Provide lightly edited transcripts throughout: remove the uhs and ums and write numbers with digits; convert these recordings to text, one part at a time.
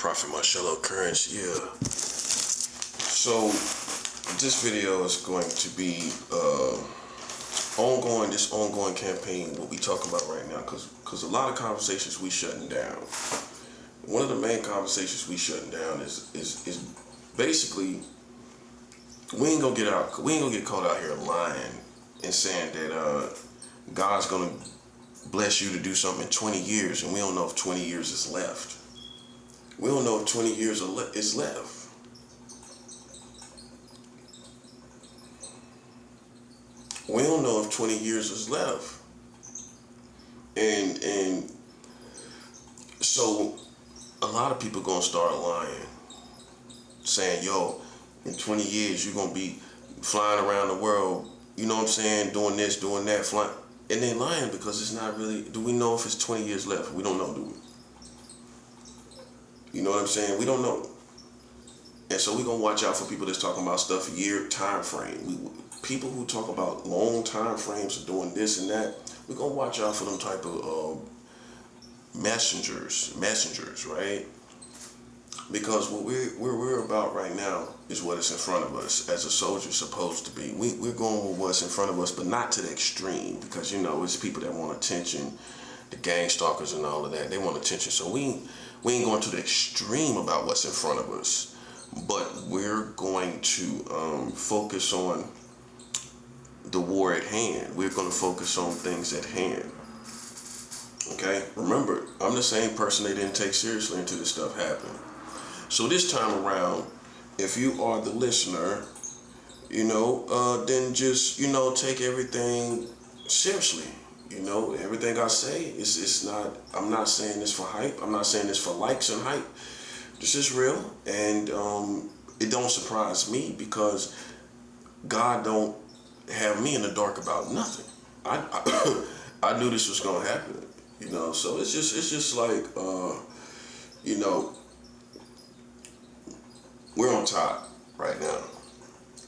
Prophet Marcello Currents, yeah. So this video is going to be this ongoing campaign what we talking about right now, because a lot of conversations we shutting down. One of the main conversations we shutting down is basically we ain't gonna get caught out here lying and saying that God's gonna bless you to do something in 20 years, and we don't know if 20 years is left. We don't know if 20 years is left. We don't know if 20 years is left. And so a lot of people gonna start lying, saying, yo, in 20 years you're gonna be flying around the world, you know what I'm saying, doing this, doing that, flying. And they lying because it's not really, do we know if it's 20 years left? We don't know, do we? You know what I'm saying? We don't know. And so we're gonna watch out for people that's talking about stuff year time frame. People who talk about long time frames of doing this and that, we're gonna watch out for them type of messengers, right? Because what we're about right now is what is in front of us, as a soldier's supposed to be. We're going with what's in front of us, but not to the extreme, because you know it's people that want attention, the gang stalkers and all of that. They want attention, so we ain't going to the extreme about what's in front of us, but we're going to focus on the war at hand. We're going to focus on things at hand. Okay, remember, I'm the same person they didn't take seriously until this stuff happened. So this time around, if you are the listener, you know, then just, you know, take everything seriously. You know, everything I say it's not, I'm not saying this for hype. I'm not saying this for likes and hype. This is real, and it don't surprise me, because God don't have me in the dark about nothing. I knew this was gonna happen, you know. So it's just like you know, we're on top right now.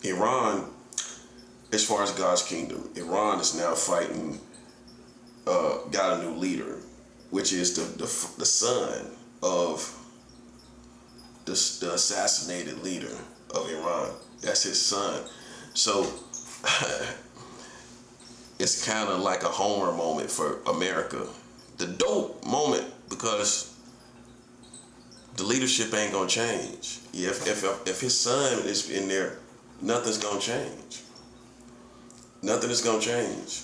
Iran, as far as God's kingdom, Iran is now fighting. Got a new leader, which is the son of the assassinated leader of Iran. That's his son. So it's kind of like a Homer moment for America. The dope moment, because the leadership ain't gonna change. If his son is in there, nothing's gonna change. Nothing is gonna change.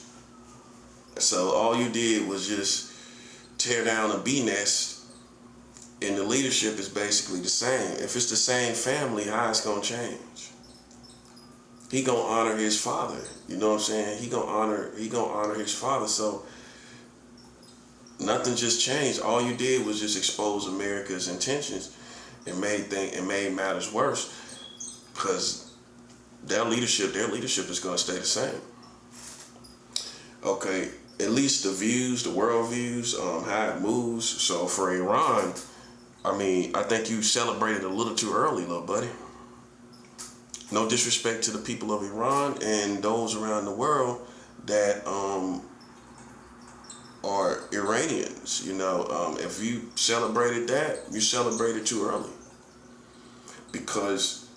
So all you did was just tear down a bee nest, and the leadership is basically the same. If it's the same family, how it's gonna change? He gonna honor his father. You know what I'm saying? He gonna honor his father. So nothing just changed. All you did was just expose America's intentions and made matters worse, because their leadership is gonna stay the same. Okay, at least the views, the world views, how it moves. So for Iran, I mean, I think you celebrated a little too early, little buddy. No disrespect to the people of Iran and those around the world that are Iranians. You know, if you celebrated that, you celebrated too early, because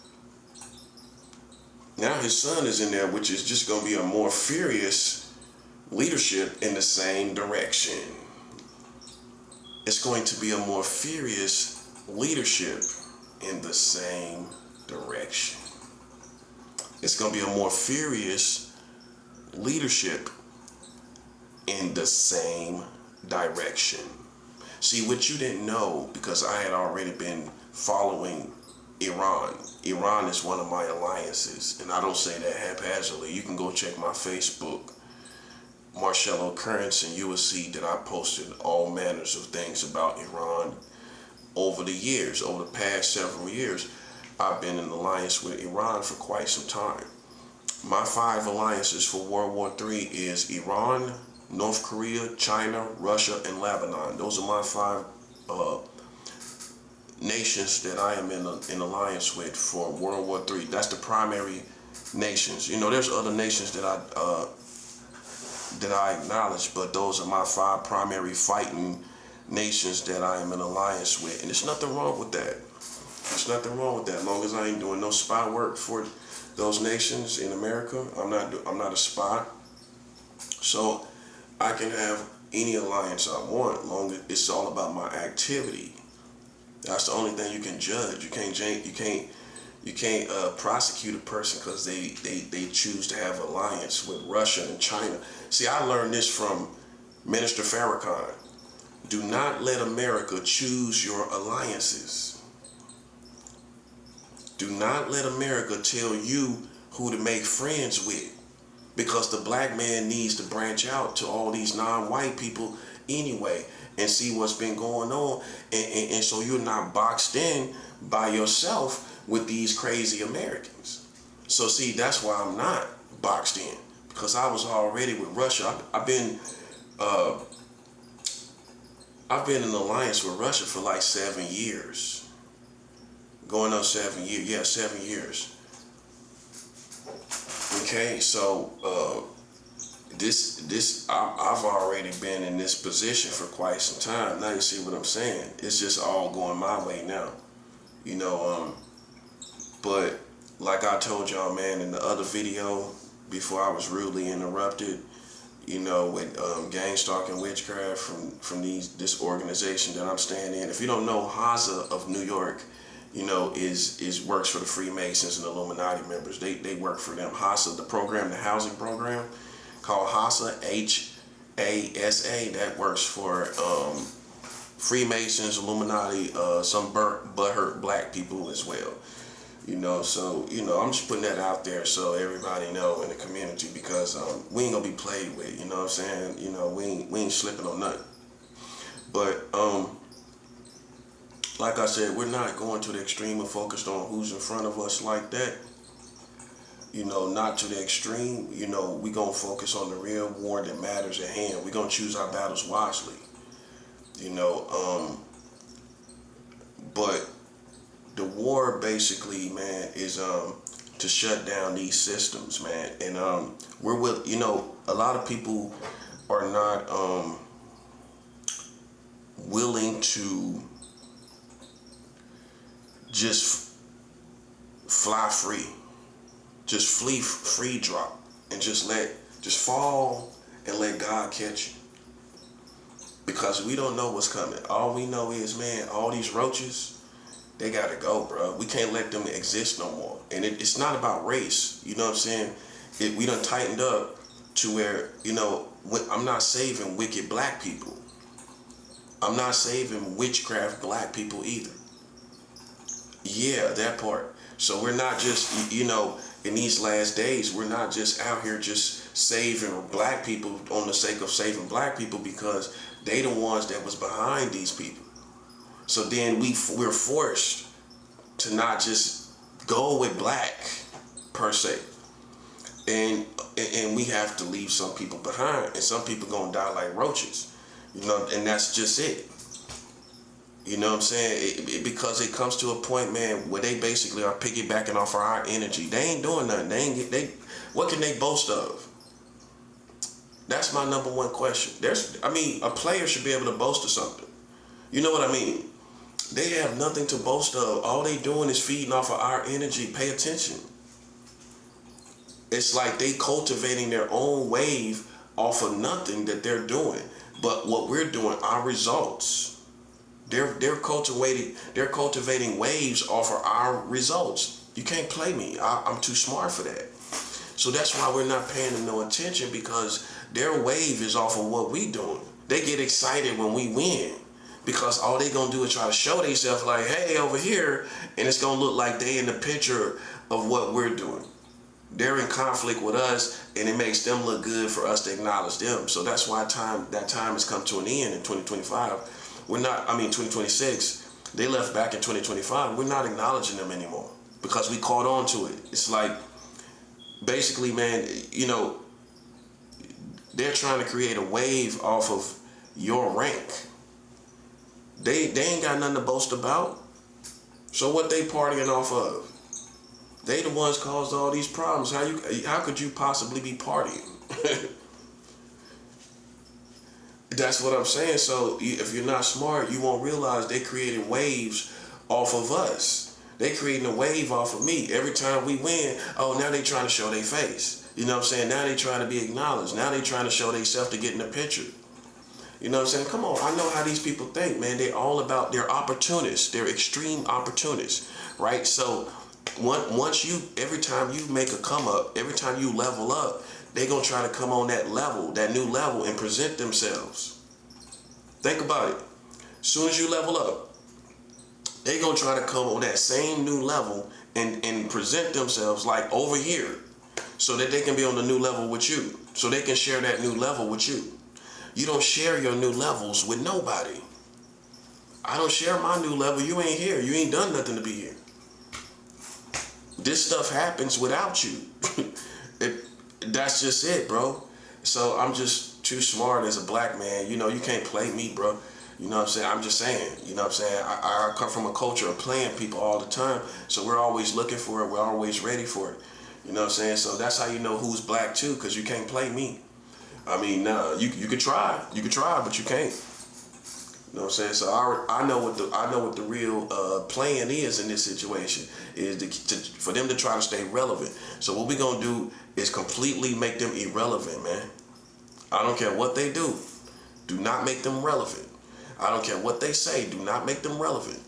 now his son is in there, which is just going to be a more furious leadership in the same direction. It's going to be a more furious leadership in the same direction. It's going to be a more furious leadership in the same direction. See, what you didn't know, because I had already been following Iran. Iran is one of my alliances, and I don't say that haphazardly. You can go check my Facebook, Marcello Currents, and you will see that I posted all manners of things about Iran over the years. Over the past several years, I've been in alliance with Iran for quite some time. My 5 alliances for World War III is Iran, North Korea, China, Russia, and Lebanon. Those are my 5 nations that I am in alliance with for World War III. That's the primary nations. You know, there's other nations that I acknowledge, but those are my 5 primary fighting nations that I am in alliance with, and there's nothing wrong with that. There's nothing wrong with that. As long as I ain't doing no spy work for those nations in America, I'm not a spy. So I can have any alliance I want, long as it's all about my activity. That's the only thing you can judge. You can't prosecute a person because they choose to have alliance with Russia and China. See, I learned this from Minister Farrakhan. Do not let America choose your alliances. Do not let America tell you who to make friends with, because the black man needs to branch out to all these non-white people anyway and see what's been going on, and so you're not boxed in by yourself with these crazy Americans. So see, that's why I'm not boxed in, because I was already with Russia. I've been in alliance with Russia for like 7 years. Going on 7 years. Yeah, 7 years. Okay, so I've already been in this position for quite some time. Now you see what I'm saying? It's just all going my way now. You know, but like I told y'all, man, in the other video before I was rudely interrupted, you know, with gang stalking witchcraft from this organization that I'm staying in. If you don't know, HAZA of New York, you know, is works for the Freemasons and Illuminati members. They work for them. HASA, the program, the housing program called HASA, HASA, that works for Freemasons, Illuminati, some butthurt black people as well. You know, so, you know, I'm just putting that out there so everybody know in the community, because we ain't gonna be played with, you know what I'm saying? You know, we ain't slipping on nothing. But like I said, we're not going to the extreme and focused on who's in front of us like that. You know, not to the extreme. You know, we gonna focus on the real war that matters at hand. We gonna choose our battles wisely. You know, but the war basically, man, is to shut down these systems, man. And you know, a lot of people are not willing to just fly free, just free drop, and just fall and let God catch you. Because we don't know what's coming. All we know is, man, all these roaches, they gotta go, bro. We can't let them exist no more. And it's not about race, you know what I'm saying? We done tightened up to where, you know, I'm not saving wicked black people. I'm not saving witchcraft black people either. Yeah, that part. So we're not just, you know, in these last days, we're not just out here just saving black people on the sake of saving black people, because they the ones that was behind these people. So then we're forced to not just go with black per se. And we have to leave some people behind, and some people gonna die like roaches, you know, and that's just it. You know what I'm saying? Because it comes to a point, man, where they basically are piggybacking off of our energy. They ain't doing nothing. What can they boast of? That's my number one question. A player should be able to boast of something. You know what I mean? They have nothing to boast of. All they doing is feeding off of our energy. Pay attention. It's like they cultivating their own wave off of nothing that they're doing. But what we're doing, our results. They're cultivating waves off of our results. You can't play me. I'm too smart for that. So that's why we're not paying them no attention, because their wave is off of what we doing. They get excited when we win, because all they gonna do is try to show themselves like, hey, over here, and it's gonna look like they in the picture of what we're doing. They're in conflict with us, and it makes them look good for us to acknowledge them. So that's why that time has come to an end in 2025. 2026, they left back in 2025. We're not acknowledging them anymore because we caught on to it. It's like, basically, man, you know, they're trying to create a wave off of your rank. They ain't got nothing to boast about. So what they partying off of? They the ones caused all these problems. How could you possibly be partying? That's what I'm saying. So if you're not smart, you won't realize they creating waves off of us. They creating a wave off of me. Every time we win, oh, now they trying to show their face. You know what I'm saying? Now they trying to be acknowledged. Now they trying to show themselves to get in the picture. You know what I'm saying? Come on, I know how these people think, man. They're all about, they're opportunists. They're extreme opportunists, right? So every time you make a come up, every time you level up, they gonna try to come on that level, that new level, and present themselves. Think about it. As soon as you level up, they gonna try to come on that same new level and present themselves like over here, so that they can be on the new level with you, so they can share that new level with you. You don't share your new levels with nobody. I don't share my new level. You ain't here. You ain't done nothing to be here. This stuff happens without you. That's just it, bro. So I'm just too smart as a black man. You know, you can't play me, bro. You know what I'm saying? I'm just saying, you know what I'm saying? I come from a culture of playing people all the time. So we're always looking for it. We're always ready for it. You know what I'm saying? So that's how you know who's black too, because you can't play me. I mean, you could try. You could try, but you can't. You know what I'm saying? So I know what the real plan is in this situation, is for them to try to stay relevant. So what we gonna do is completely make them irrelevant, man. I don't care what they do. Do not make them relevant. I don't care what they say. Do not make them relevant.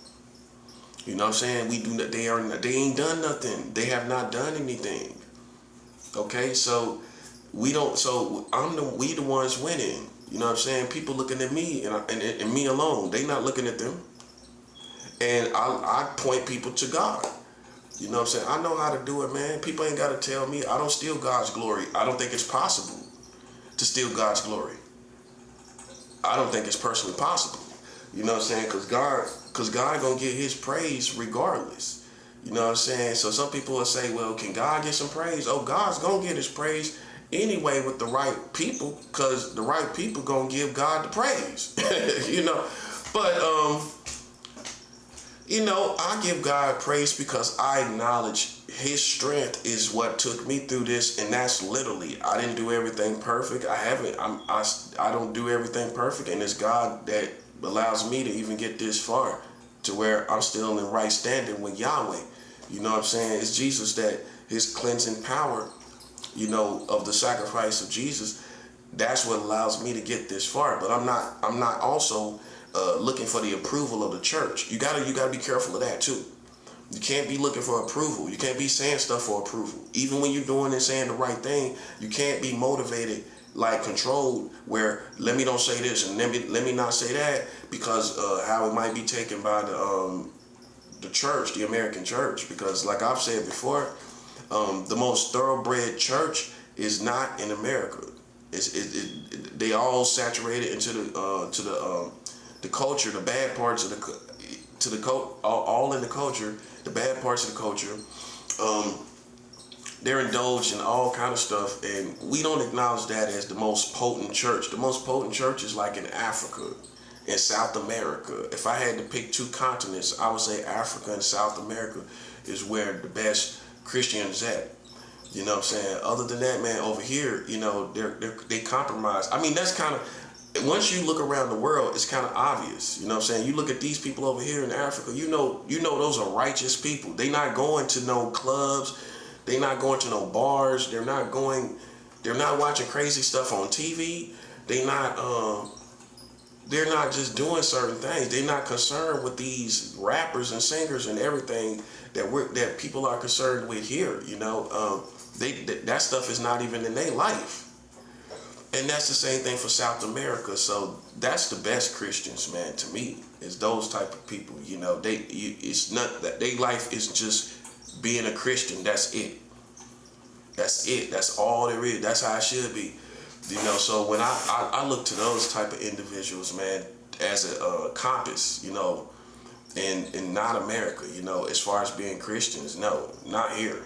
You know what I'm saying? They ain't done nothing. They have not done anything. Okay, so we the ones winning. You know what I'm saying? People looking at me and me alone. They not looking at them. And I point people to God. You know what I'm saying? I know how to do it, man. People ain't got to tell me. I don't steal God's glory. I don't think it's possible to steal God's glory. I don't think it's personally possible. You know what I'm saying? Because God gonna get his praise regardless. You know what I'm saying? So some people will say, well, can God get some praise? Oh, God's gonna get his praise anyway with the right people, because the right people gonna give God the praise. You know, but you know, I give God praise because I acknowledge his strength is what took me through this, and that's literally, I didn't do everything perfect. I don't do everything perfect, and it's God that allows me to even get this far, to where I'm still in right standing with Yahweh. You know what I'm saying? It's Jesus, that his cleansing power, you know, of the sacrifice of Jesus, that's what allows me to get this far. But I'm not also looking for the approval of the church. You gotta be careful of that too. You can't be looking for approval. You can't be saying stuff for approval. Even when you're doing and saying the right thing, you can't be motivated, like controlled, where let me don't say this and let me not say that, because how it might be taken by the church, the American church. Because like I've said before, the most thoroughbred church is not in America. They all saturated into the culture, the bad parts of all in the culture, the bad parts of the culture. They're indulged in all kind of stuff, and we don't acknowledge that as the most potent church. The most potent church is like in Africa, in South America. If I had to pick two continents, I would say Africa and South America is where the best Christians at. You know what I'm saying? Other than that, man, over here, you know, they compromise. I mean, that's kind of, once you look around the world, it's kind of obvious. You know what I'm saying? You look at these people over here in Africa, you know those are righteous people. They not going to no clubs. They not going to no bars. They're not watching crazy stuff on TV. They're not just doing certain things. They're not concerned with these rappers and singers and everything that people are concerned with here. You know, that stuff is not even in their life. And that's the same thing for South America. So that's the best Christians, man, to me, is those type of people. You know, it's not that their life is just being a Christian. That's it. That's all there is. That's how it should be. You know, so when I look to those type of individuals, man, as a compass, you know, in not America, you know, as far as being Christians, no, not here.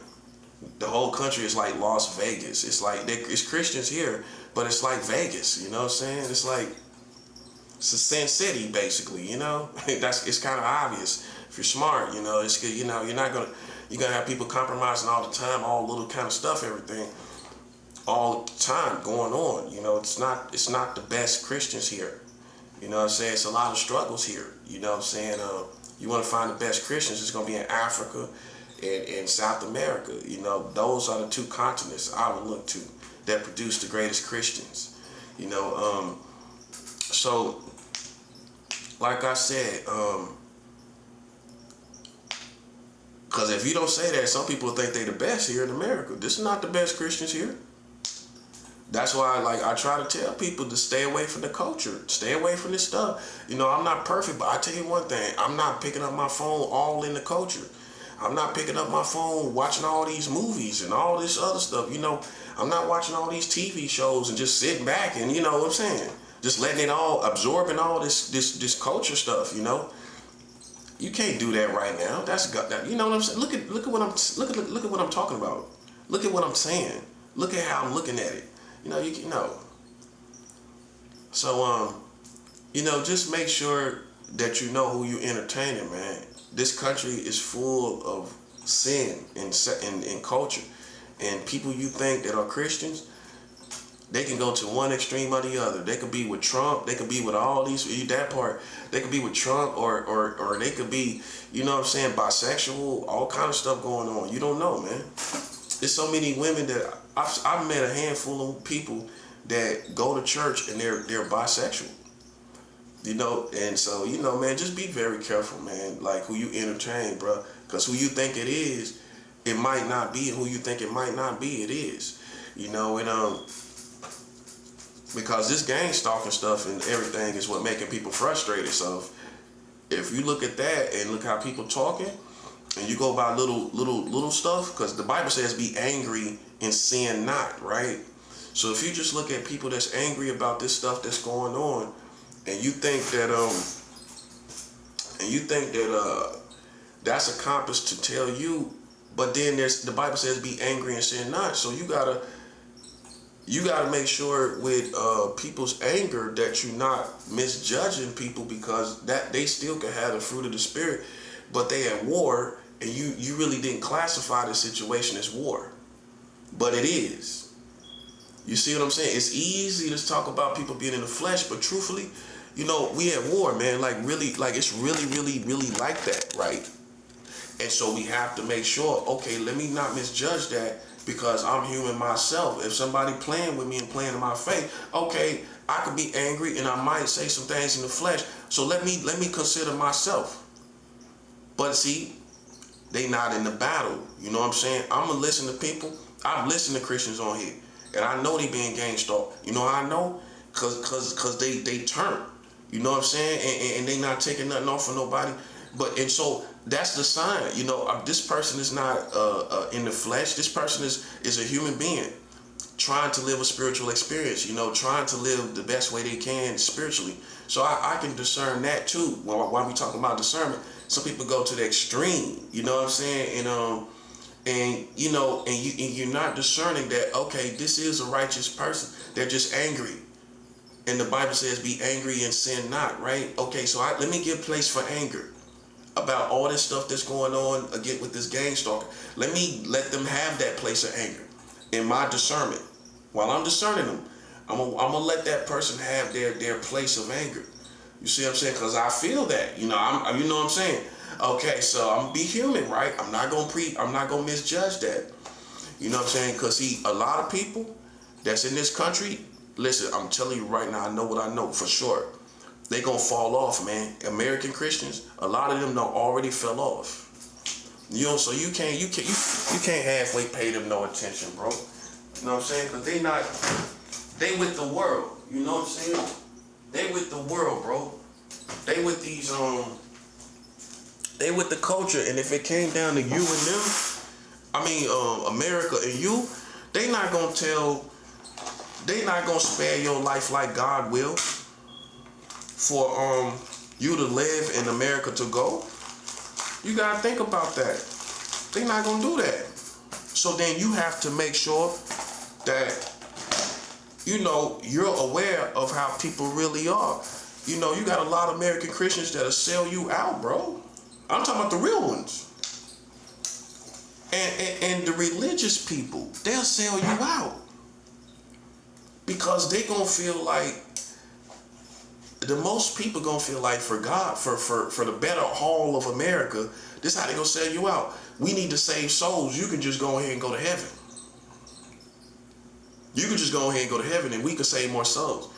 The whole country is like Las Vegas. It's like it's Christians here, but it's like Vegas. You know what I'm saying? It's a Sin City, basically. You know, it's kind of obvious if you're smart. You know, it's, you know, you're gonna have people compromising all the time, all little kind of stuff, everything. all the time going on. You know, it's not the best Christians here. You know what I'm saying? It's a lot of struggles here. You know what I'm saying? You want to find the best Christians, it's going to be in Africa and South America. You know, those are the two continents I would look to that produce the greatest Christians. You know, so like I said, because if you don't say that, some people think they the best here in America. This is not the best Christians here. That's why, like, I try to tell people to stay away from the culture, stay away from this stuff. You know, I'm not perfect, but I tell you one thing: I'm not picking up my phone all in the culture. I'm not picking up my phone watching all these movies and all this other stuff. You know, I'm not watching all these TV shows and just sitting back and, you know what I'm saying, just letting it all, absorbing all this culture stuff. You know, you can't do that right now. You know what I'm saying? Look at what I'm talking about. Look at what I'm saying. Look at how I'm looking at it. You know. So, you know, just make sure that you know who you're entertaining, man. This country is full of sin and culture, and people you think that are Christians, they can go to one extreme or the other. They could be with Trump. They could be with all these, that part. They could be with Trump, or they could be, you know what I'm saying, bisexual, all kind of stuff going on. You don't know, man. There's so many women that I've met a handful of people that go to church and they're bisexual. You know, and so, you know, man, just be very careful, man, like who you entertain, bro. Because who you think it is, it might not be, and who you think it might not be, it is. You know, and because this gang stalking stuff and everything is what making people frustrated. So if you look at that and look how people talking, and you go by little stuff, because the Bible says be angry and sin not, right? So if you just look at people that's angry about this stuff that's going on, and you think that that's accomplished to tell you, but then the Bible says be angry and sin not. So you gotta make sure with people's anger that you're not misjudging people, because that they still can have the fruit of the Spirit, but they at war, and you really didn't classify the situation as war, but it is. You see what I'm saying? It's easy to talk about people being in the flesh, but truthfully, you know, we at war, man. Like really, like it's really like that, right? And so we have to make sure, okay, let me not misjudge that, because I'm human myself. If somebody playing with me and playing in my faith, okay, I could be angry and I might say some things in the flesh. So let me consider myself. But see, they not in the battle. You know what I'm saying? I'm gonna listen to people. I've listened to Christians on here, and I know they being gang stalked. You know how I know? Cause they turn. You know what I'm saying? And they not taking nothing off of nobody. And so that's the sign. You know, this person is not in the flesh. This person is a human being trying to live a spiritual experience. You know, trying to live the best way they can spiritually. So I can discern that too. While we talking about discernment, some people go to the extreme. You know what I'm saying? And you know, and you're not discerning that, okay, this is a righteous person. They're just angry. And the Bible says be angry and sin not, right? Okay, so let me give place for anger about all this stuff that's going on again with this gang stalker. Let them have that place of anger in my discernment. While I'm discerning them, I'm gonna let that person have their place of anger. You see what I'm saying? Because I feel that, you know, you know what I'm saying? Okay, so I'm gonna be human, right? I'm not gonna misjudge that. You know what I'm saying? Because see, a lot of people that's in this country, listen, I'm telling you right now, I know what I know for sure. They gonna fall off, man. American Christians, a lot of them don't already fell off. You know, so you can't halfway pay them no attention, bro. You know what I'm saying? Because they with the world. You know what I'm saying? They with the world, bro. They with these they with the culture. And if it came down to you and them, I mean America and you, they not gonna spare your life like God will for you to live and America to go. You gotta think about that. They not gonna do that. So then you have to make sure that, you know, you're aware of how people really are. You know, you got a lot of American Christians that'll sell you out, bro. I'm talking about the real ones. And the religious people, they'll sell you out. Because they gonna feel like, the most people gonna feel like for God, for the better whole of America, this how they gonna sell you out. We need to save souls. You can just go ahead and go to heaven. You can just go ahead and go to heaven and we can save more souls.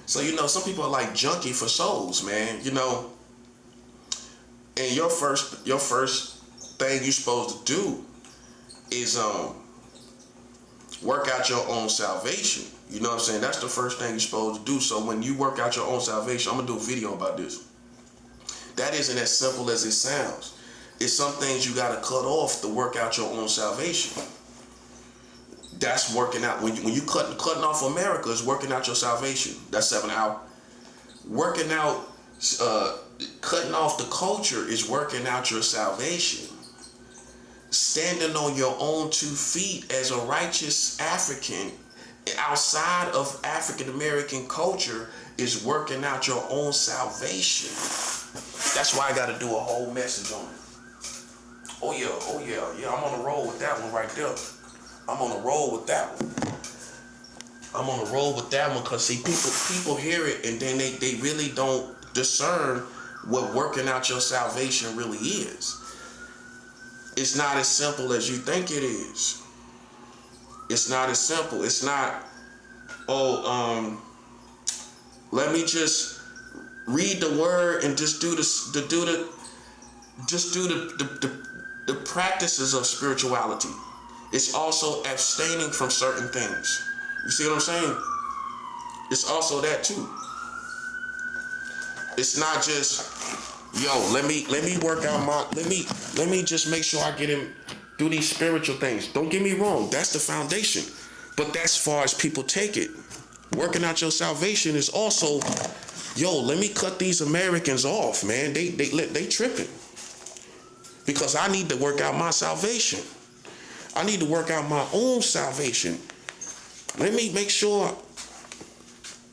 So, some people are like junkie for souls, man, And your first thing you're supposed to do is work out your own salvation. You know what I'm saying? That's the first thing you're supposed to do. So when you work out your own salvation, I'm gonna do a video about this. That isn't as simple as it sounds. It's some things you gotta cut off to work out your own salvation. That's working out. When you cutting off America, is working out your salvation. That's 7 hours. Working out, cutting off the culture is working out your salvation. Standing on your own 2 feet as a righteous African outside of African American culture is working out your own salvation. That's why I got to do a whole message on it. Oh yeah, I'm on the roll with that one right there. I'm on the roll with that one because see, people hear it and then they really don't discern what working out your salvation really is. It's not as simple as you think it is. It's not as simple. It's not, let me just read the word and just do the practices of spirituality. It's also abstaining from certain things. You see what I'm saying? It's also that too. It's not just, let me work out let me just make sure I get him do these spiritual things. Don't get me wrong, that's the foundation. But that's as far as people take it. Working out your salvation is also, let me cut these Americans off, man. They tripping. Because I need to work out my salvation. I need to work out my own salvation. Let me make sure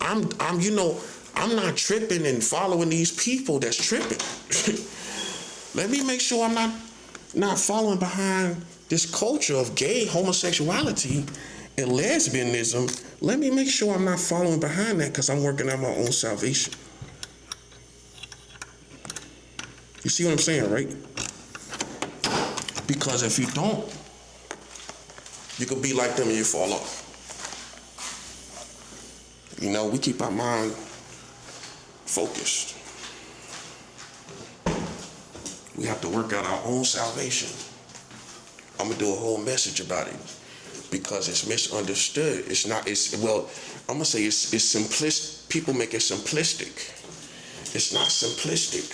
I'm not tripping and following these people that's tripping. Let me make sure I'm not following behind this culture of gay homosexuality and lesbianism. Let me make sure I'm not following behind that because I'm working out my own salvation. You see what I'm saying, right? Because if you don't, you could be like them and you fall off. We keep our mind focused. We have to work out our own salvation. I'm gonna do a whole message about it because it's misunderstood. I'm gonna say it's simplistic. People make it simplistic. It's not simplistic.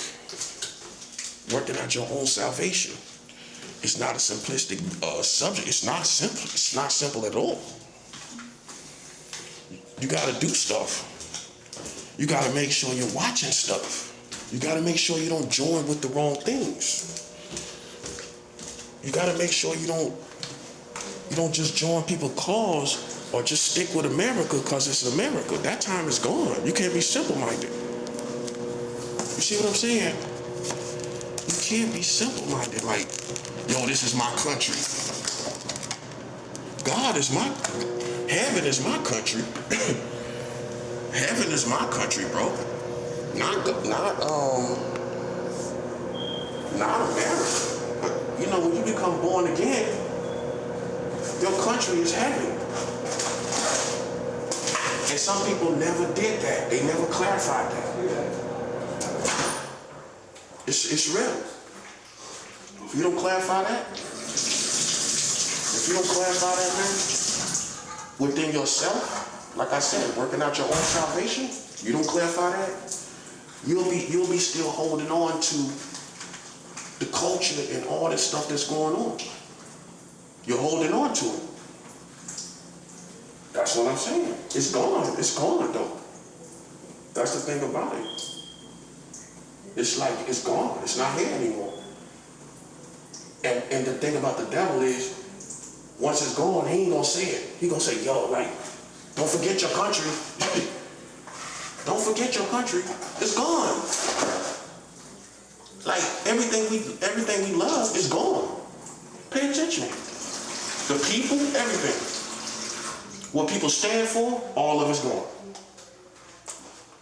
Working out your own salvation. It's not a simplistic subject. It's not simple. It's not simple at all. You gotta do stuff. You gotta make sure you're watching stuff. You gotta make sure you don't join with the wrong things. You gotta make sure you don't just join people's cause or just stick with America because it's America. That time is gone. You can't be simple-minded. You see what I'm saying? You can't be simple-minded like, this is my country. Heaven is my country. Heaven is my country, bro. Not America. When you become born again, your country is heaven. And some people never did that. They never clarified that. It's real. If you don't clarify that, man, within yourself, like I said, working out your own salvation, you don't clarify that, you'll be still holding on to the culture and all this stuff that's going on. You're holding on to it. That's what I'm saying. It's gone. It's gone, though. That's the thing about it. It's like it's gone. It's not here anymore. And the thing about the devil is, once it's gone, he ain't gonna say it. He gonna say, don't forget your country. Don't forget your country. It's gone. Like everything we love is gone. Pay attention. The people, everything. What people stand for, all of it's gone.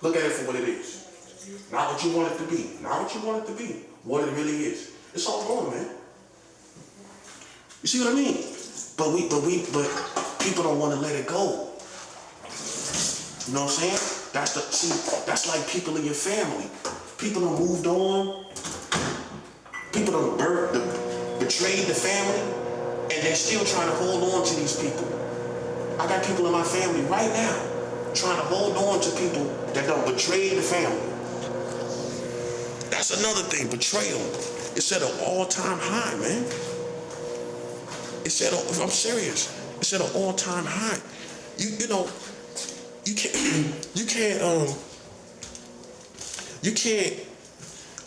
Look at it for what it is. Not what you want it to be. Not what you want it to be. What it really is. It's all gone, man. You see what I mean? But people don't want to let it go. You know what I'm saying? That's like people in your family. People done moved on. People done betrayed the family, and they're still trying to hold on to these people. I got people in my family right now trying to hold on to people that done betrayed the family. That's another thing, betrayal. It's at an all-time high, man. I'm serious. It's at an all-time high. You can't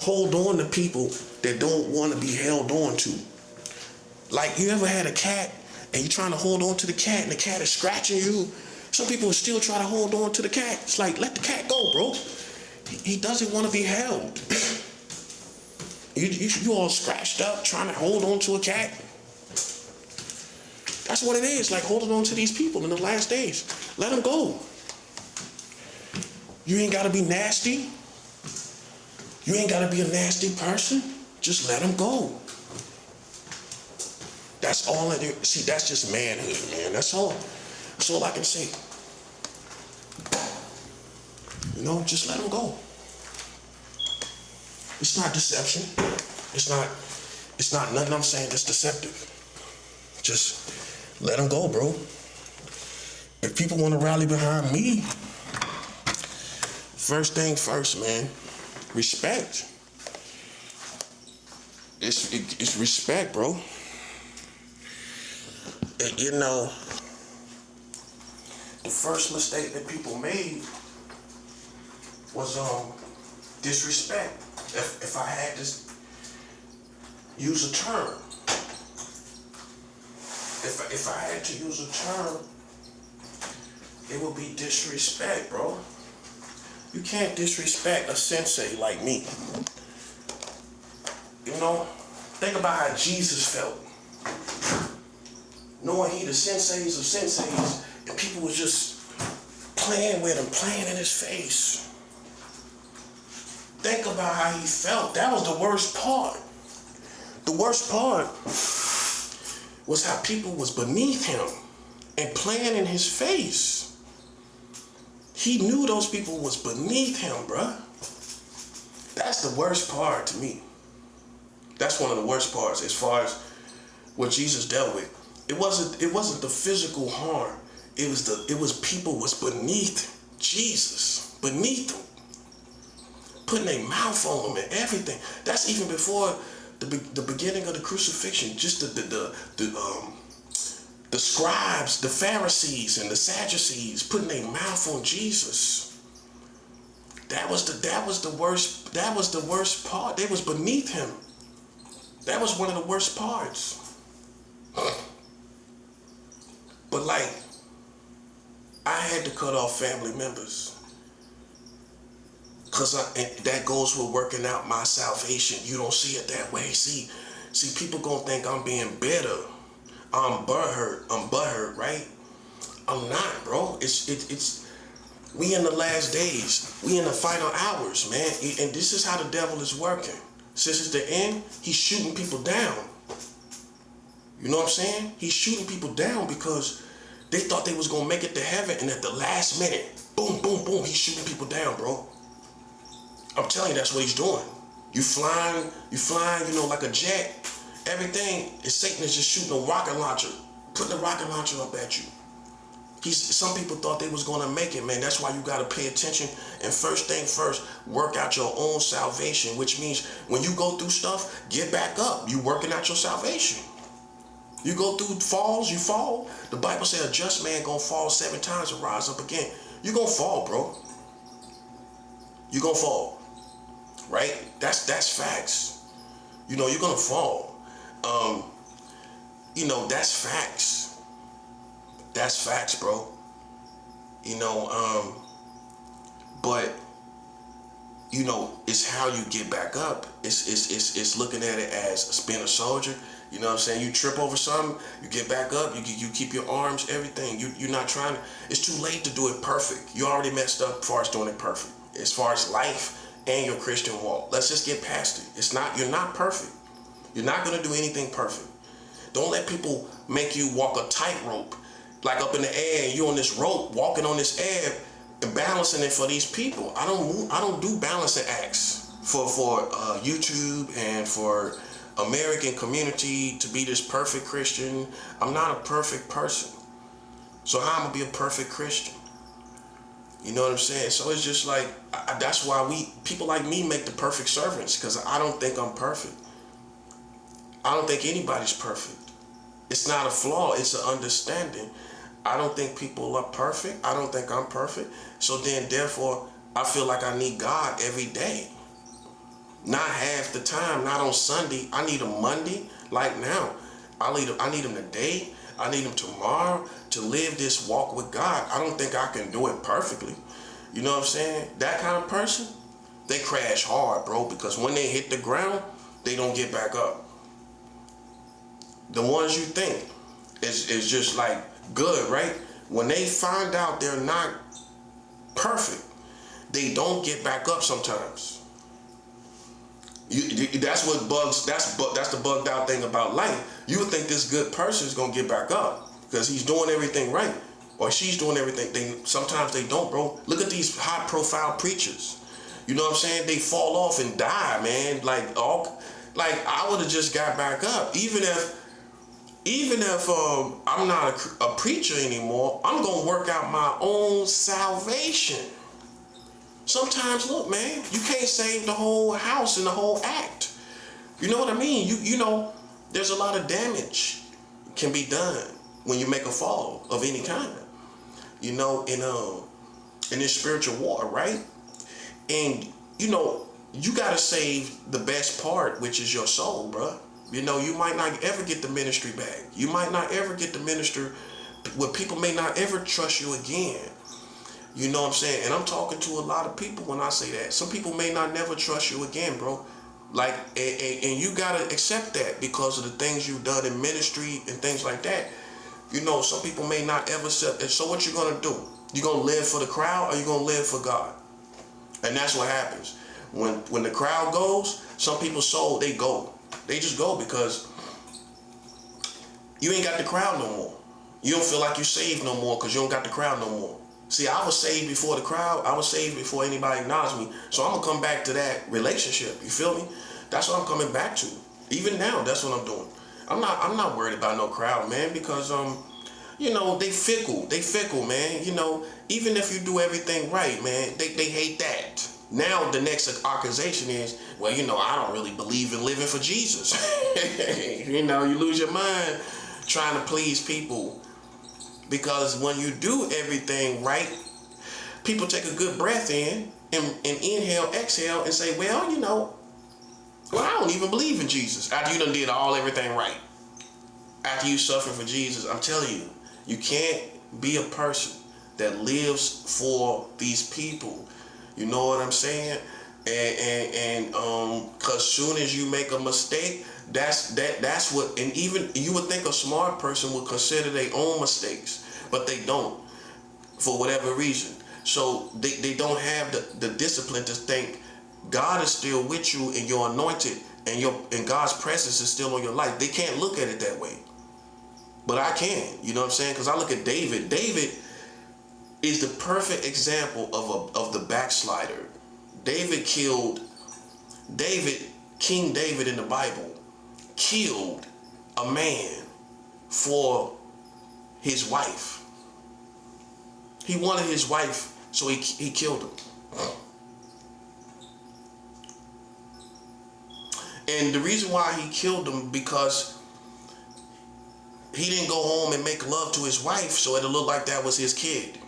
hold on to people that don't want to be held on to. Like, you ever had a cat and you're trying to hold on to the cat and the cat is scratching you? Some people will still try to hold on to the cat. It's like, let the cat go, bro. He doesn't want to be held. You all scratched up trying to hold on to a cat. That's what it is, like holding on to these people in the last days. Let them go. You ain't got to be nasty. You ain't got to be a nasty person. Just let them go. That's all it is. See, that's just manhood, man. That's all I can say. Just let them go. It's not deception. It's not nothing I'm saying that's deceptive. Just let them go, bro. If people want to rally behind me, first thing first, man, respect. It's respect, bro. And, the first mistake that people made was disrespect. If I had to use a term, if I had to use a term, it would be disrespect, bro. You can't disrespect a sensei like me. Think about how Jesus felt. Knowing he the senseis of senseis, and people was just playing with him, playing in his face. Think about how he felt. That was the worst part. The worst part was how people was beneath him and playing in his face. He knew those people was beneath him, bruh. That's the worst part to me. That's one of the worst parts as far as what Jesus dealt with. It wasn't the physical harm. It was people was beneath Jesus, beneath him, putting their mouth on him and everything. That's even before the beginning of the crucifixion. Just the scribes, the Pharisees, and the Sadducees putting their mouth on Jesus. That was the worst. That was the worst part. They was beneath him. That was one of the worst parts. But I had to cut off family members. Because that goes with working out my salvation. You don't see it that way. See, people gonna think I'm being bitter. I'm butthurt, right? I'm not, bro. It's we in the last days. We in the final hours, man. And this is how the devil is working. Since it's the end, he's shooting people down. You know what I'm saying? He's shooting people down because they thought they was gonna make it to heaven, and at the last minute, boom, boom, boom, he's shooting people down, bro. I'm telling you, that's what he's doing. You flying, like a jet. Everything is Satan is just shooting a rocket launcher, putting a rocket launcher up at you. Some people thought they was gonna make it, man. That's why you gotta pay attention. And first thing first, work out your own salvation, which means when you go through stuff, get back up. You working out your salvation. You go through falls, you fall. The Bible says a just man gonna fall 7 times and rise up again. You gonna fall, bro. You gonna fall, right? That's facts. You're gonna fall. That's facts. That's facts, bro. But you know, it's how you get back up. It's looking at it as being a soldier. You know what I'm saying? You trip over something, you get back up, you keep your arms, everything. You're not trying to, it's too late to do it perfect. You already messed up as far as doing it perfect. As far as life and your Christian walk. Let's just get past it. You're not perfect. You're not going to do anything perfect. Don't let people make you walk a tightrope, like up in the air, and you on this rope, walking on this air and balancing it for these people. I don't do balancing acts for YouTube and for American community to be this perfect Christian. I'm not a perfect person. So how am I gonna be a perfect Christian? You know what I'm saying? So it's just like, that's why people like me make the perfect servants, because I don't think I'm perfect. I don't think anybody's perfect. It's not a flaw, it's an understanding. I don't think people are perfect. I don't think I'm perfect. So then, therefore, I feel like I need God every day. Not half the time, not on Sunday. I need him Monday, like now. I need him today. I need him tomorrow to live this walk with God. I don't think I can do it perfectly. You know what I'm saying? That kind of person, they crash hard, bro, because when they hit the ground, they don't get back up. The ones you think is just like good, right? When they find out they're not perfect, they don't get back up sometimes. That's the bugged out thing about life. You would think this good person is gonna get back up because he's doing everything right, or she's doing everything. Sometimes they don't, bro. Look at these high profile preachers. You know what I'm saying? They fall off and die, man. Like I would have just got back up. Even if I'm not a preacher anymore, I'm gonna work out my own salvation. Sometimes, look, man, you can't save the whole house and the whole act. You know what I mean? You know, there's a lot of damage can be done when you make a fall of any kind. You know, in this spiritual war, right? And you know, you gotta save the best part, which is your soul, bruh. You know, you might not ever get the ministry back. You might not ever get the minister where people may not ever trust you again. You know what I'm saying? And I'm talking to a lot of people when I say that. Some people may not never trust you again, bro. Like, and you gotta accept that because of the things you've done in ministry and things like that. You know, some people may not ever accept it. So what you gonna do? You gonna live for the crowd or you gonna live for God? And that's what happens. When the crowd goes, some people's soul, they go. They just go because you ain't got the crowd no more. You don't feel like you saved no more because you don't got the crowd no more. See, I was saved before the crowd. I was saved before anybody acknowledged me. So I'm going to come back to that relationship. You feel me? That's what I'm coming back to. Even now, that's what I'm doing. I'm not worried about no crowd, man, because, you know, they fickle. They fickle, man. You know, even if you do everything right, man, they hate that. Now the next accusation is, well, you know, I don't really believe in living for Jesus. You know, you lose your mind trying to please people. Because when you do everything right, people take a good breath in and inhale, exhale, and say, well, you know, well, I don't even believe in Jesus. After you done did everything right. After you suffer for Jesus, I'm telling you, you can't be a person that lives for these people. You know what I'm saying? And cause soon as you make a mistake, that's what, and even you would think a smart person would consider their own mistakes, but they don't, for whatever reason. So they don't have the discipline to think God is still with you and you're anointed and God's presence is still on your life. They can't look at it that way. But I can, you know what I'm saying? Because I look at David. David is the perfect example of the backslider. King David in the Bible killed a man for his wife. He wanted his wife, so he killed him. And the reason why he killed him, because he didn't go home and make love to his wife, so it'll look like that was his kid.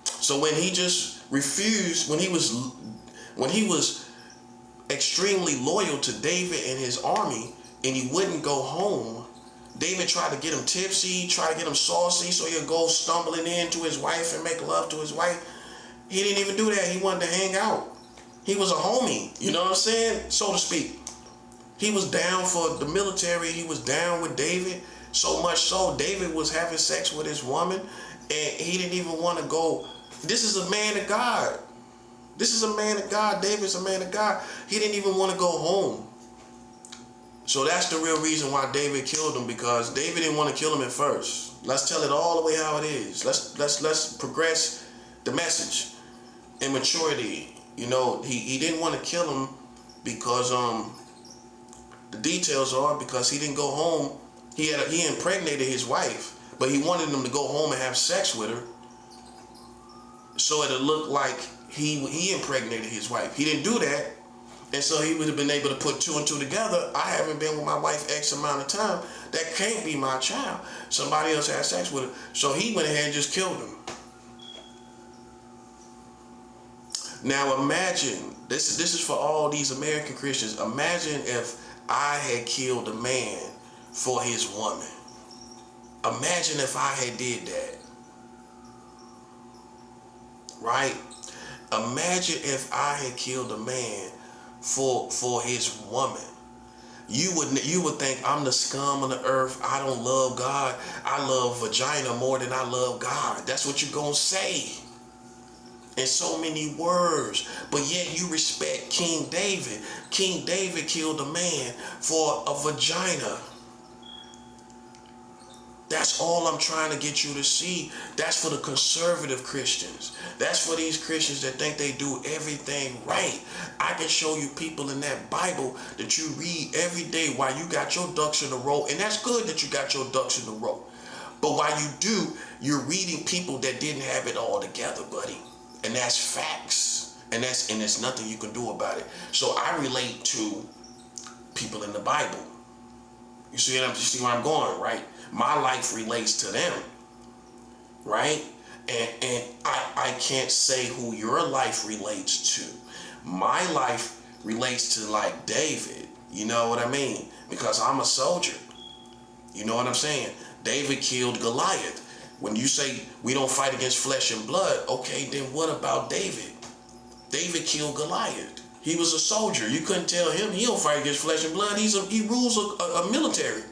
So when he just refused, when he was extremely loyal to David and his army, and he wouldn't go home, David tried to get him tipsy, tried to get him saucy, so he'd go stumbling into his wife and make love to his wife. He didn't even do that. He wanted to hang out. He was a homie, you know what I'm saying? So to speak. He was down for the military. He was down with David. So much so, David was having sex with his woman, and he didn't even want to go. This is a man of God. This is a man of God. David's a man of God. He didn't even want to go home. So that's the real reason why David killed him, because David didn't want to kill him at first. Let's tell it all the way how it is. Let's progress the message in maturity. You know, he didn't want to kill him because the details are because he didn't go home. He impregnated his wife, but he wanted him to go home and have sex with her, so it'll look like he impregnated his wife. He didn't do that, and so he would have been able to put two and two together. I haven't been with my wife X amount of time. That can't be my child. Somebody else had sex with her, so he went ahead and just killed him. Now imagine, this is for all these American Christians. Imagine if I had killed a man for his woman. Imagine if I had did that. Right? Imagine if I had killed a man for his woman. You would think I'm the scum of the earth. I don't love God. I love vagina more than I love God. That's what you're gonna say. In so many words, but yet you respect King David. King David killed a man for a vagina. That's all I'm trying to get you to see. That's for the conservative Christians. That's for these Christians that think they do everything right. I can show you people in that Bible that you read every day while you got your ducks in a row, and that's good that you got your ducks in a row. But while you do, you're reading people that didn't have it all together, buddy. And that's facts. And there's nothing you can do about it. So I relate to people in the Bible. You see where I'm going, right? My life relates to them, right? And I can't say who your life relates to. My life relates to like David. You know what I mean? Because I'm a soldier. You know what I'm saying? David killed Goliath. When you say we don't fight against flesh and blood, okay, then what about David? David killed Goliath. He was a soldier. You couldn't tell him he don't fight against flesh and blood. He rules a military.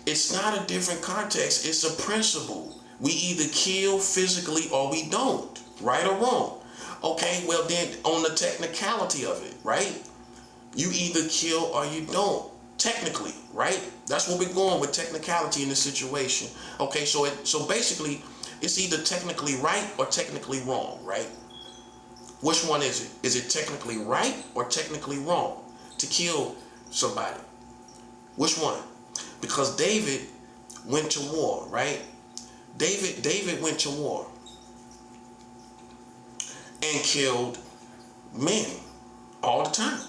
It's not a different context. It's a principle. We either kill physically or we don't. Right or wrong? Okay, well then on the technicality of it, right? You either kill or you don't. Technically, right? That's what we're going with, technicality in this situation. Okay, so basically, it's either technically right or technically wrong, right? Which one is it? Is it technically right or technically wrong to kill somebody? Which one? Because David went to war, right? David went to war and killed men all the time.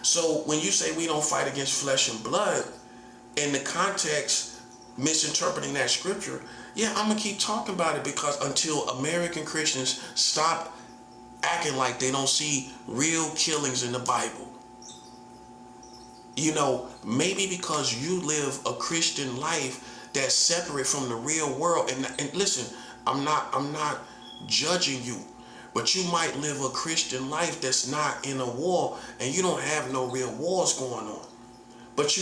So when you say we don't fight against flesh and blood, in the context, misinterpreting that scripture, yeah, I'm going to keep talking about it, because until American Christians stop acting like they don't see real killings in the Bible. You know, maybe because you live a Christian life that's separate from the real world. And listen, I'm not judging you. But you might live a Christian life that's not in a war, and you don't have no real wars going on. But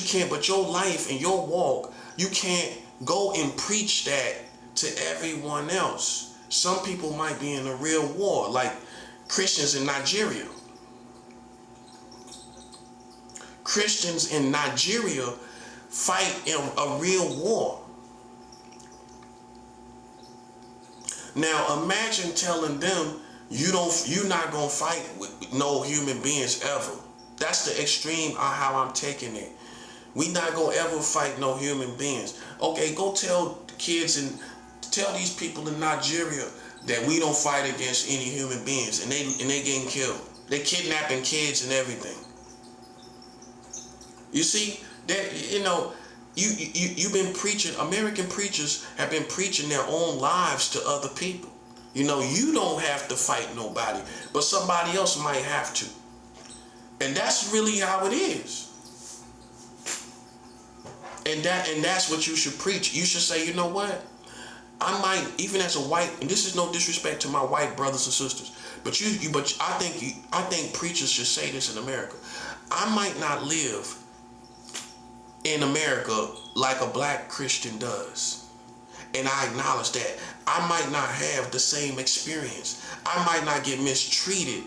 your life and your walk, you can't go and preach that to everyone else. Some people might be in a real war, like Christians in Nigeria. Christians in Nigeria fight in a real war. Now imagine telling them you're not gonna fight with no human beings ever. That's the extreme of how I'm taking it. We not gonna ever fight no human beings. Okay, go tell kids and tell these people in Nigeria that we don't fight against any human beings, and they getting killed. They kidnapping kids and everything. You see that, you know, you've been preaching. American preachers have been preaching their own lives to other people. You know, you don't have to fight nobody, but somebody else might have to. And that's really how it is. And that's what you should preach. You should say, you know what? I might, even as a white, and this is no disrespect to my white brothers and sisters, but I think preachers should say this in America. I might not live in America like a black Christian does. And I acknowledge that. I might not have the same experience. I might not get mistreated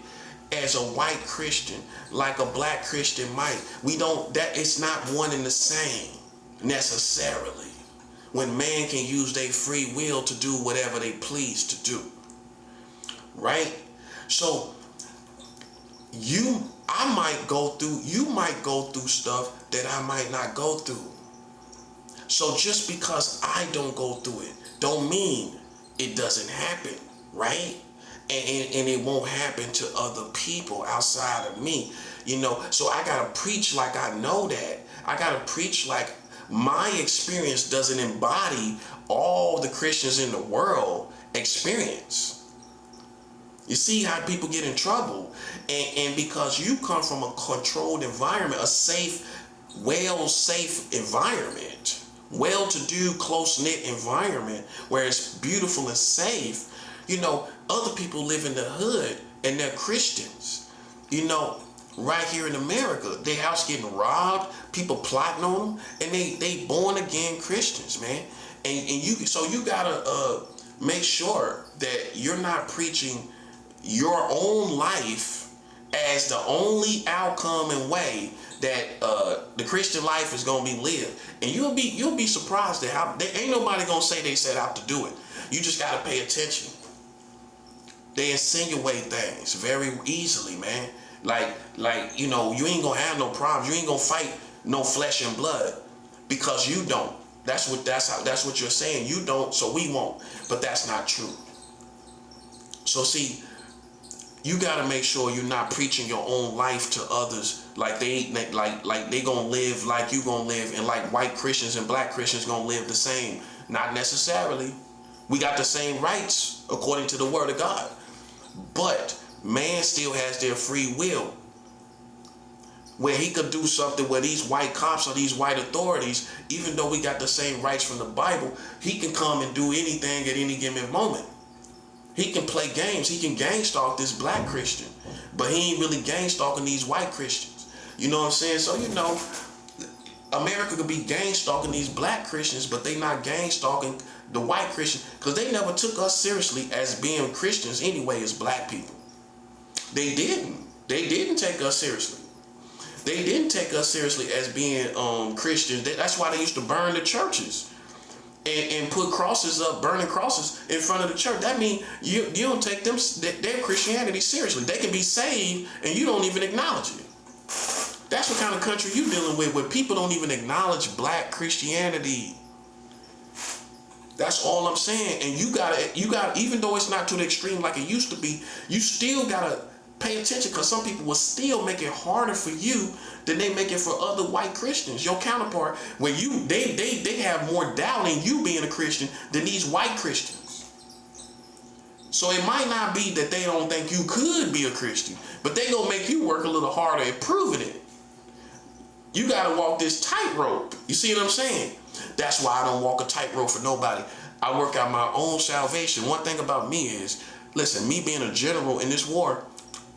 as a white Christian like a black Christian might. It's not one and the same necessarily. When man can use their free will to do whatever they please to do. Right? So you might go through stuff that I might not go through. So just because I don't go through it, don't mean it doesn't happen, right? And it won't happen to other people outside of me, So I gotta preach like I know that. I gotta preach like my experience doesn't embody all the Christians in the world experience. You see how people get in trouble, and because you come from a controlled environment, a safe environment, well-to-do, close-knit environment where it's beautiful and safe. Other people live in the hood and they're Christians. Right here in America, their house getting robbed, people plotting on them, and they born again Christians, man. And you gotta make sure that you're not preaching your own life as the only outcome and way that the Christian life is gonna be lived. And you'll be surprised at how ain't nobody gonna say they set out to do it. You just gotta pay attention. They insinuate things very easily, man. Like you ain't gonna have no problems. You ain't gonna fight no flesh and blood because you don't. That's what you're saying. You don't, so we won't. But that's not true. So see, you gotta make sure you're not preaching your own life to others like they gonna live like you gonna live, and like white Christians and black Christians gonna live the same. Not necessarily. We got the same rights according to the word of God. But man still has their free will, where he could do something where these white cops or these white authorities, even though we got the same rights from the Bible, he can come and do anything at any given moment. He can play games. He can gang stalk this black Christian, but he ain't really gang stalking these white Christians. You know what I'm saying? So, America could be gang stalking these black Christians, but they not gang stalking the white Christians, because they never took us seriously as being Christians anyway, as black people. They didn't take us seriously. They didn't take us seriously as being Christians. That's why they used to burn the churches and put crosses up, burning crosses in front of the church. That means you don't take their Christianity seriously. They can be saved and you don't even acknowledge it. That's what kind of country you dealing with, where people don't even acknowledge black Christianity. That's all I'm saying. And you gotta, even though it's not to the extreme like it used to be, you still gotta pay attention, because some people will still make it harder for you than they make it for other white Christians. Your counterpart, where they have more doubt in you being a Christian than these white Christians. So it might not be that they don't think you could be a Christian, but they gonna make you work a little harder at proving it. You gotta walk this tightrope. You see what I'm saying? That's why I don't walk a tightrope for nobody. I work out my own salvation. One thing about me is, listen, me being a general in this war,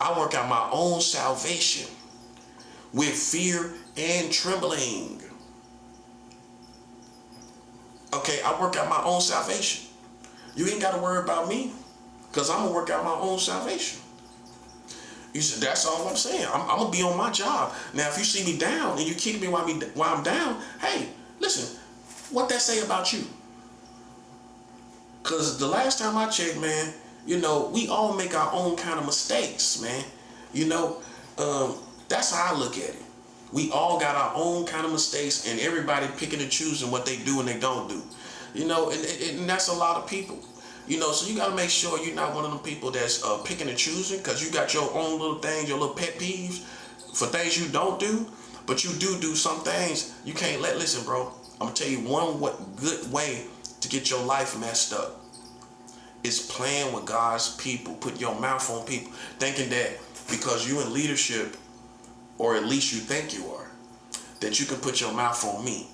I work out my own salvation with fear and trembling. Okay, I work out my own salvation. You ain't got to worry about me, because I'm going to work out my own salvation. You said, that's all I'm saying. I'm going to be on my job. Now, if you see me down and you kick me while I'm down, hey, listen, what that say about you? Because the last time I checked, man, we all make our own kind of mistakes, man. That's how I look at it. We all got our own kind of mistakes, and everybody picking and choosing what they do and they don't do. And that's a lot of people. So you got to make sure you're not one of them people that's picking and choosing, because you got your own little things, your little pet peeves for things you don't do, but you do some things you can't let. Listen, bro, I'm going to tell you one good way to get your life messed up. Is playing with God's people. Put your mouth on people, thinking that because you in leadership, or at least you think you are, that you can put your mouth on me.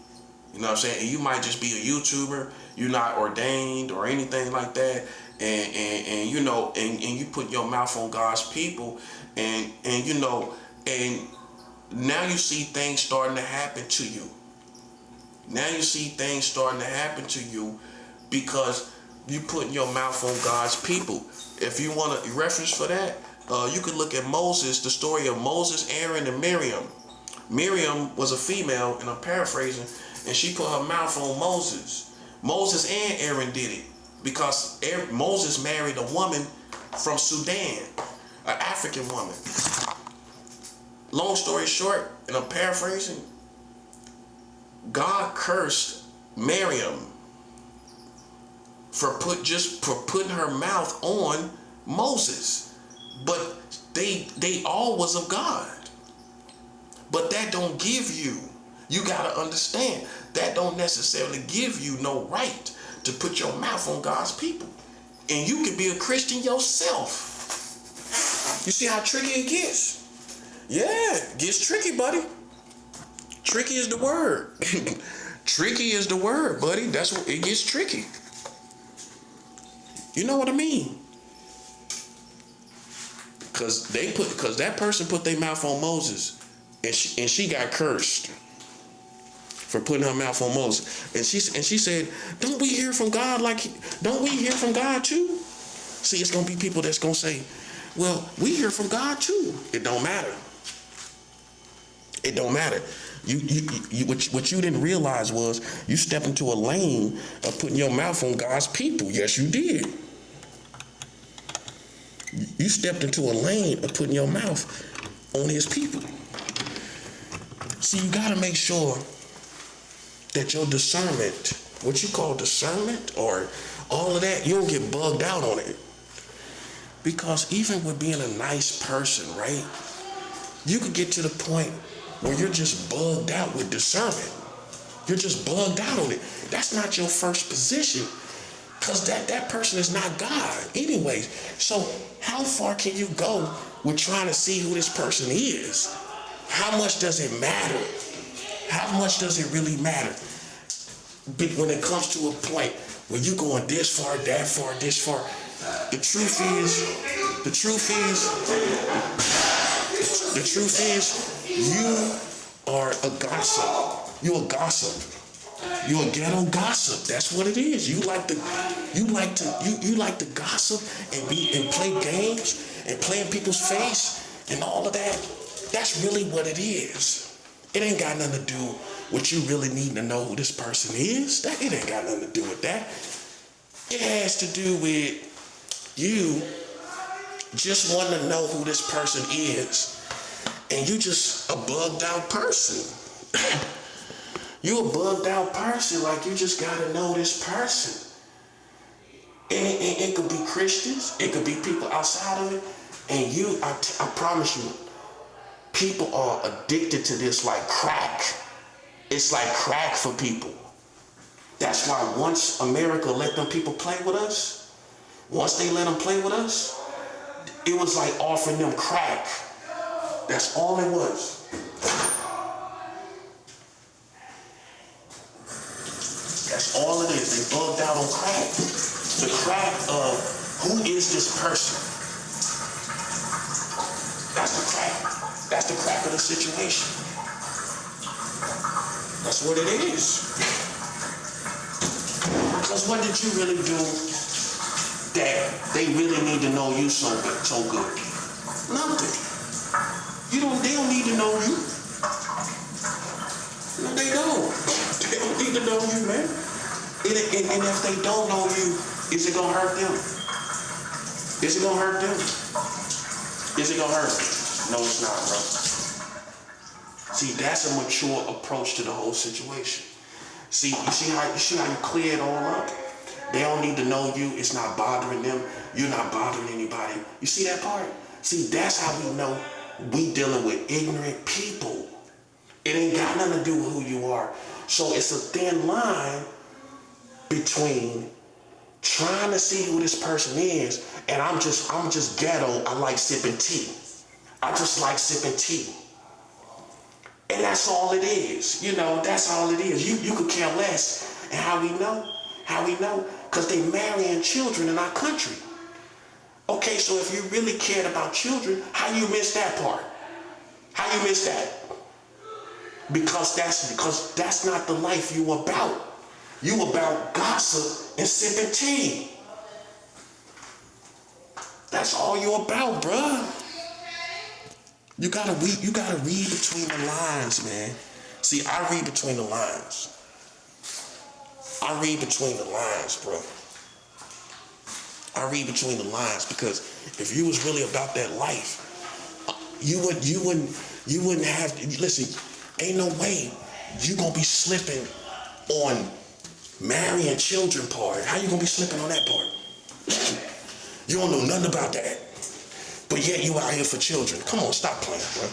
You know what I'm saying? And you might just be a YouTuber. You're not ordained or anything like that. And you know, and you put your mouth on God's people, and you know, and now you see things starting to happen to you. Now you see things starting to happen to you because you put your mouth on God's people. If you want a reference for that, you can look at Moses, the story of Moses, Aaron, and Miriam. Miriam was a female, and I'm paraphrasing, and she put her mouth on Moses. Moses and Aaron did it because Moses married a woman from Sudan, an African woman. Long story short, and I'm paraphrasing, God cursed Miriam for putting her mouth on Moses. But they all was of God. But that don't give you gotta understand, that don't necessarily give you no right to put your mouth on God's people. And you can be a Christian yourself. You see how tricky it gets? Yeah, it gets tricky, buddy. Tricky is the word. Tricky is the word, buddy. That's what it gets tricky. You know what I mean? Cause that person put their mouth on Moses, and she got cursed for putting her mouth on Moses. And she said, don't we hear from God don't we hear from God too? See, it's gonna be people that's gonna say, well, we hear from God too. It don't matter. It don't matter. What you didn't realize was you stepped into a lane of putting your mouth on God's people. Yes, you did. You stepped into a lane of putting your mouth on his people. See, you got to make sure that your discernment, what you call discernment or all of that, you don't get bugged out on it. Because even with being a nice person, right, you could get to the point where you're just bugged out with discernment. You're just bugged out on it. That's not your first position, because that person is not God anyways. So how far can you go with trying to see who this person is? How much does it matter? How much does it really matter? When it comes to a point where you're going this far, that far, this far, the truth is, you are a gossip. You're a gossip. You're a ghetto gossip. That's what it is. You like to gossip and play games and play in people's face and all of that. That's really what it is. It ain't got nothing to do with you really needing to know who this person is. It ain't got nothing to do with that. It has to do with you just wanting to know who this person is. And you just a bugged out person. You a bugged out person, like you just gotta know this person. And it could be Christians, it could be people outside of it. And I promise you, people are addicted to this like crack. It's like crack for people. That's why once America let them people play with us, once they let them play with us, it was like offering them crack. That's all it was. That's all it is. They bugged out on crack. The crack of who is this person? That's the crack. That's the crack of the situation. That's what it is. Because what did you really do that they really need to know you so good? Nothing. They don't need to know you. No, they don't. They don't need to know you, man. And if they don't know you, is it gonna hurt them? Is it gonna hurt them? Is it gonna hurt them? No, it's not, bro. See, that's a mature approach to the whole situation. See, you see how you clear it all up? They don't need to know you. It's not bothering them. You're not bothering anybody. You see that part? See, that's how we know we dealing with ignorant people. It ain't got nothing to do with who you are. So it's a thin line between trying to see who this person is, and I'm just ghetto. I like sipping tea. I just like sipping tea. And that's all it is. You know, that's all it is. You could care less. And how we know? How we know? Because they marrying children in our country. Okay, so if you really cared about children, how you miss that part? How you miss that? Because that's not the life you about. You about gossip and sipping tea. That's all you about, bruh. You gotta read between the lines, man. See, I read between the lines. I read between the lines, bro. I read between the lines because if you was really about that life, you wouldn't have to, listen, ain't no way you gonna be slipping on marrying children part. How you gonna be slipping on that part? You don't know nothing about that. But yet you out here for children. Come on, stop playing, bro.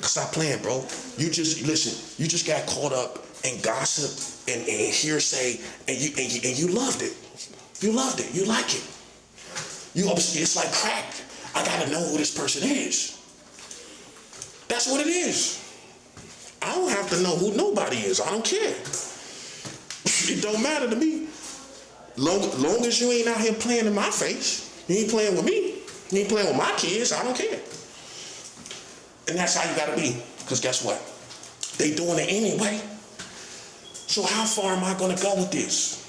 Stop playing, bro. You just got caught up in gossip and hearsay, and you loved it. You loved it. You like it. It's like crack. I gotta know who this person is. That's what it is. I don't have to know who nobody is. I don't care. It don't matter to me. Long as you ain't out here playing in my face, you ain't playing with me, you ain't playing with my kids, I don't care. And that's how you gotta be. Because guess what? They doing it anyway. So how far am I gonna go with this?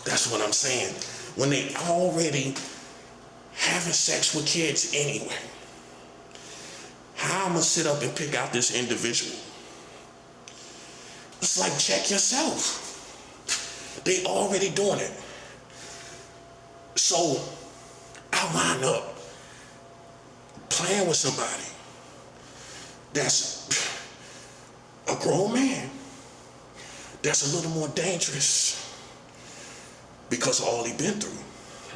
That's what I'm saying. When they already having sex with kids anyway, how I'm gonna sit up and pick out this individual? It's like, check yourself. They already doing it. So I wind up playing with somebody that's a grown man, that's a little more dangerous because of all he been through,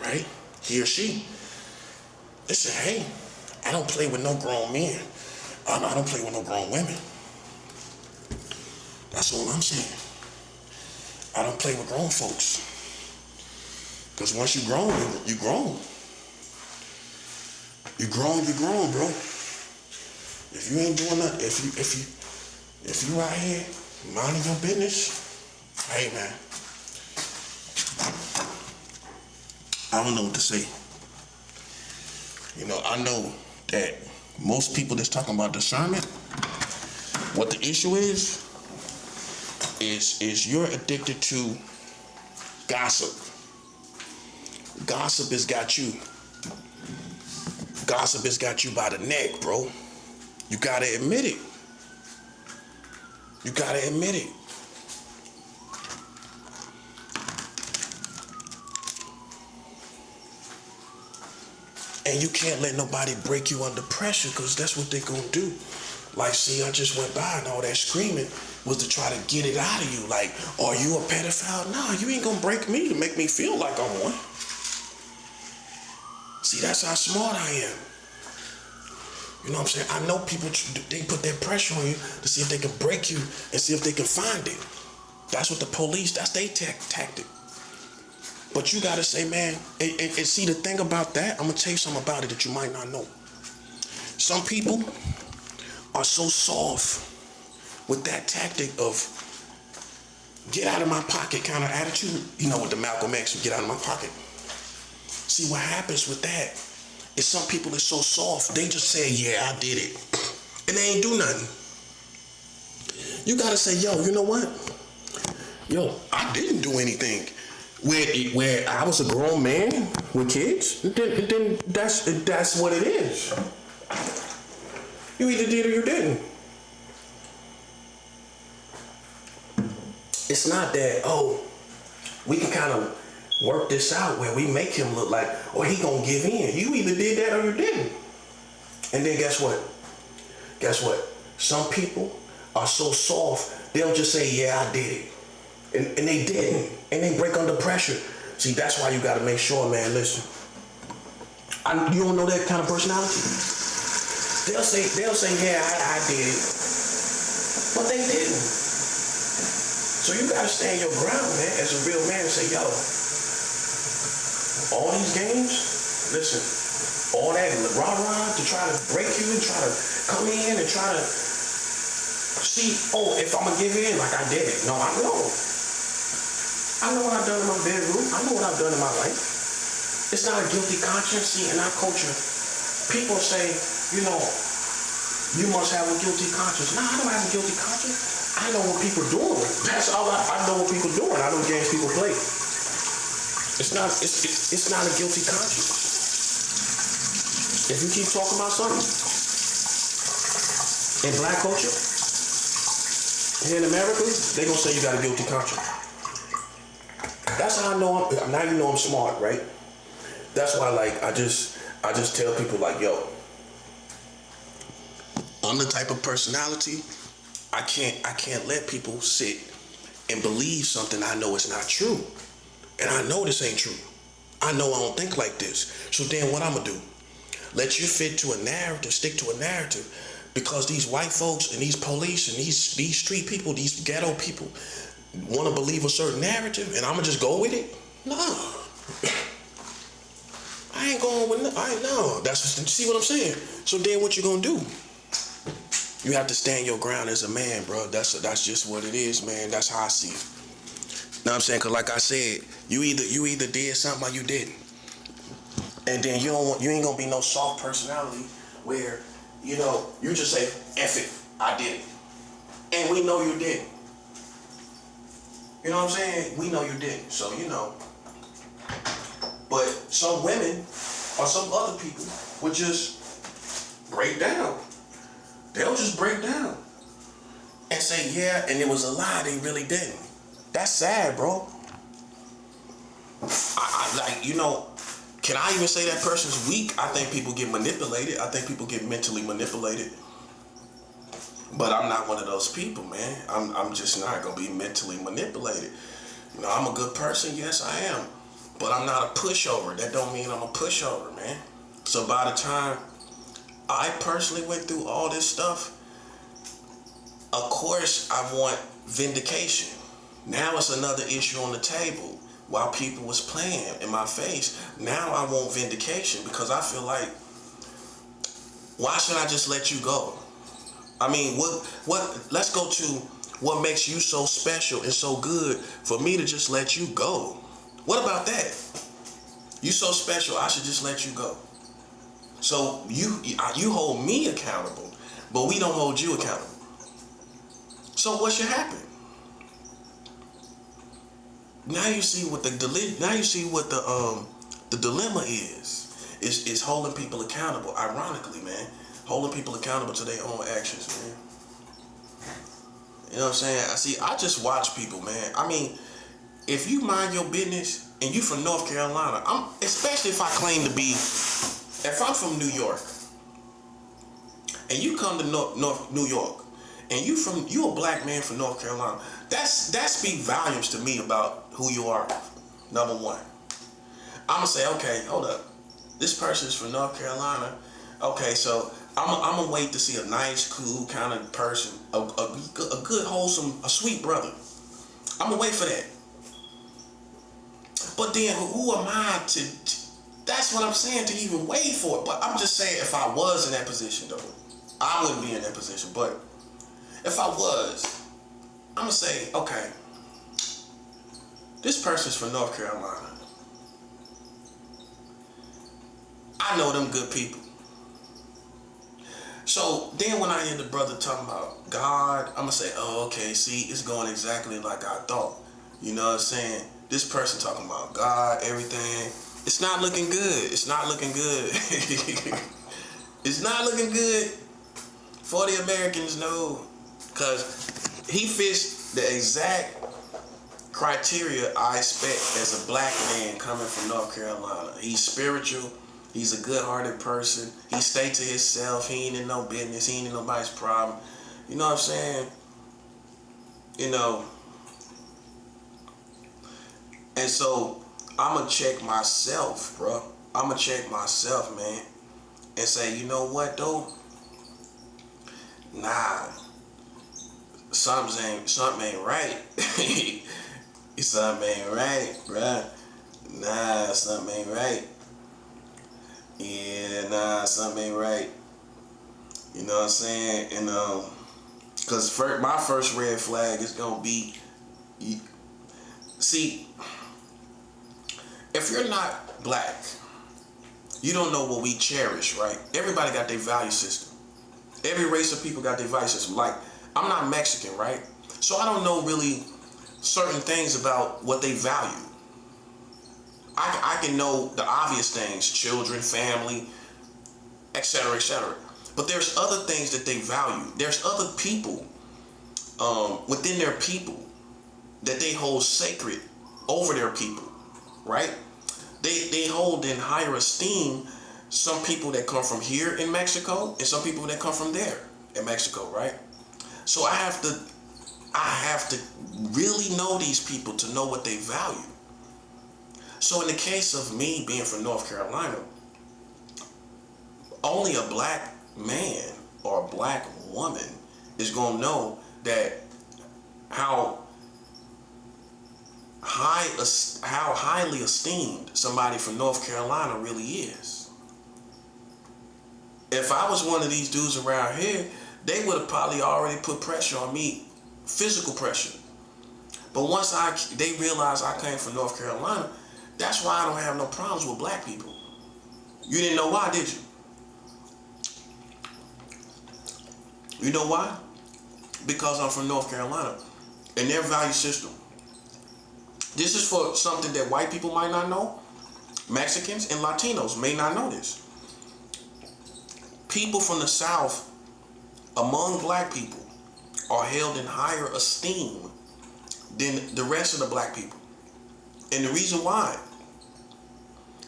right? He or she. Listen, hey, I don't play with no grown men. I don't play with no grown women. That's all I'm saying. I don't play with grown folks. Because once you grown, you grown. You grown, bro. If you ain't doing nothing, if you out here minding your business, hey man, I don't know what to say. You know, I know that most people that's talking about discernment, what the issue is you're addicted to gossip. Gossip has got you. Gossip has got you by the neck, bro. You gotta admit it. You gotta admit it. And you can't let nobody break you under pressure, because that's what they're gonna do. Like, see, I just went by and all that screaming was to try to get it out of you. Like, are you a pedophile? No, you ain't gonna break me to make me feel like I'm one. See, that's how smart I am. You know what I'm saying? I know people, they put their pressure on you to see if they can break you and see if they can find it. That's what the police, that's their tactic. But you gotta say, man, and see the thing about that, I'm gonna tell you something about it that you might not know. Some people are so soft with that tactic of get out of my pocket kind of attitude. You know, with the Malcolm X, get out of my pocket. See, what happens with that is some people are so soft, they just say, yeah, I did it. And they ain't do nothing. You gotta say, yo, you know what? Yo, I didn't do anything. Where I was a grown man with kids, then that's what it is. You either did or you didn't. It's not that, oh, we can kind of work this out where we make him look like, oh, he gonna give in. You either did that or you didn't. And then guess what? Guess what? Some people are so soft, they'll just say, yeah, I did it. And they didn't. And they break under pressure. See, that's why you gotta make sure, man, listen. You don't know that kind of personality? They'll say, yeah, I did it. But they didn't. So you gotta stand your ground, man, as a real man, and say, yo, all these games, listen, all that rah-rah to try to break you and try to come in and try to See, if I'm gonna give in, like I did it. No, I know. I know what I've done in my bedroom. I know what I've done in my life. It's not a guilty conscience. See, in our culture, people say, you must have a guilty conscience. No, I don't have a guilty conscience. I know what people doing. That's all I know what people doing. I know what games people play. It's not a guilty conscience. If you keep talking about something in black culture, here in America, they gonna say you got a guilty conscience. That's how I know now you know I'm smart, right? That's why I just tell people yo, I'm the type of personality I can't let people sit and believe something I know is not true. And I know this ain't true. I know I don't think like this. So then what I'm gonna do? Let you fit to a narrative, stick to a narrative, because these white folks and these police and these street people, these ghetto people want to believe a certain narrative, and I'm gonna just go with it? No. I ain't going with no. See what I'm saying? So then what you gonna do? You have to stand your ground as a man, bro. That's just what it is, man. That's how I see it. Know what I'm saying? Cause like I said, you either did something or you didn't. And then you ain't gonna be no soft personality where, you just say, F it, I did it. And we know you didn't. You know what I'm saying? We know you didn't. So, But some women or some other people would just break down. They'll just break down and say, yeah, and it was a lie, they really didn't. That's sad, bro. Can I even say that person's weak? I think people get manipulated. I think people get mentally manipulated. But I'm not one of those people, man. I'm just not gonna be mentally manipulated. I'm a good person, yes I am. But I'm not a pushover. That don't mean I'm a pushover, man. So by the time I personally went through all this stuff, of course I want vindication. Now it's another issue on the table. While people was playing in my face, now I want vindication because I feel like, why should I just let you go? I mean, let's go to what makes you so special and so good for me to just let you go. What about that? You so special, I should just let you go. So you hold me accountable, but we don't hold you accountable. So what should happen? Now you see what the dilemma is. It's holding people accountable. Ironically, man, holding people accountable to their own actions, man. You know what I'm saying? I just watch people, man. I mean, if you mind your business and you from North Carolina, especially if I claim to be, if I'm from New York and you come to North New York and you a black man from North Carolina, that speaks volumes to me about who you are. Number one, I'm gonna say, okay, hold up, this person's from North Carolina. Okay, so I'm gonna wait to see a nice, cool kind of person, a good, wholesome, a sweet brother. I'm gonna wait for that. But then who am I to that's what I'm saying, to even wait for it. But I'm just saying, if I was in that position, though, I wouldn't be in that position. But if I was, I'm gonna say, okay, this person's from North Carolina. I know them good people. So then when I hear the brother talking about God, I'm gonna say, oh, okay, see, it's going exactly like I thought. You know what I'm saying? This person talking about God, everything. It's not looking good. It's not looking good. It's not looking good for the Americans, no. Because he fits the exact criteria I expect as a black man coming from North Carolina. He's spiritual. He's a good-hearted person. He stay to himself. He ain't in no business. He ain't in nobody's problem. You know what I'm saying? You know. And so I'm going to check myself, bro. I'm going to check myself, man. And say, you know what, though? Nah. Something ain't right. Something ain't right, bruh. Nah, something ain't right. Yeah, nah, something ain't right. You know what I'm saying? And Because my first red flag is going to be, see, if you're not black, you don't know what we cherish, right? Everybody got their value system. Every race of people got their value system. Like, I'm not Mexican, right? So I don't know really certain things about what they value. I can know the obvious things, children, family, etc., etc. But there's other things that they value. There's other people within their people that they hold sacred over their people, right? They hold in higher esteem some people that come from here in Mexico and some people that come from there in Mexico, right? So I have to really know these people to know what they value. So in the case of me being from North Carolina, only a black man or a black woman is going to know that how highly esteemed somebody from North Carolina really is. If I was one of these dudes around here, they would have probably already put pressure on me, physical pressure. But once they realized I came from North Carolina, that's why I don't have no problems with black people. You didn't know why, did you? You know why? Because I'm from North Carolina and their value system. This is for something that white people might not know. Mexicans and Latinos may not know this. People from the South, among black people, are held in higher esteem than the rest of the black people. And the reason why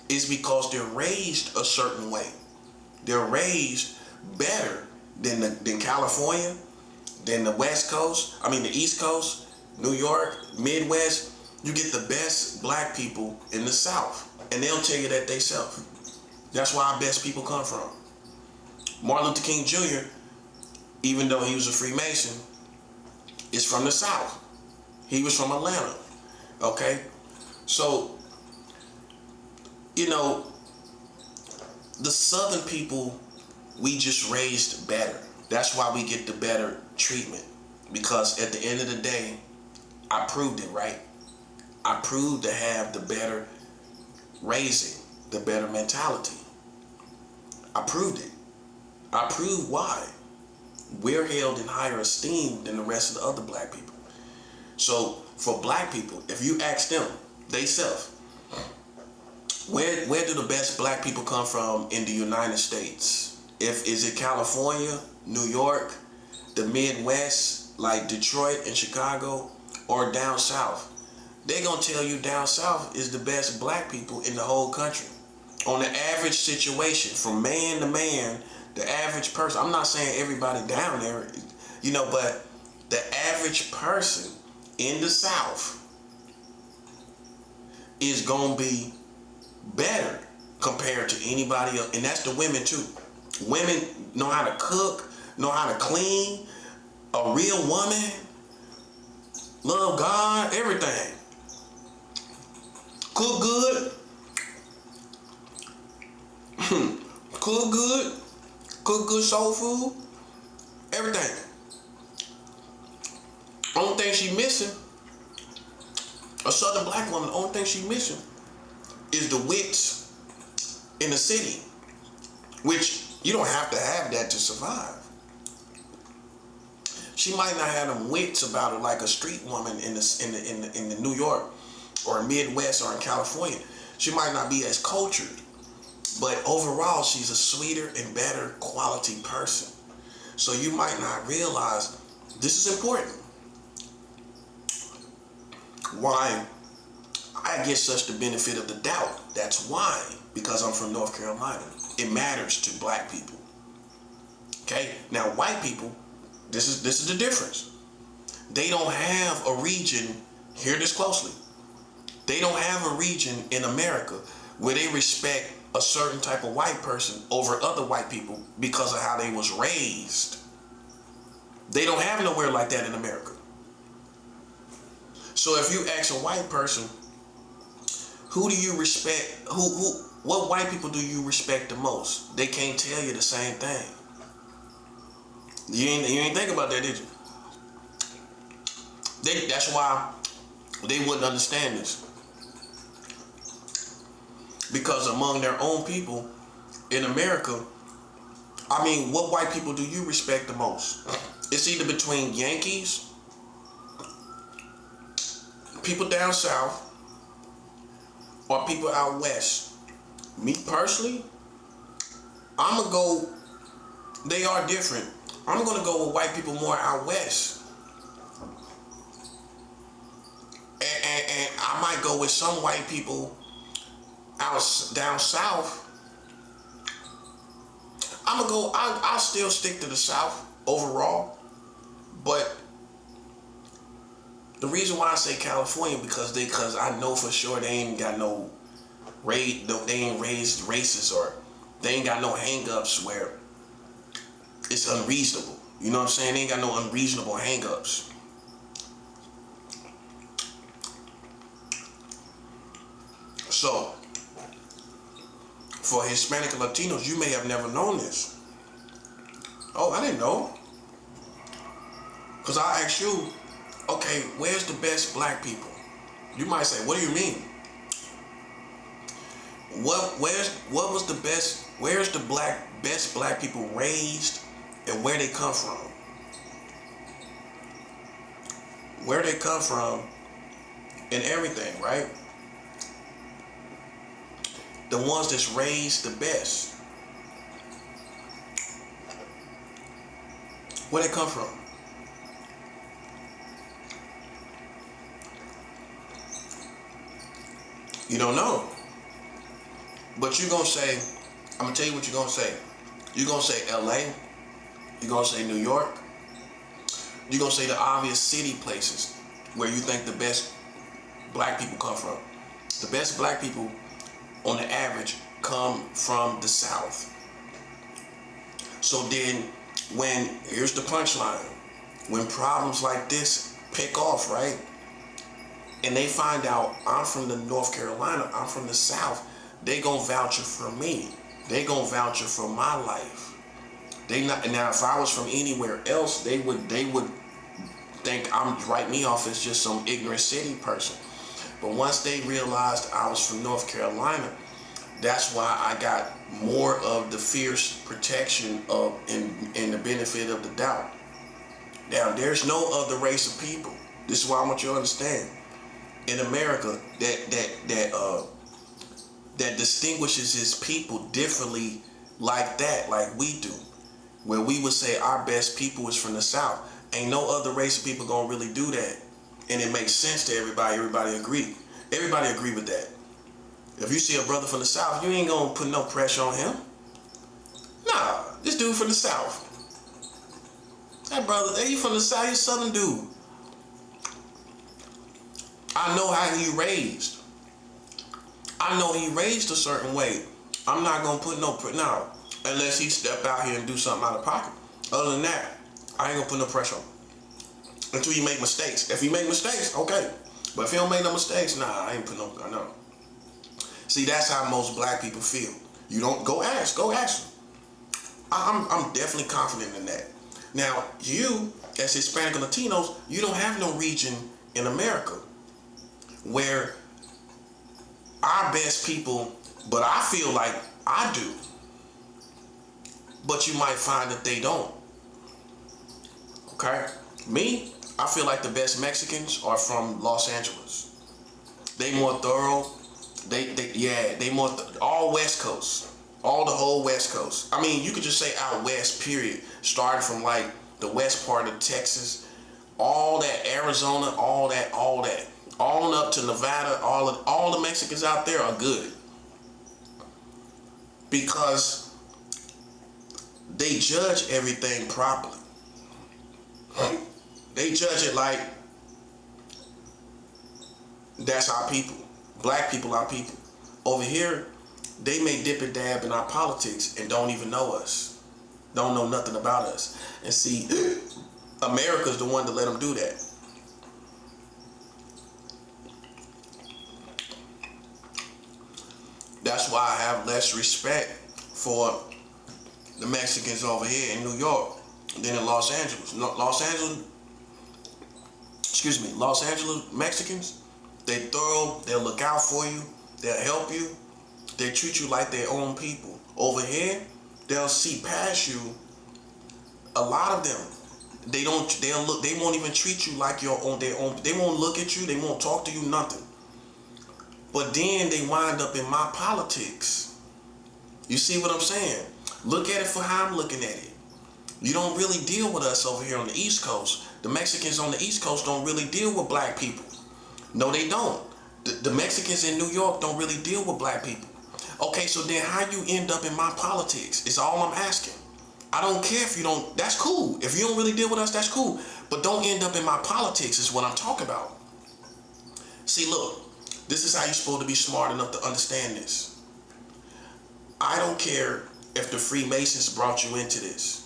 is because they're raised a certain way. They're raised better than California, than the West Coast, the East Coast, New York, Midwest. You get the best black people in the South, and they'll tell you that they self. That's where our best people come from. Martin Luther King Jr., even though he was a Freemason, is from the South. He was from Atlanta, okay? So, the Southern people, we just raised better. That's why we get the better treatment. Because at the end of the day, I proved it, right? I proved to have the better raising, the better mentality. I proved it. I proved why we're held in higher esteem than the rest of the other black people. So for black people, if you ask them, they self, where do the best black people come from in the United States? Is it California, New York, the Midwest, like Detroit and Chicago, or down south? They're going to tell you down south is the best black people in the whole country. On the average situation, from man to man, the average person, I'm not saying everybody down there, but the average person in the South is going to be better compared to anybody else. And that's the women too. Women know how to cook, know how to clean, a real woman, love God, everything. Cook good. Cook good soul food. Everything. Only thing she missing, a Southern black woman, the only thing she missing is the wits in the city, which you don't have to have that to survive. She might not have them wits about her like a street woman in the New York or Midwest or in California. She might not be as cultured, but overall she's a sweeter and better quality person. So you might not realize this is important. Why I get such the benefit of the doubt. That's why, because I'm from North Carolina. It matters to black people. Okay? Now white people, this is the difference. They don't have a region, hear this closely. They don't have a region in America where they respect a certain type of white person over other white people because of how they was raised. They don't have nowhere like that in America. So if you ask a white person, who do you respect, what white people do you respect the most? They can't tell you the same thing. You ain't think about that, did you? That's why they wouldn't understand this. Because among their own people in America, I mean, what white people do you respect the most? It's either between Yankees, people down south, or people out west. Me personally, I'm gonna go, they are different. I'm gonna go with white people more out west. And I might go with some white people out down south. I'll still stick to the South overall. But the reason why I say California, because I know for sure they ain't got no they ain't raised races, or they ain't got no hang-ups where it's unreasonable. You know what I'm saying? They ain't got no unreasonable hang-ups. So, for Hispanic and Latinos, you may have never known this. Oh, I didn't know. Because I asked you, okay, where's the best black people? You might say, what do you mean? Where's the best black people raised, and where they come from? Where they come from and everything, right? The ones that's raised the best. Where they come from? You don't know. But you're gonna say, I'm gonna tell you what you're gonna say. You're gonna say LA, you're gonna say New York, you're gonna say the obvious city places where you think the best black people come from. The best black people on the average come from the South. So then here's the punchline, when problems like this pick off, right? And they find out I'm from the North Carolina, I'm from the South, they gonna vouch for me. They gonna vouch for my life. Now if I was from anywhere else, they would think write me off as just some ignorant city person. But once they realized I was from North Carolina, that's why I got more of the fierce protection of and the benefit of the doubt. Now, there's no other race of people. This is why I want you to understand. In America, that distinguishes his people differently like that, like we do. Where we would say our best people is from the South. Ain't no other race of people gonna really do that. And it makes sense to everybody. Everybody agree. Everybody agree with that. If you see a brother from the South, you ain't gonna put no pressure on him. Nah, this dude from the South. That brother, he from the South, he's a Southern dude. I know how he raised. I know he raised a certain way. I'm not gonna put no, unless he step out here and do something out of pocket. Other than that, I ain't gonna put no pressure on him. Until he make mistakes. If he make mistakes, okay. But if he don't make no mistakes, nah, I ain't put no, no. See, that's how most black people feel. You don't, go ask them. I'm definitely confident in that. Now, you, as Hispanic and Latinos, you don't have no region in America where our best people, but I feel like I do. But you might find that they don't. Okay? Me, I feel like the best Mexicans are from Los Angeles. They more thorough. They more all West Coast, all the whole West Coast. I mean, you could just say out West, period. Starting from like the west part of Texas, all that Arizona, all that, on up to Nevada. All the Mexicans out there are good because they judge everything properly. They judge it like that's our people. Black people are people. Over here, they may dip and dab in our politics and don't even know us. Don't know nothing about us. And see, America's the one to let them do that. That's why I have less respect for the Mexicans over here in New York than in Los Angeles. Los Angeles, Los Angeles Mexicans, they thorough, they'll look out for you, they'll help you, they treat you like their own people. Over here, they'll see past you. A lot of them, they won't even treat you like their own. They won't look at you, they won't talk to you, nothing. But then they wind up in my politics. You see what I'm saying? Look at it for how I'm looking at it. You don't really deal with us over here on the East Coast. The Mexicans on the East Coast don't really deal with black people. No, they don't. The Mexicans in New York don't really deal with black people. Okay, so then how you end up in my politics is all I'm asking. I don't care if you don't, that's cool. If you don't really deal with us, that's cool. But don't end up in my politics is what I'm talking about. See, look, this is how you're supposed to be smart enough to understand this. I don't care if the Freemasons brought you into this.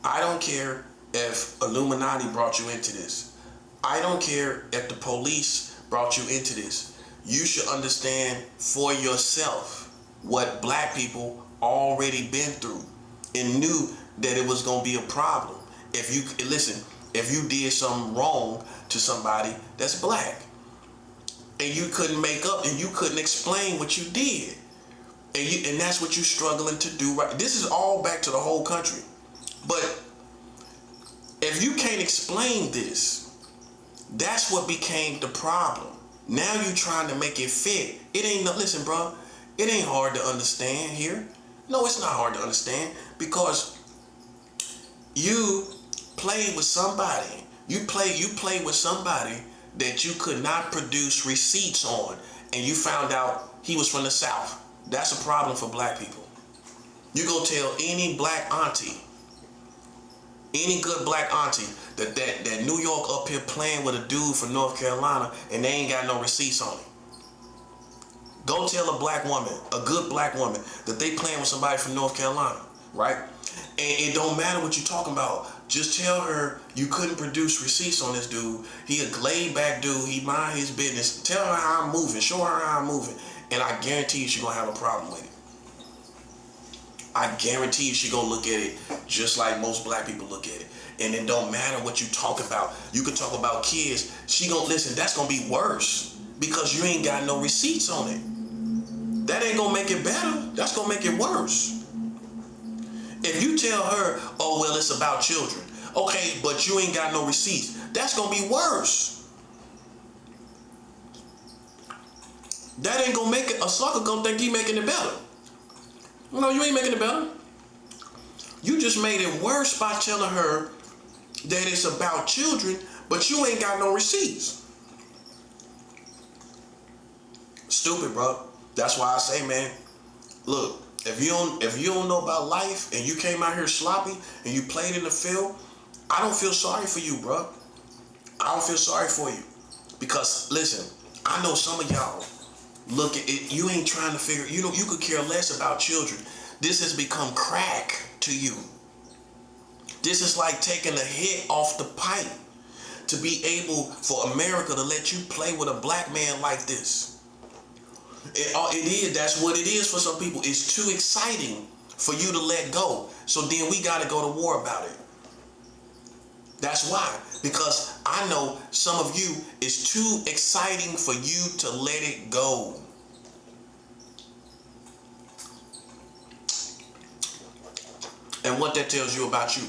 I don't care if Illuminati brought you into this. I don't care if the police brought you into this. You should understand for yourself what black people already been through and knew that it was going to be a problem. If you did something wrong to somebody that's black and you couldn't make up and you couldn't explain what you did, and that's what you're struggling to do right. This is all back to the whole country. But if you can't explain this, that's what became the problem. Now you're trying to make it fit. Listen, bro, it ain't hard to understand here. No, it's not hard to understand because you played with somebody. You played with somebody that you could not produce receipts on, and you found out he was from the South. That's a problem for black people. You go tell any black auntie, any good black auntie that New York up here playing with a dude from North Carolina and they ain't got no receipts on him. Go tell a black woman, a good black woman, that they playing with somebody from North Carolina, right? And it don't matter what you're talking about. Just tell her you couldn't produce receipts on this dude. He a laid back dude. He mind his business. Tell her how I'm moving. Show her how I'm moving. And I guarantee you she's going to have a problem with it. I guarantee you she's going to look at it just like most black people look at it. And it don't matter what you talk about. You could talk about kids. She going to listen. That's going to be worse because you ain't got no receipts on it. That ain't going to make it better. That's going to make it worse. If you tell her, oh, well, it's about children. Okay, but you ain't got no receipts. That's going to be worse. That ain't gonna make it. A sucker gonna think he making it better. No, you ain't making it better. You just made it worse by telling her that it's about children, but you ain't got no receipts. Stupid, bro. That's why I say, man, look, if you don't know about life and you came out here sloppy and you played in the field, I don't feel sorry for you, bro. I don't feel sorry for you. Because listen, I know some of y'all look at it, you ain't trying to figure, you could care less about children. This has become crack to you. This is like taking a hit off the pipe to be able for America to let you play with a black man like this. It is, that's what it is for some people. It's too exciting for you to let go. So then we got to go to war about it. That's why, because I know some of you, it's too exciting for you to let it go. And what that tells you about you,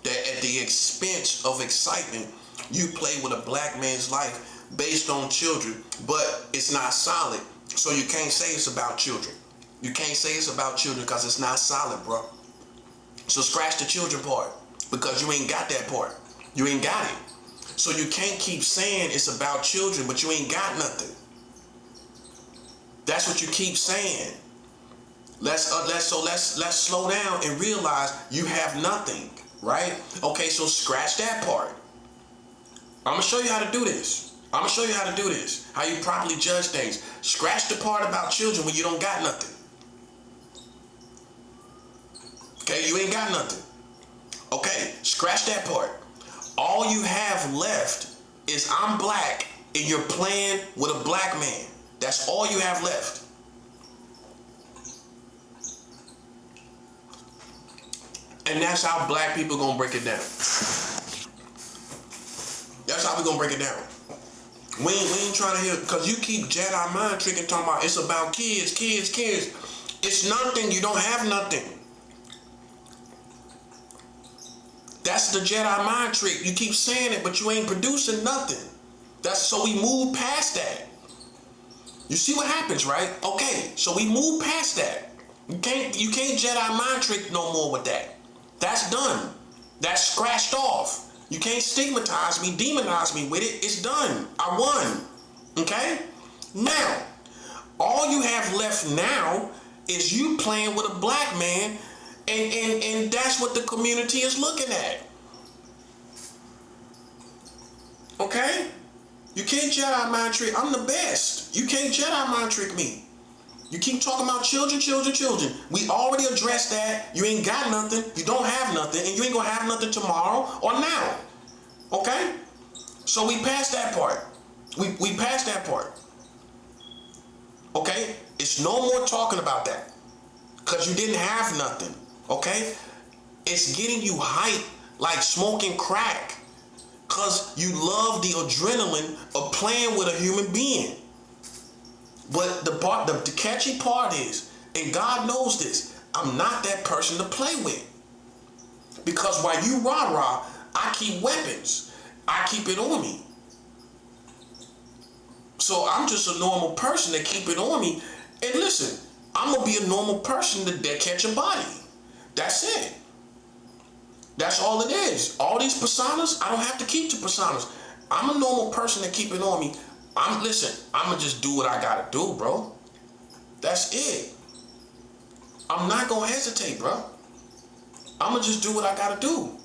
that at the expense of excitement, you play with a black man's life based on children, but it's not solid. So you can't say it's about children. You can't say it's about children because it's not solid, bro. So scratch the children part, because you ain't got that part. You ain't got it. So you can't keep saying it's about children, but you ain't got nothing. That's what you keep saying. Let's slow down and realize you have nothing, right? Okay, so scratch that part. I'm gonna show you how to do this. How you properly judge things. Scratch the part about children when you don't got nothing. Okay, you ain't got nothing. Okay, scratch that part. All you have left is I'm black and you're playing with a black man. That's all you have left. And that's how black people gonna break it down. how we gonna break it down. We ain't trying to hear, because you keep Jedi mind tricking, talking about it's about kids. It's nothing. You don't have nothing. That's the Jedi mind trick. You keep saying it, but you ain't producing nothing. So we move past that. You see what happens, right? Okay, so we move past that. You can't Jedi mind trick no more with that. That's done. That's scratched off. You can't stigmatize me, demonize me with it. It's done. I won. Okay? Now, all you have left now is you playing with a black man, and that's what the community is looking at. Okay? You can't Jedi mind trick. I'm the best. You can't Jedi mind trick me. You keep talking about children. We already addressed that. You ain't got nothing. You don't have nothing. And you ain't going to have nothing tomorrow or now. Okay? So we passed that part. We passed that part. Okay? It's no more talking about that. Because you didn't have nothing. Okay? It's getting you hyped like smoking crack. Because you love the adrenaline of playing with a human being. But the catchy part is, and God knows this, I'm not that person to play with. Because while you rah-rah, I keep weapons. I keep it on me. So I'm just a normal person that keep it on me. And listen, I'm going to be a normal person that catch a body. That's it. That's all it is. All these personas, I don't have to keep the personas. I'm a normal person that keep it on me. I'm going to just do what I got to do, bro. That's it. I'm not going to hesitate, bro. I'm going to just do what I got to do.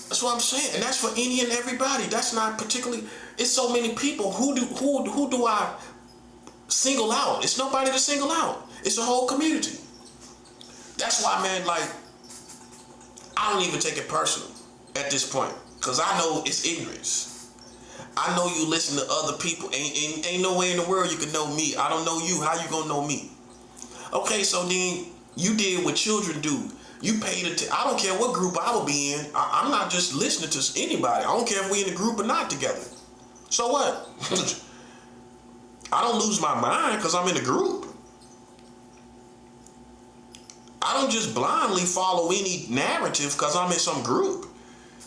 That's what I'm saying. And that's for any and everybody. That's not particularly, it's so many people. Who do I single out? It's nobody to single out. It's a whole community. That's why, man, like, I don't even take it personal at this point. Because I know it's ignorance. I know you listen to other people. Ain't no way in the world you can know me. I don't know you. How you gonna know me? Okay, so then you did what children do. You paid attention. I don't care what group I will be in. I'm not just listening to anybody. I don't care if we in a group or not together. So what? I don't lose my mind because I'm in a group. I don't just blindly follow any narrative because I'm in some group.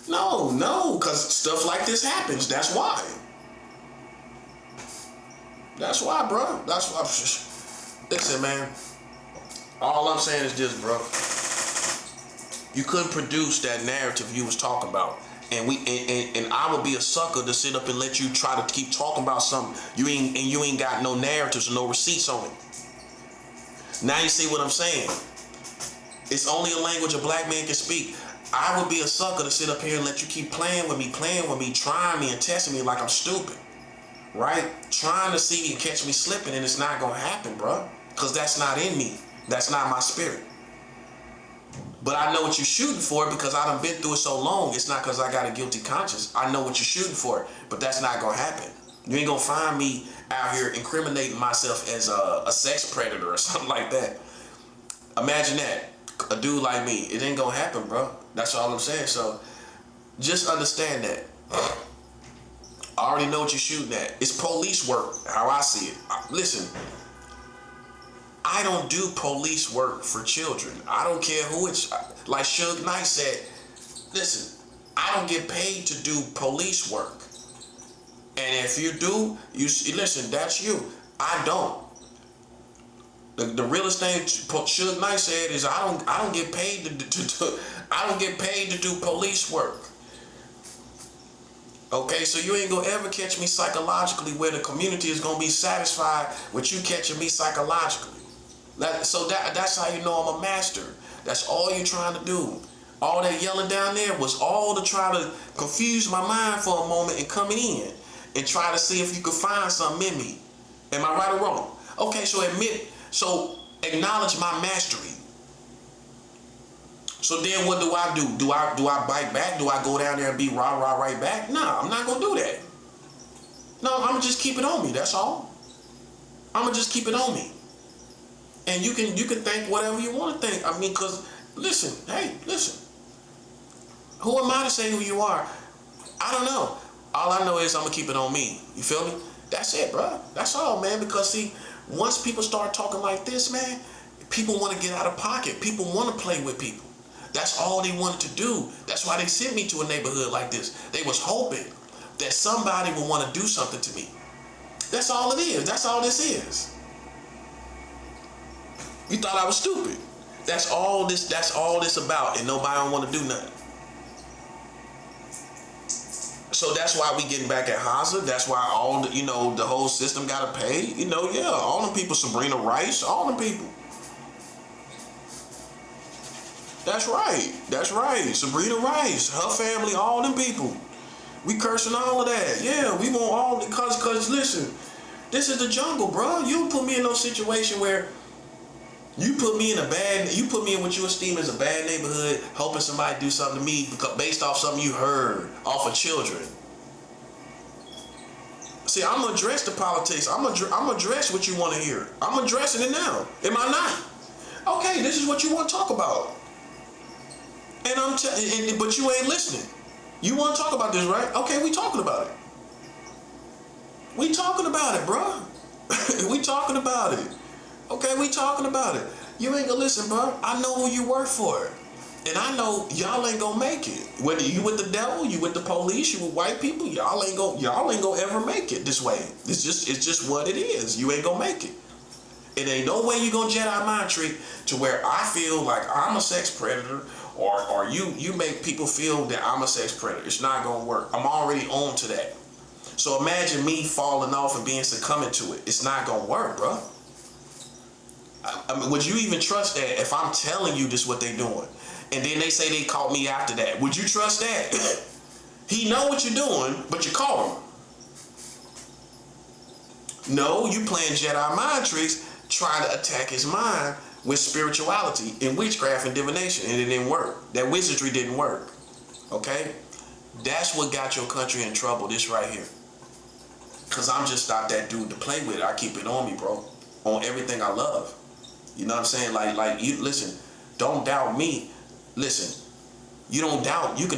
No, because stuff like this happens. That's why. That's why, bro. That's why. Listen, man. All I'm saying is this, bro. You couldn't produce that narrative you was talking about. And I would be a sucker to sit up and let you try to keep talking about something you ain't got no narratives or no receipts on it. Now you see what I'm saying? It's only a language a black man can speak. I would be a sucker to sit up here and let you keep playing with me, trying me and testing me like I'm stupid. Right? Trying to see and catch me slipping, and it's not gonna happen, bro. Because that's not in me. That's not my spirit. But I know what you're shooting for because I done been through it so long. It's not because I got a guilty conscience. I know what you're shooting for, but that's not gonna happen. You ain't gonna find me out here incriminating myself as a sex predator or something like that. Imagine that. A dude like me. It ain't gonna happen, bro. That's all I'm saying. So just understand that. I already know what you're shooting at. It's police work, how I see it. Listen, I don't do police work for children. I don't care who it's. Like Suge Knight said, listen, I don't get paid to do police work. And if you do, listen, that's you. I don't. The realest thing Suge Knight said is I don't get paid to do police work. Okay, so you ain't gonna ever catch me psychologically where the community is gonna be satisfied with you catching me psychologically. That's how you know I'm a master. That's all you're trying to do. All that yelling down there was all to try to confuse my mind for a moment and coming in and try to see if you could find something in me. Am I right or wrong? Okay, so acknowledge my mastery. So then what do I do? Do I bite back? Do I go down there and be rah-rah right back? Nah, I'm not gonna do that. No, I'm gonna just keep it on me, that's all. I'm gonna just keep it on me. And you can think whatever you want to think. I mean, cause listen. Who am I to say who you are? I don't know. All I know is I'm gonna keep it on me. You feel me? That's it, bro. That's all, man. Because see, once people start talking like this, man, people want to get out of pocket. People want to play with people. That's all they wanted to do. That's why they sent me to a neighborhood like this. They was hoping that somebody would want to do something to me. That's all it is. That's all this is. You thought I was stupid. That's all this about, and nobody don't want to do nothing. So that's why we getting back at Hazard. That's why all the, the whole system gotta pay. All them people, Sabrina Rice, all them people. That's right. Sabrina Rice, her family, all them people. We cursing all of that. Yeah, we want all, cause listen, this is the jungle, bro. You don't put me in no situation where you put me in what you esteem as a bad neighborhood, hoping somebody do something to me based off something you heard off of children. See, I'm gonna address the politics. I'm gonna address what you want to hear. I'm addressing it now. Am I not? Okay, this is what you want to talk about. And but you ain't listening. You want to talk about this, right? Okay, we talking about it. We talking about it, bro. We talking about it. Okay, we talking about it. You ain't gonna listen, bro. I know who you work for. And I know y'all ain't gonna make it. Whether you with the devil, you with the police, you with white people, y'all ain't gonna ever make it this way. It's just what it is. You ain't gonna make it. It ain't no way you gonna Jedi mind trick to where I feel like I'm a sex predator, or you make people feel that I'm a sex predator. It's not gonna work. I'm already on to that. So imagine me falling off and being succumbing to it. It's not gonna work, bro. I mean, would you even trust that if I'm telling you this what they doing? And then they say they caught me after that. Would you trust that? He know what you're doing, but you caught him. No, you playing Jedi mind tricks, trying to attack his mind with spirituality and witchcraft and divination, and it didn't work. That wizardry didn't work. Okay? That's what got your country in trouble, this right here. Because I'm just not that dude to play with. I keep it on me, bro. On everything I love. You know what I'm saying? Like you listen, don't doubt me. Listen, you can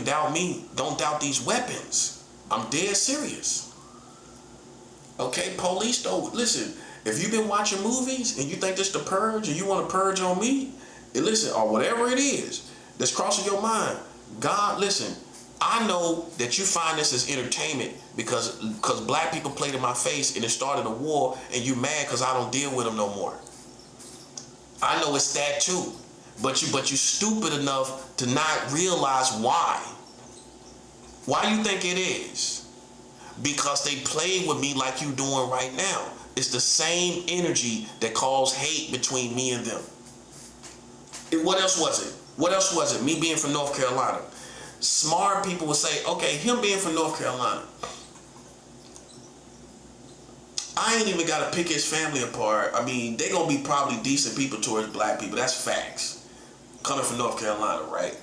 doubt me. Don't doubt these weapons. I'm dead serious. Okay, police though, listen, if you've been watching movies and you think this the purge and you want to purge on me, and listen, or whatever it is that's crossing your mind, God, listen, I know that you find this as entertainment because black people played in my face and it started a war and you mad because I don't deal with them no more. I know it's that too. But you stupid enough to not realize why. Why you think it is? Because they play with me like you doing right now. It's the same energy that caused hate between me and them. What else was it? What else was it? Me being from North Carolina. Smart people would say, okay, him being from North Carolina, I ain't even got to pick his family apart. I mean, they going to be probably decent people towards black people. That's facts. Coming from North Carolina, right?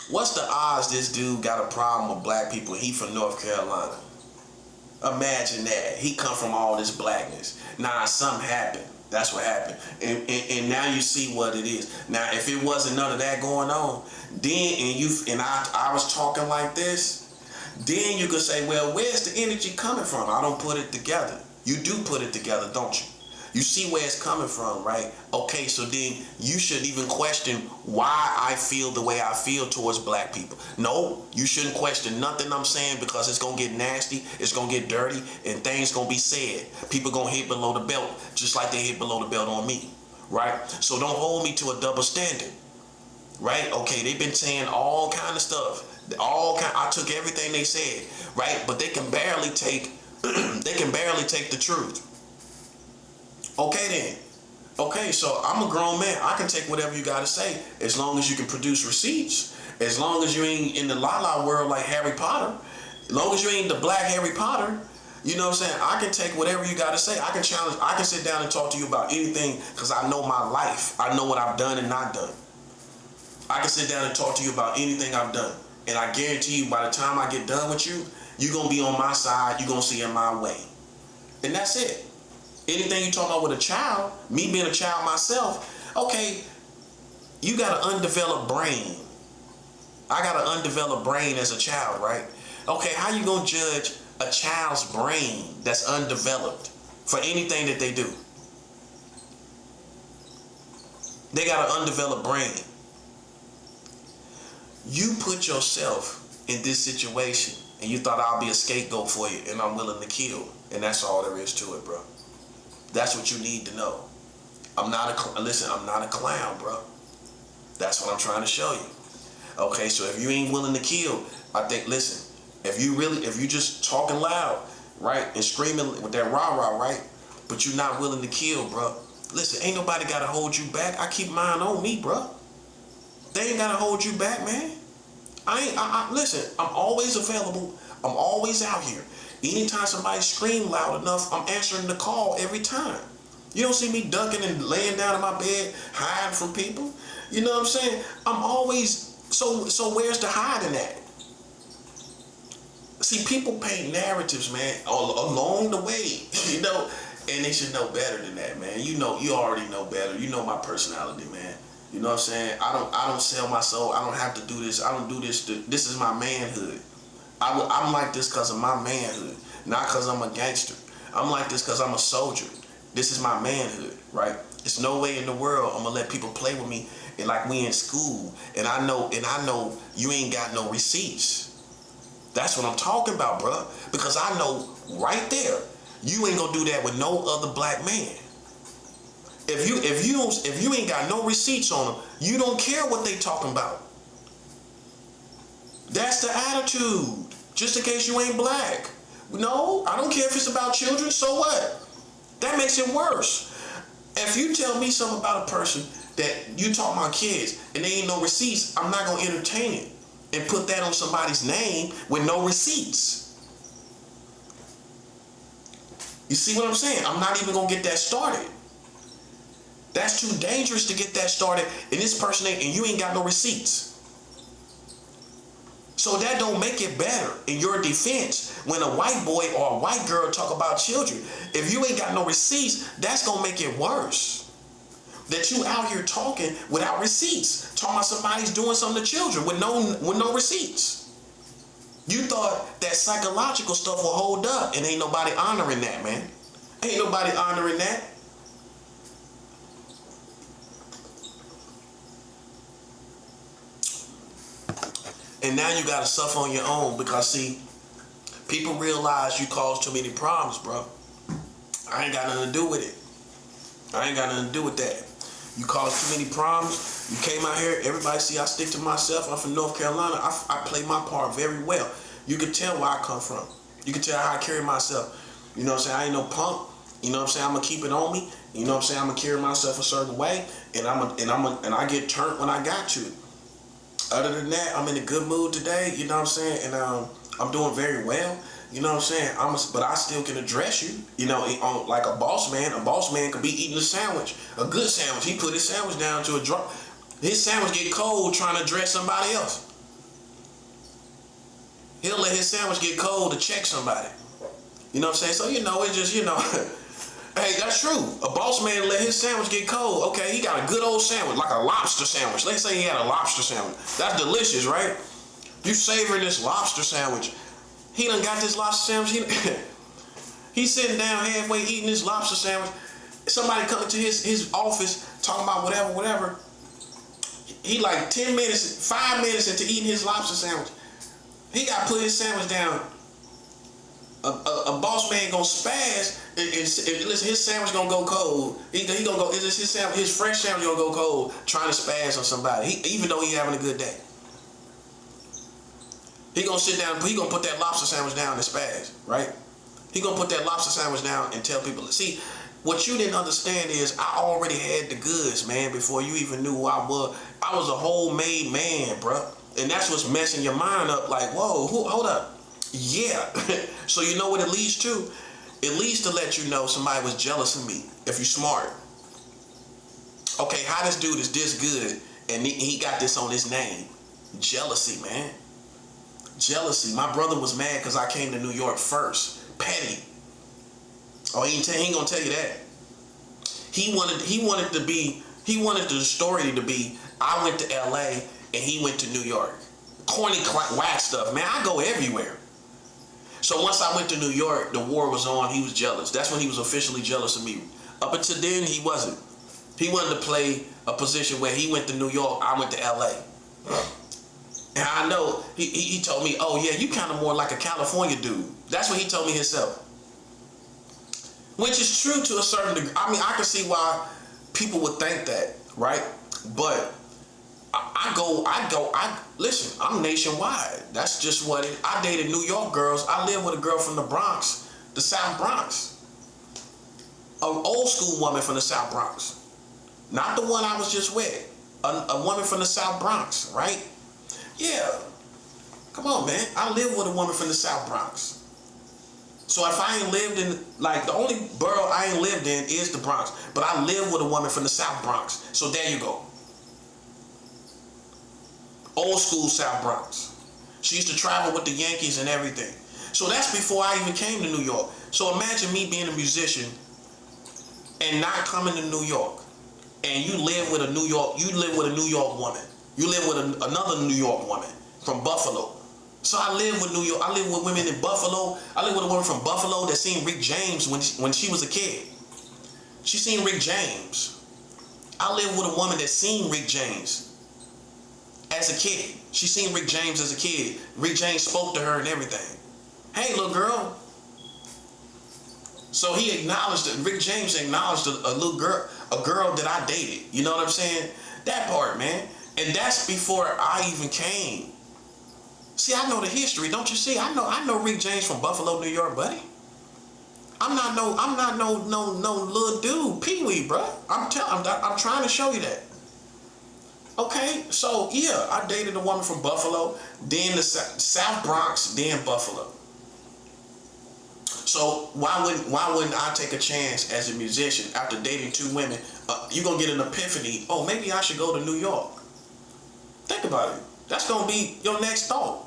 What's the odds this dude got a problem with black people and he from North Carolina? Imagine that. He come from all this blackness. Nah, something happened. That's what happened. And now you see what it is. Now, if it wasn't none of that going on, then I was talking like this, then you could say, well, where's the energy coming from? I don't put it together. You do put it together, don't you? You see where it's coming from, right? Okay, so then you should even question why I feel the way I feel towards black people. No, you shouldn't question nothing I'm saying because it's going to get nasty, it's going to get dirty, and things going to be said. People going to hit below the belt just like they hit below the belt on me, right? So don't hold me to a double standard, right? Okay, they've been saying all kind of stuff. I took everything they said, right? But they can barely take the truth. Okay then. Okay, so I'm a grown man. I can take whatever you gotta say as long as you can produce receipts. As long as you ain't in the la-la world like Harry Potter. As long as you ain't the black Harry Potter. You know what I'm saying? I can take whatever you gotta say. I can challenge. I can sit down and talk to you about anything because I know my life. I know what I've done and not done. I can sit down and talk to you about anything I've done. And I guarantee you by the time I get done with you, you're gonna be on my side. You're gonna see in my way. And that's it. Anything you talking about with a child, me being a child myself, okay, you got an undeveloped brain. I got an undeveloped brain as a child, right? Okay, how you gonna judge a child's brain that's undeveloped for anything that they do? They got an undeveloped brain. You put yourself in this situation and you thought I'll be a scapegoat for you and I'm willing to kill. And that's all there is to it, bro. That's what you need to know. I'm not a clown, bro. That's what I'm trying to show you. Okay, so if you ain't willing to kill, I think, listen, if you just talking loud, right, and screaming with that rah-rah, right, but you're not willing to kill, bro, listen, ain't nobody got to hold you back. I keep mine on me, bro. They ain't got to hold you back, man. Listen, I'm always available. I'm always out here. Anytime somebody scream loud enough, I'm answering the call every time. You don't see me ducking and laying down in my bed, hiding from people. You know what I'm saying? I'm always, so where's the hiding at? See, people paint narratives, man, along the way, you know, and they should know better than that, man. You already know better. You know my personality, man. You know what I'm saying? I don't sell my soul. I don't have to do this. I don't do this. This is my manhood. I'm like this because of my manhood, not because I'm a gangster. I'm like this because I'm a soldier. This is my manhood, right? There's no way in the world I'm gonna let people play with me and like we in school. And I know you ain't got no receipts. That's what I'm talking about, bro. Because I know right there, you ain't gonna do that with no other black man. If you ain't got no receipts on them, you don't care what they talking about. That's the attitude. Just in case you ain't black. No, I don't care if it's about children, so what? That makes it worse. If you tell me something about a person that you talk about kids and they ain't no receipts, I'm not gonna entertain it and put that on somebody's name with no receipts. You see what I'm saying? I'm not even gonna get that started. That's too dangerous to get that started, and this person and you ain't got no receipts. So that don't make it better in your defense when a white boy or a white girl talk about children. If you ain't got no receipts, that's gonna make it worse. That you out here talking without receipts, talking about somebody's doing something to children with no receipts. You thought that psychological stuff will hold up, and ain't nobody honoring that, man. Ain't nobody honoring that. And now you gotta suffer on your own because, see, people realize you cause too many problems, bro. I ain't got nothing to do with it. I ain't got nothing to do with that. You cause too many problems. You came out here, everybody see I stick to myself. I'm from North Carolina. I play my part very well. You can tell where I come from. You can tell how I carry myself. You know what I'm saying? I ain't no punk. You know what I'm saying? I'm gonna keep it on me. You know what I'm saying? I'm gonna carry myself a certain way, and I get turned when I got to. Other than that, I'm in a good mood today, you know what I'm saying? And I'm doing very well, you know what I'm saying? But I still can address you, you know, like a boss man. A boss man could be eating a sandwich, a good sandwich. He put his sandwich down to a drop. His sandwich get cold trying to address somebody else. He'll let his sandwich get cold to check somebody. You know what I'm saying? So, you know, it's just, you know, hey, that's true. A boss man let his sandwich get cold. Okay, he got a good old sandwich, like a lobster sandwich. Let's say he had a lobster sandwich. That's delicious, right? You savoring this lobster sandwich. He done got this lobster sandwich. He's sitting down halfway eating this lobster sandwich. Somebody coming to his office talking about whatever. He like 5 minutes into eating his lobster sandwich. He got to put his sandwich down. A boss man gonna spaz and listen, his sandwich gonna go cold. He gonna go. His fresh sandwich gonna go cold trying to spaz on somebody. Even though he having a good day, he gonna sit down. He gonna put that lobster sandwich down and spaz, right? He gonna put that lobster sandwich down and tell people. See, what you didn't understand is I already had the goods, man. Before you even knew who I was a whole made man, bro. And that's what's messing your mind up. Like, whoa, hold up. Yeah. So you know what it leads to? It leads to let you know somebody was jealous of me if you're smart. Okay, how this dude is this good and he got this on his name? Jealousy, man. Jealousy. My brother was mad because I came to New York first. Petty. Oh, he ain't gonna tell you that. He wanted the story to be I went to LA and he went to New York. Corny whack stuff, man. I go everywhere. So once I went to New York, the war was on. He was jealous. That's when he was officially jealous of me. Up until then, he wasn't. He wanted to play a position where he went to New York, I went to LA. And I know, he told me, oh yeah, you kind of more like a California dude. That's what he told me himself. Which is true to a certain degree. I mean, I can see why people would think that, right? But listen, I'm nationwide. That's just what it, I dated New York girls. I lived with a girl from the Bronx, the South Bronx. An old school woman from the South Bronx. Not the one I was just with. A woman from the South Bronx, right? Yeah. Come on, man. I lived with a woman from the South Bronx. So if I ain't lived in, like, the only borough I ain't lived in is the Bronx. But I lived with a woman from the South Bronx. So there you go. Old school South Bronx. She used to travel with the Yankees and everything. So that's before I even came to New York. So imagine me being a musician and not coming to New York. And you live with a New York woman. You live with another New York woman from Buffalo. So I live with New York. I live with women in Buffalo. I live with a woman from Buffalo that seen Rick James when she was a kid. She seen Rick James. I live with a woman that seen Rick James as a kid. She seen Rick James as a kid. Rick James spoke to her and everything. Hey, little girl. So he acknowledged that Rick James acknowledged a little girl, a girl that I dated. You know what I'm saying? That part, man. And that's before I even came. See, I know the history, don't you see? I know Rick James from Buffalo, New York, buddy. I'm not no little dude, Pee-wee, bro. I'm trying to show you that. Okay, so yeah, I dated a woman from Buffalo, then the South Bronx, then Buffalo. So why wouldn't I take a chance as a musician after dating two women? You're gonna get an epiphany. Oh, maybe I should go to New York. Think about it. That's gonna be your next thought,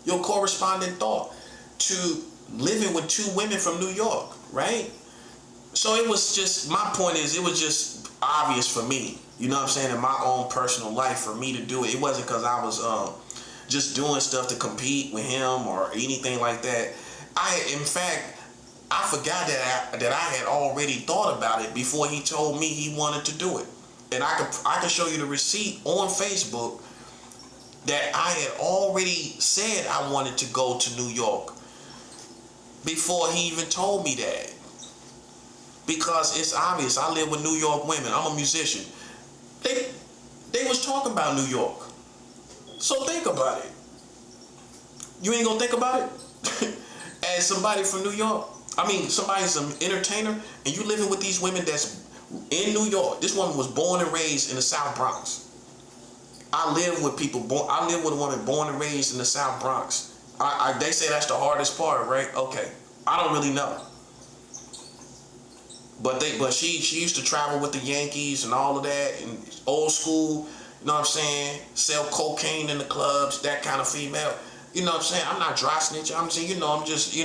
your corresponding thought to living with two women from New York, right? So it was just, my point is, it was just obvious for me, you know what I'm saying, in my own personal life for me to do it. It wasn't because I was just doing stuff to compete with him or anything like that. In fact, I forgot that I had already thought about it before he told me he wanted to do it. And I can show you the receipt on Facebook that I had already said I wanted to go to New York before he even told me that. Because it's obvious, I live with New York women. I'm a musician. They was talking about New York. So think about it. You ain't gonna think about it? As somebody from New York, somebody's an entertainer, and you living with these women that's in New York. This woman was born and raised in the South Bronx. I live with a woman born and raised in the South Bronx. They say that's the hardest part, right? Okay, I don't really know. But she used to travel with the Yankees and all of that, and old school, you know what I'm saying? Sell cocaine in the clubs, that kind of female. You know what I'm saying? I'm not dry snitching. I'm saying, I'm just, you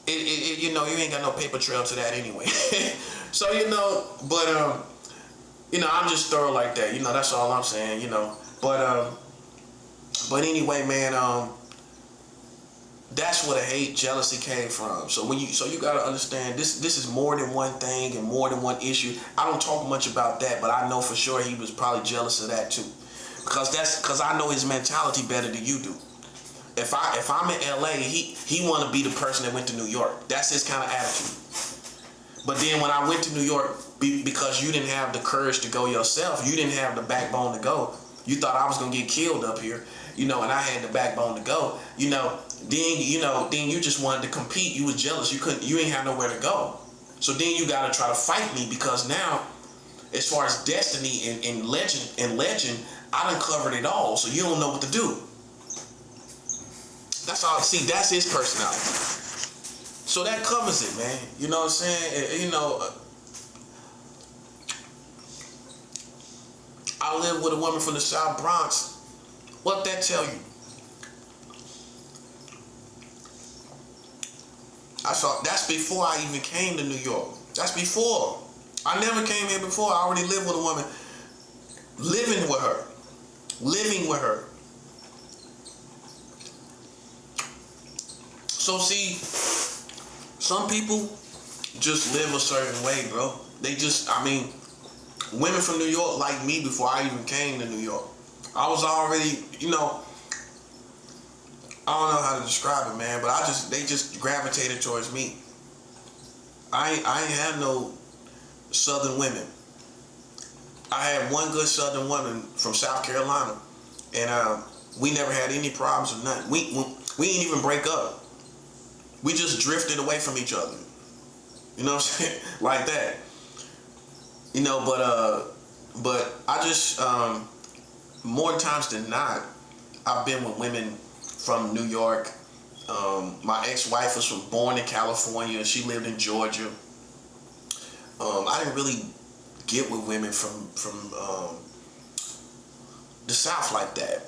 ain't got no paper trail to that anyway. So, I'm just thorough like that. That's all I'm saying, But anyway, man, that's where the hate, jealousy came from. So you gotta understand, this is more than one thing and more than one issue. I don't talk much about that, but I know for sure he was probably jealous of that too. Because I know his mentality better than you do. If I'm in LA, he want to be the person that went to New York. That's his kind of attitude. But then when I went to New York, because you didn't have the courage to go yourself, you didn't have the backbone to go. You thought I was gonna get killed up here, and I had the backbone to go. Then you just wanted to compete. You was jealous. You ain't have nowhere to go. So then you gotta try to fight me, because now, as far as destiny and legend, I done covered it all. So you don't know what to do. That's all. See, that's his personality. So that covers it, man. You know what I'm saying? I live with a woman from the South Bronx. What that tell you? That's before I even came to New York. That's before. I never came here before. I already lived with a woman. Living with her. So see, some people just live a certain way, bro. They just, I mean, women from New York like me before I even came to New York. I was already, you know, I don't know how to describe it, man, but they just gravitated towards me. I ain't had no Southern women. I had one good Southern woman from South Carolina, and we never had any problems or nothing. We didn't even break up. We just drifted away from each other. You know what I'm saying? Like that. You know, but I just more times than not, I've been with women from New York. My ex-wife was born in California. She lived in Georgia. I didn't really get with women from the South like that.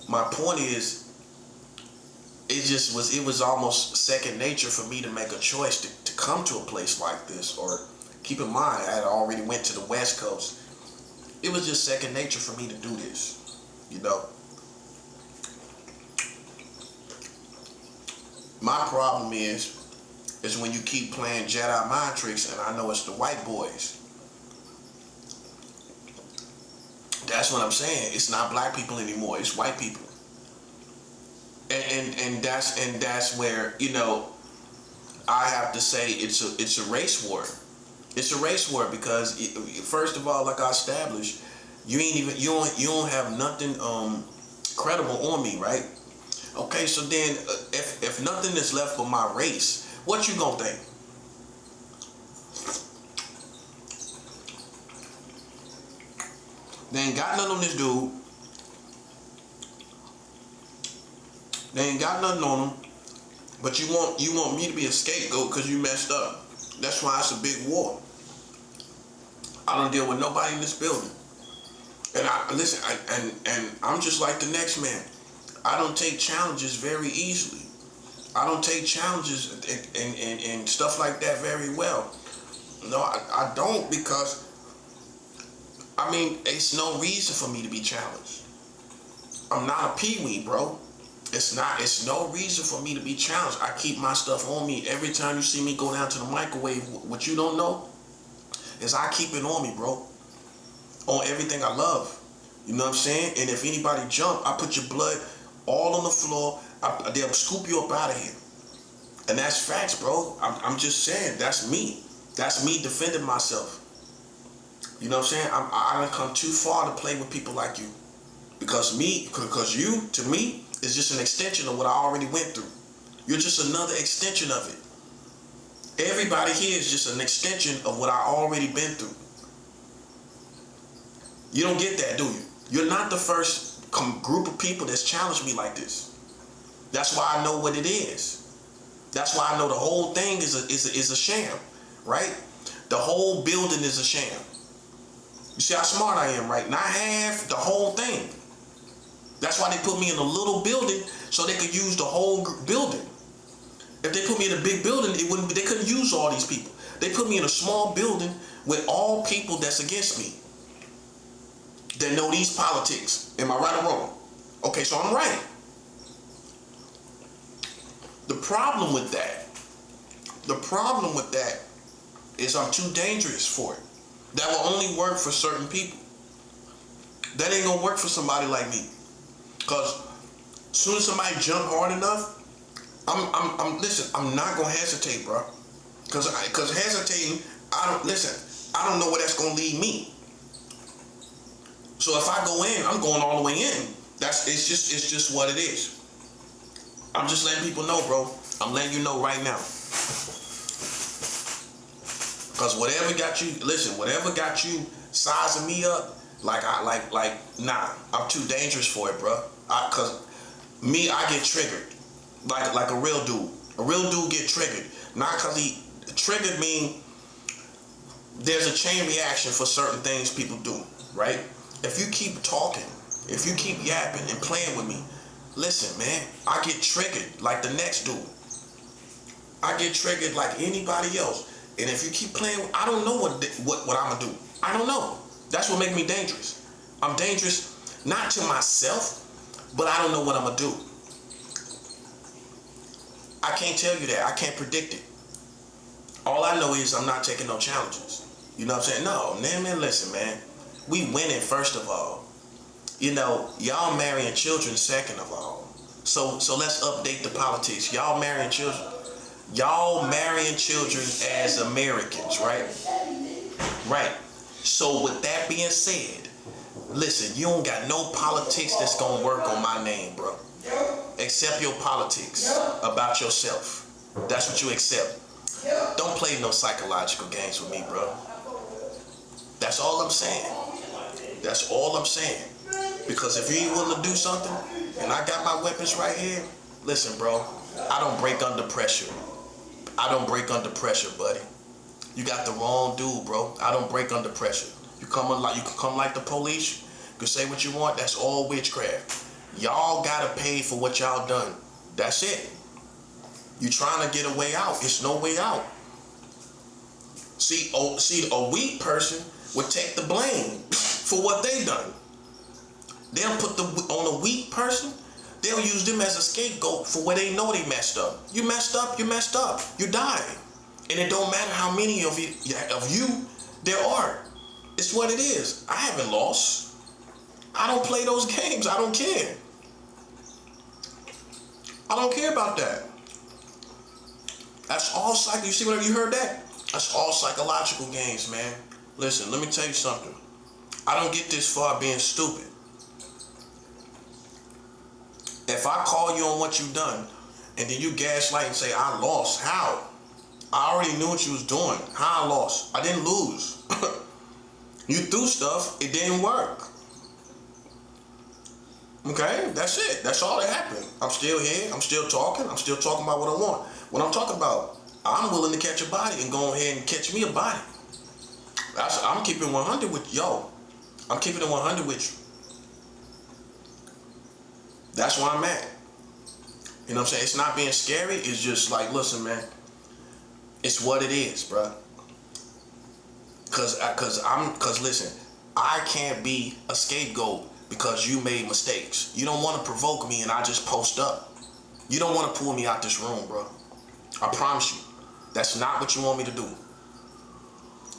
My point is, it was almost second nature for me to make a choice to come to a place like this. Or keep in mind, I had already went to the West Coast. It was just second nature for me to do this, you know. My problem is when you keep playing Jedi mind tricks, and I know it's the white boys. That's what I'm saying. It's not black people anymore. It's white people. And that's where, you know, I have to say it's a race war. It's a race war because first of all, like I established, you don't have nothing credible on me, right? Okay, so then if nothing is left but my race, what you gonna think? They ain't got nothing on this dude. They ain't got nothing on him. But you want me to be a scapegoat because you messed up. That's why it's a big war. I don't deal with nobody in this building. And I'm just like the next man. I don't take challenges very easily. I don't take challenges and stuff like that very well. No, I don't, because I mean, it's no reason for me to be challenged. I'm not a peewee, bro. It's no reason for me to be challenged. I keep my stuff on me. Every time you see me go down to the microwave, what you don't know is I keep it on me, bro. On everything I love. You know what I'm saying? And if anybody jump, I put your blood all on the floor. They'll scoop you up out of here. And that's facts, bro. I'm just saying, that's me. That's me defending myself. You know what I'm saying? I done come too far to play with people like you. Because you, to me, is just an extension of what I already went through. You're just another extension of it. Everybody here is just an extension of what I already been through. You don't get that, do you? You're not the first group of people that's challenged me like this. That's why I know what it is. That's why I know the whole thing is a sham, right? The whole building is a sham. You see how smart I am, right? Not half, the whole thing. That's why they put me in a little building so they could use the whole building. If they put me in a big building, they couldn't use all these people. They put me in a small building with all people that's against me, that know these politics. Am I right or wrong? Okay, so I'm right. The problem with that is I'm too dangerous for it. That will only work for certain people. That ain't gonna work for somebody like me. Cause as soon as somebody jump hard enough, I'm not gonna hesitate, bro. Cause hesitating, I don't know where that's gonna lead me. So if I go in, I'm going all the way in. It's just what it is. I'm just letting people know, bro. I'm letting you know right now. Cause whatever got you sizing me up, nah, I'm too dangerous for it, bro. Cause I get triggered, like a real dude. A real dude get triggered. Not cause he triggered mean there's a chain reaction for certain things people do, right? If you keep talking, if you keep yapping and playing with me, listen, man, I get triggered like the next dude. I get triggered like anybody else. And if you keep playing, I don't know what I'm gonna do. I don't know. That's what makes me dangerous. I'm dangerous not to myself, but I don't know what I'm gonna do. I can't tell you that. I can't predict it. All I know is I'm not taking no challenges. You know what I'm saying? No, man, listen, man. We winning, first of all. You know, y'all marrying children, second of all. So let's update the politics. Y'all marrying children. Y'all marrying children as Americans, right? Right. So with that being said, listen, you don't got no politics that's gonna work on my name, bro. Accept your politics about yourself. That's what you accept. Don't play no psychological games with me, bro. That's all I'm saying. That's all I'm saying. Because if you ain't willing to do something, and I got my weapons right here, listen, bro, I don't break under pressure. I don't break under pressure, buddy. You got the wrong dude, bro. I don't break under pressure. You can come like the police. You can say what you want. That's all witchcraft. Y'all gotta pay for what y'all done. That's it. You trying to get a way out. It's no way out. See, a weak person would take the blame for what they done. They'll put on a weak person. They'll use them as a scapegoat for where they know they messed up. You messed up. You messed up. You died. And it don't matter how many of you there are. It's what it is. I haven't lost. I don't play those games. I don't care. I don't care about that. That's all You see whatever you heard that? That's all psychological games, man. Listen, let me tell you something. I don't get this far being stupid. If I call you on what you done, and then you gaslight and say, I lost, how? I already knew what you was doing. How I lost? I didn't lose. You threw stuff, it didn't work. Okay, that's it. That's all that happened. I'm still here, I'm still talking about what I want. What I'm talking about, I'm willing to catch a body and go ahead and catch me a body. I'm keeping 100 with yo. I'm keeping it 100 with you. That's where I'm at. You know what I'm saying? It's not being scary. It's just like, listen, man. It's what it is, bro. Cause listen, I can't be a scapegoat because you made mistakes. You don't want to provoke me and I just post up. You don't want to pull me out this room, bro. I promise you. That's not what you want me to do.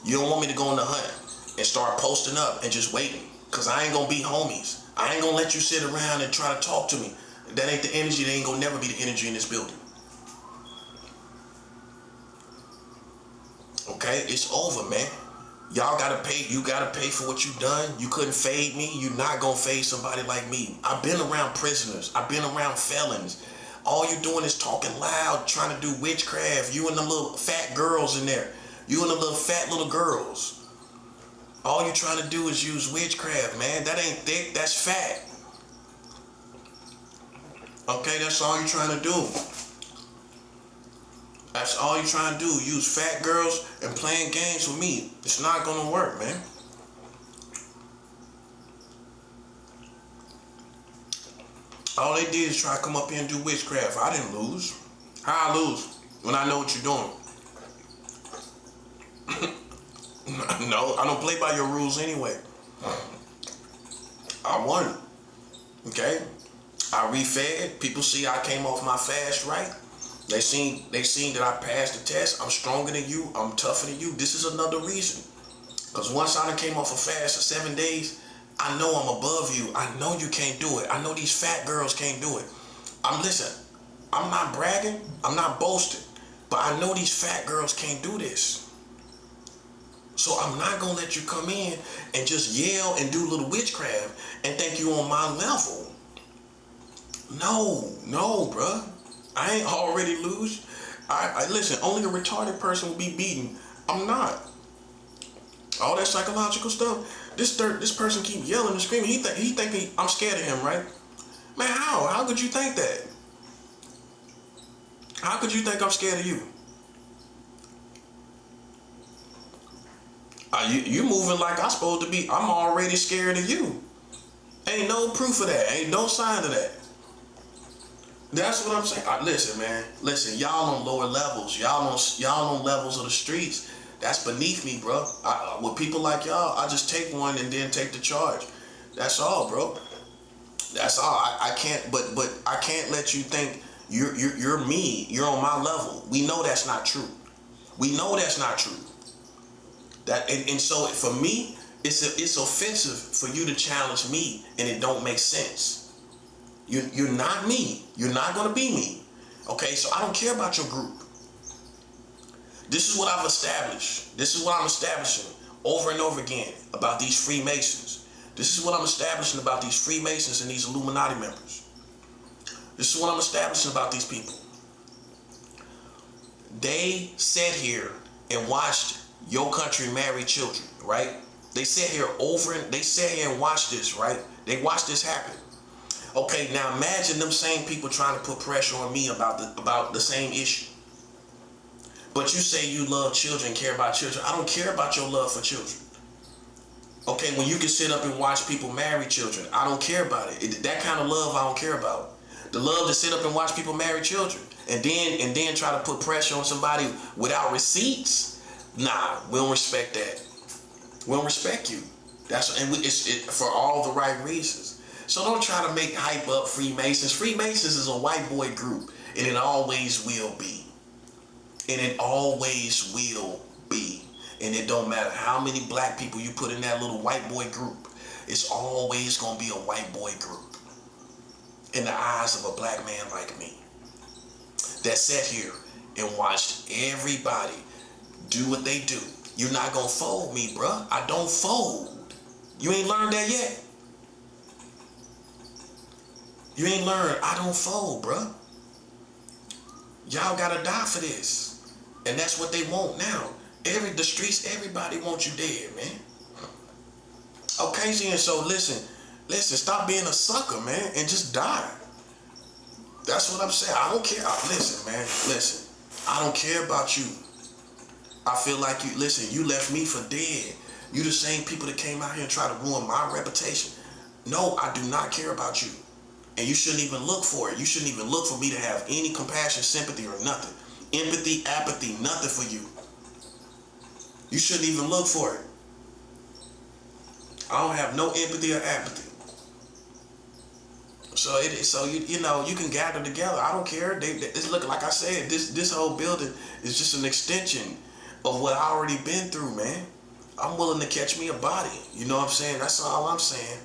You don't want me to go on the hunt and start posting up and just waiting. Cause I ain't gonna be homies. I ain't gonna let you sit around and try to talk to me. That ain't the energy. That ain't gonna never be the energy in this building. Okay, it's over, man. Y'all gotta pay. You gotta pay for what you done. You couldn't fade me. You're not gonna fade somebody like me. I've been around prisoners. I've been around felons. All you doing is talking loud, trying to do witchcraft. You and the little fat girls in there. You and the little fat little girls. All you're trying to do is use witchcraft, man. That ain't thick, that's fat. Okay, that's all you're trying to do. That's all you're trying to do. Use fat girls and playing games with me. It's not gonna work, man. All they did is try to come up here and do witchcraft. I didn't lose. How I lose when I know what you're doing? No, I don't play by your rules anyway. I won. Okay? I refed. People see I came off my fast right. They seen that I passed the test. I'm stronger than you. I'm tougher than you. This is another reason. Because once I done came off a fast for 7 days, I know I'm above you. I know you can't do it. I know these fat girls can't do it. Listen, I'm not bragging. I'm not boasting. But I know these fat girls can't do this. So I'm not going to let you come in and just yell and do a little witchcraft and think you on my level. No, bruh. I ain't already lose. I listen, only a retarded person will be beaten. I'm not. All that psychological stuff, this person keep yelling and screaming. He think I'm scared of him, right? Man, how? How could you think that? How could you think I'm scared of you? You moving like I'm supposed to be. I'm already scared of you. Ain't no proof of that. Ain't no sign of that. That's what I'm saying. Listen, man. Listen, y'all on lower levels. Y'all on levels of the streets. That's beneath me, bro. With people like y'all, I just take one and then take the charge. That's all, bro. That's all. I can't. But I can't let you think You're me. You're on my level. We know that's not true. We know that's not true. And so for me, it's offensive for you to challenge me, and it don't make sense. You're not me. You're not gonna be me. Okay, so I don't care about your group. This is what I've established. This is what I'm establishing over and over again about these Freemasons. This is what I'm establishing about these Freemasons and these Illuminati members. This is what I'm establishing about these people. They sat here and watched your country marry children, right? They sat here and watched this, right? They watched this happen. Okay, now imagine them same people trying to put pressure on me about the same issue. But you say you love children, care about children. I don't care about your love for children. Okay, when you can sit up and watch people marry children, I don't care about it. That kind of love I don't care about. The love to sit up and watch people marry children and then try to put pressure on somebody without receipts, nah, we don't respect that. We don't respect you. It's for all the right reasons. So don't try to make hype up Freemasons. Freemasons is a white boy group, and it always will be. And it always will be. And it don't matter how many black people you put in that little white boy group, it's always gonna be a white boy group in the eyes of a black man like me that sat here and watched everybody do what they do. You're not gonna fold me, bruh. I don't fold. You ain't learned that yet. You ain't learned I don't fold, bruh. Y'all gotta die for this. And that's what they want now. The streets, everybody wants you dead, man. Okay, and so listen, stop being a sucker, man, and just die. That's what I'm saying. I don't care. Listen, man, listen. I don't care about you. I feel like you left me for dead. You the same people that came out here and tried to ruin my reputation. No, I do not care about you. And you shouldn't even look for it. You shouldn't even look for me to have any compassion, sympathy, or nothing. Empathy, apathy, nothing for you. You shouldn't even look for it. I don't have no empathy or apathy. So you can gather together. I don't care. It's looking like I said. This whole building is just an extension of what I already been through, man. I'm willing to catch me a body. You know what I'm saying? That's all I'm saying.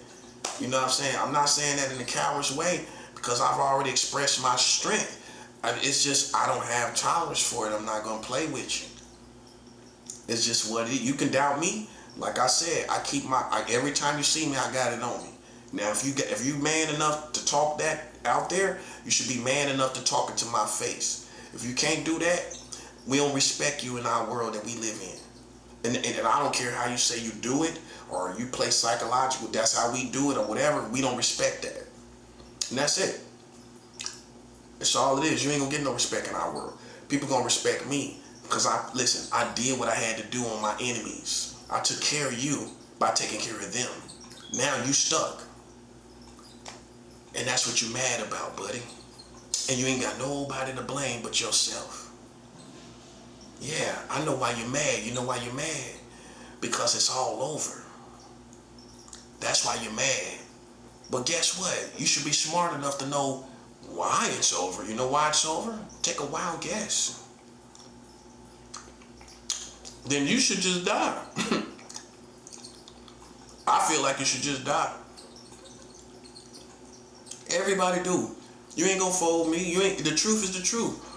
You know what I'm saying? I'm not saying that in a coward's way because I've already expressed my strength. It's just I don't have tolerance for it. I'm not gonna play with you. It's just what it is. You can doubt me. Like I said, every time you see me, I got it on me. Now, if you man enough to talk that out there, you should be man enough to talk it to my face. If you can't do that, we don't respect you in our world that we live in. And I don't care how you say you do it or you play psychological. That's how we do it or whatever. We don't respect that. And that's it. That's all it is. You ain't gonna get no respect in our world. People gonna respect me because I did what I had to do on my enemies. I took care of you by taking care of them. Now you stuck. And that's what you're mad about, buddy. And you ain't got nobody to blame but yourself. Yeah, I know why you're mad. You know why you're mad? Because it's all over. That's why you're mad. But guess what? You should be smart enough to know why it's over. You know why it's over? Take a wild guess. Then you should just die. I feel like you should just die. Everybody do. You ain't gonna fold me. The truth is the truth.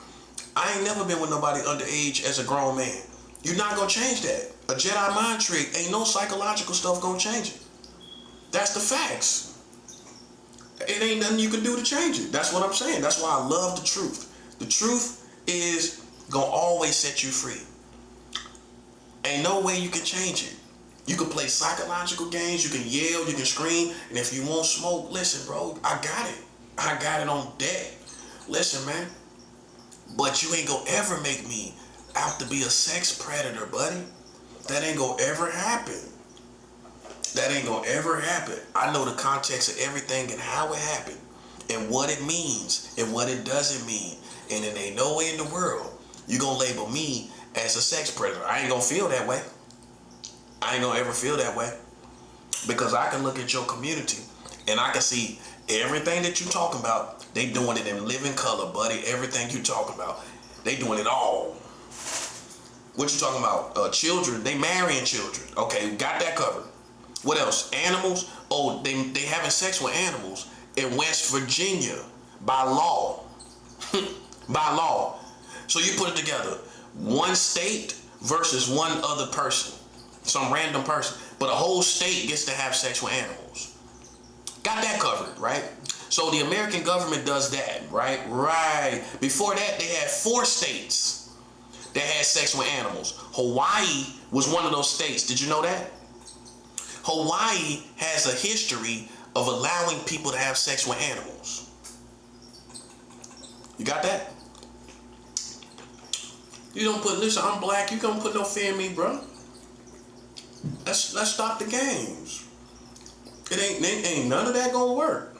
I ain't never been with nobody underage as a grown man. You're not gonna change that. A Jedi mind trick, ain't no psychological stuff gonna change it. That's the facts. It ain't nothing you can do to change it. That's what I'm saying. That's why I love the truth. The truth is gonna always set you free. Ain't no way you can change it. You can play psychological games, you can yell, you can scream, and if you want smoke, listen, bro, I got it. I got it on deck. Listen, man. But you ain't gonna ever make me out to be a sex predator, buddy. That ain't gonna ever happen. That ain't gonna ever happen. I know the context of everything and how it happened and what it means and what it doesn't mean. And it ain't no way in the world you gonna label me as a sex predator. I ain't gonna feel that way. I ain't gonna ever feel that way. Because I can look at your community And I can see everything that you talking about. They doing it in living color, buddy. Everything you talking about, they doing it all. What you talking about? Children, they marrying children. Okay, we got that covered. What else? Animals. Oh, they having sex with animals in West Virginia by law. By law. So you put it together. One state versus one other person. Some random person. But a whole state gets to have sex with animals. Got that covered, right? So the American government does that, right? Right. Before that, they had 4 states that had sex with animals. Hawaii was one of those states. Did you know that? Hawaii has a history of allowing people to have sex with animals. You got that? You don't put, listen, I'm black, you don't put no fear in me, bro. Let's stop the games. It ain't none of that gonna work.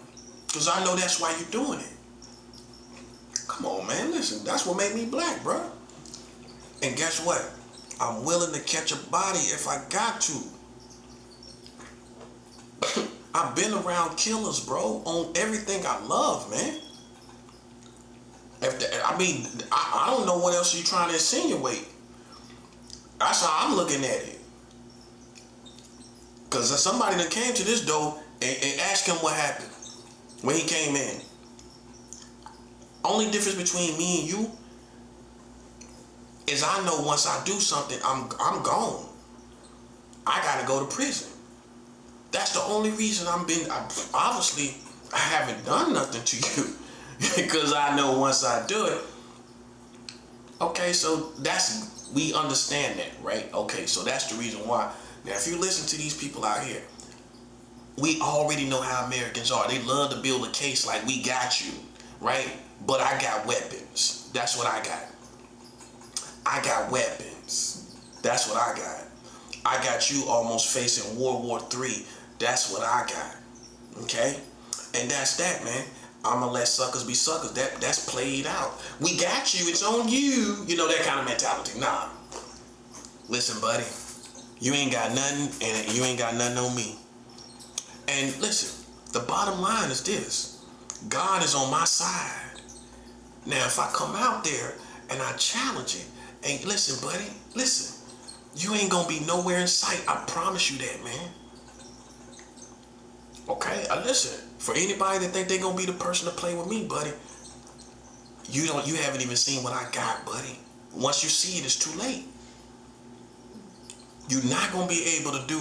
Cause I know that's why you're doing it. Come on, man, listen, that's what made me black, bro. And guess what? I'm willing to catch a body if I got to. I've been around killers, bro, on everything I love, man. I don't know what else you're trying to insinuate. That's how I'm looking at it. Because somebody that came to this door and asked him what happened when he came in. Only difference between me and you is I know once I do something, I'm gone. I gotta go to prison. That's the only reason obviously I haven't done nothing to you because I know once I do it. Okay, so we understand that, right? Okay, so that's the reason why. Now, if you listen to these people out here, we already know how Americans are. They love to build a case like we got you, right? But I got weapons. That's what I got. I got weapons. That's what I got. I got you almost facing World War III. That's what I got. Okay? And that's that, man. I'ma let suckers be suckers. That's played out. We got you. It's on you. You know, that kind of mentality. Nah. Listen, buddy. You ain't got nothing, and you ain't got nothing on me. And listen, the bottom line is this. God is on my side. Now, if I come out there and I challenge it, and listen, buddy, listen. You ain't gonna be nowhere in sight. I promise you that, man. Okay? Listen. For anybody that think they gonna be the person to play with me, buddy, you haven't even seen what I got, buddy. Once you see it, it's too late. You're not gonna be able to do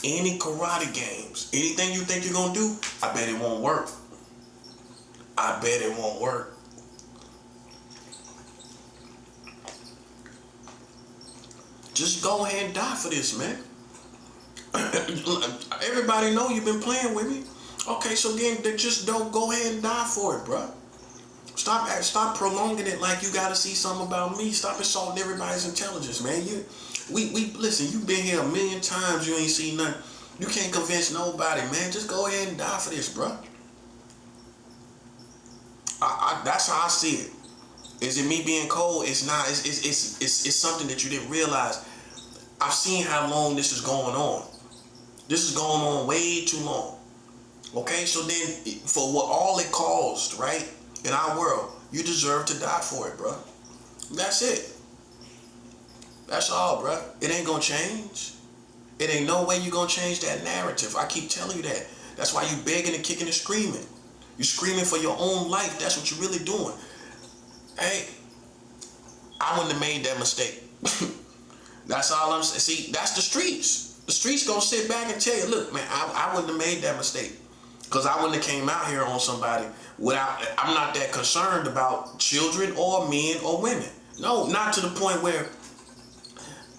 any karate games. Anything you think you're gonna do, I bet it won't work. I bet it won't work. Just go ahead and die for this, man. Everybody know you've been playing with me. Okay, so then just don't go ahead and die for it, bro. Stop prolonging it like you gotta see something about me. Stop insulting everybody's intelligence, man. We listen, you've been here a million times, you ain't seen nothing. You can't convince nobody, man. Just go ahead and die for this, bro. That's how I see it. Is it me being cold? It's not. It's something that you didn't realize. I've seen how long this is going on. This is going on way too long. Okay, so then for what all it caused, right, in our world, you deserve to die for it, bro. That's it. That's all, bro. It ain't gonna change. It ain't no way you gonna change that narrative. I keep telling you that. That's why you begging and kicking and screaming. You screaming for your own life. That's what you're really doing. Hey, I wouldn't have made that mistake. That's all I'm saying. See, that's the streets. The streets gonna sit back and tell you, look, man, I wouldn't have made that mistake. Because I wouldn't have came out here on somebody I'm not that concerned about children or men or women. No, not to the point where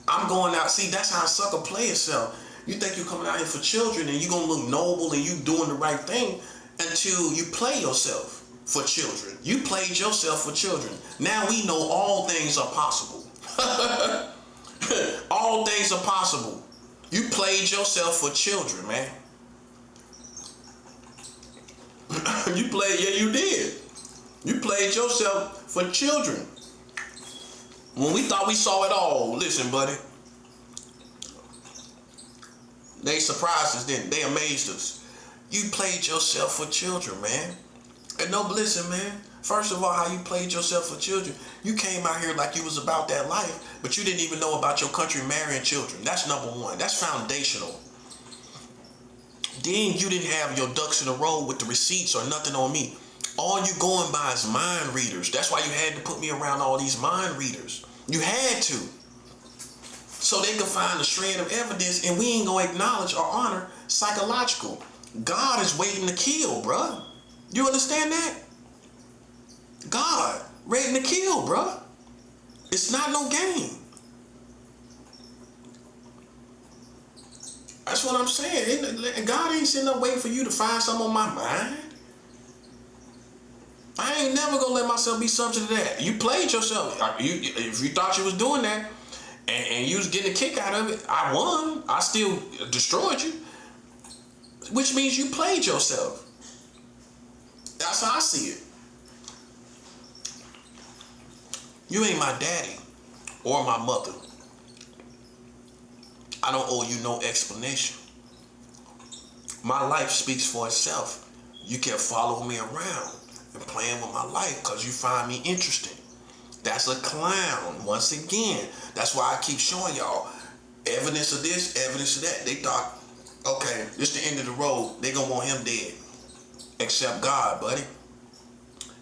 I'm going out. See, that's how a sucker play itself. You think you're coming out here for children and you're going to look noble and you doing the right thing until you play yourself for children. You played yourself for children. Now we know all things are possible. All things are possible. You played yourself for children, man. You did. You played yourself for children. When we thought we saw it all, listen, buddy. They surprised us, didn't they? They amazed us. You played yourself for children, man. And no, listen, man. First of all, how you played yourself for children. You came out here like you was about that life, but you didn't even know about your country marrying children. That's number one. That's foundational. Then you didn't have your ducks in a row with the receipts or nothing on me. All you going by is mind readers. That's why you had to put me around all these mind readers. You had to. So they could find a shred of evidence, and we ain't gonna acknowledge or honor psychological. God is waiting to kill, bruh. You understand that? God waiting to kill, bruh. It's not no game. That's what I'm saying. God ain't sitting up waiting for you to find something on my mind. I ain't never gonna let myself be subject to that. You played yourself. If you thought you was doing that and you was getting a kick out of it, I won. I still destroyed you. Which means you played yourself. That's how I see it. You ain't my daddy or my mother. I don't owe you no explanation. My life speaks for itself. You kept following me around and playing with my life because you find me interesting. That's a clown. Once again, that's why I keep showing y'all evidence of this, evidence of that. They thought, okay, this the end of the road. They gonna want him dead. Except God, buddy.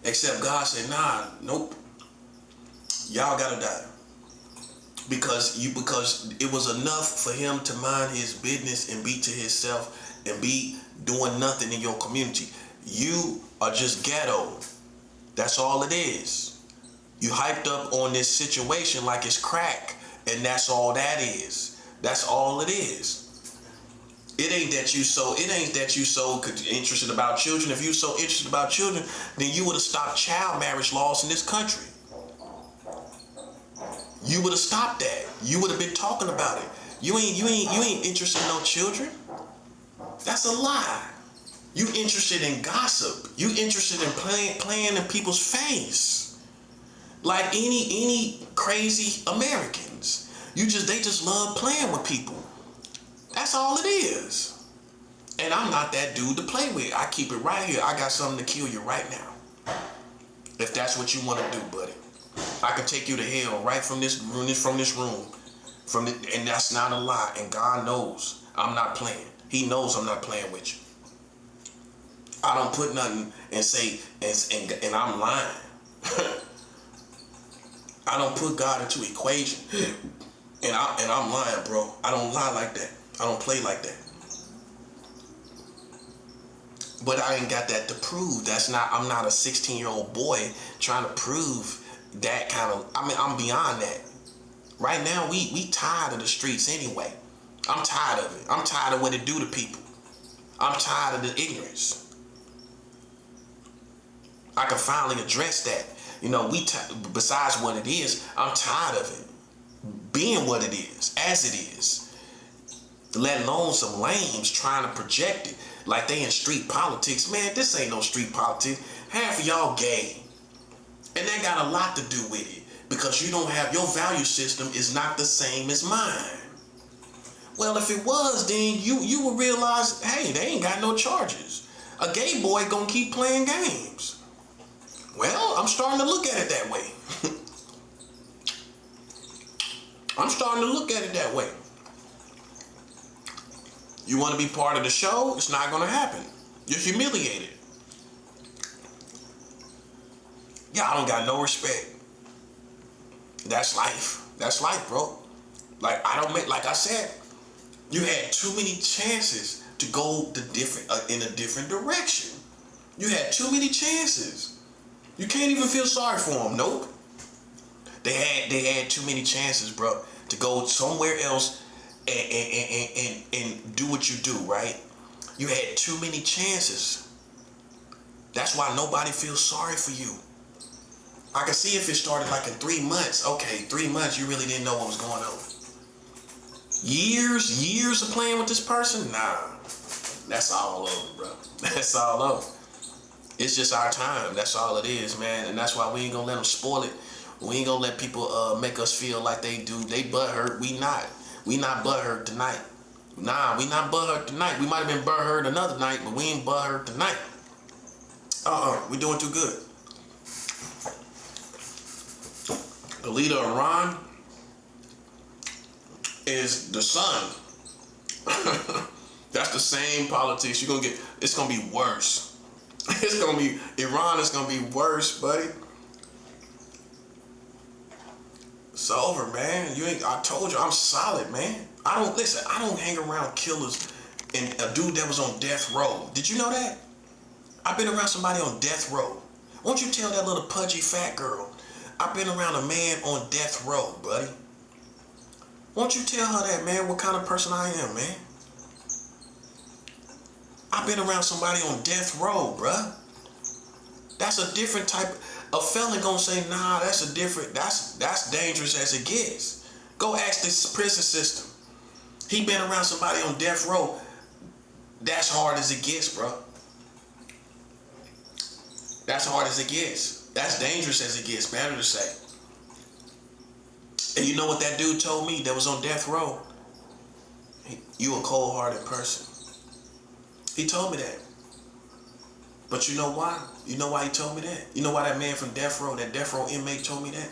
Except God said, nah, nope. Y'all gotta die. Because it was enough for him to mind his business and be to himself and be doing nothing in your community. You are just ghetto. That's all it is. You hyped up on this situation like it's crack, and that's all that is. That's all it is. It ain't that you so interested about children. If you so interested about children, then you would have stopped child marriage laws in this country. You would have stopped that. You would have been talking about it. You ain't interested in no children. That's a lie. You interested in gossip. You interested in playing in people's face. Like any crazy Americans. They just love playing with people. That's all it is. And I'm not that dude to play with. I keep it right here. I got something to kill you right now. If that's what you want to do, buddy. I can take you to hell right from this room, and that's not a lie. And God knows I'm not playing. He knows I'm not playing with you. I don't put nothing and say and I'm lying. I don't put God into equation, and I'm lying, bro. I don't lie like that. I don't play like that. But I ain't got that to prove. I'm not a 16-year-old boy trying to prove that kind of, I'm beyond that. Right now, we tired of the streets anyway. I'm tired of it. I'm tired of what it do to people. I'm tired of the ignorance. I can finally address that. Besides what it is, I'm tired of it being what it is, as it is. Let alone some lames trying to project it like they in street politics. Man, this ain't no street politics. Half of y'all gay. And that got a lot to do with it, because your value system is not the same as mine. Well, if it was, then you would realize, hey, they ain't got no charges. A gay boy gonna keep playing games. Well, I'm starting to look at it that way. I'm starting to look at it that way. You want to be part of the show? It's not gonna happen. You're humiliated. Yeah, I don't got no respect. That's life. That's life, bro. Like I said, you had too many chances to go in a different direction. You had too many chances. You can't even feel sorry for them. Nope. They had too many chances, bro, to go somewhere else and do what you do, right? You had too many chances. That's why nobody feels sorry for you. I can see if it started like in 3 months. Okay, 3 months, you really didn't know what was going on. Years of playing with this person? Nah, that's all over, bro. That's all over. It's just our time. That's all it is, man. And that's why we ain't gonna let them spoil it. We ain't gonna let people make us feel like they do. They butthurt. We not butthurt tonight. Nah, we not butthurt tonight. We might have been butthurt another night, but we ain't butthurt tonight. We doing too good. The leader of Iran is the son. That's the same politics. You're gonna get. It's gonna be worse. It's gonna be Iran. Is gonna be worse, buddy. It's over, man. You ain't. I told you, I'm solid, man. I don't hang around killers and a dude that was on death row. Did you know that? I've been around somebody on death row. Won't you tell that little pudgy fat girl? I've been around a man on death row, buddy. Won't you tell her that, man, what kind of person I am, man? I've been around somebody on death row, bruh. That's a different type. A felon gonna say, nah, that's dangerous as it gets. Go ask this prison system. He been around somebody on death row. That's hard as it gets, bro. That's hard as it gets. That's dangerous as it gets, better to say. And you know what that dude told me that was on death row? You a cold-hearted person. He told me that. But you know why? You know why he told me that? You know why that man from death row, that death row inmate told me that?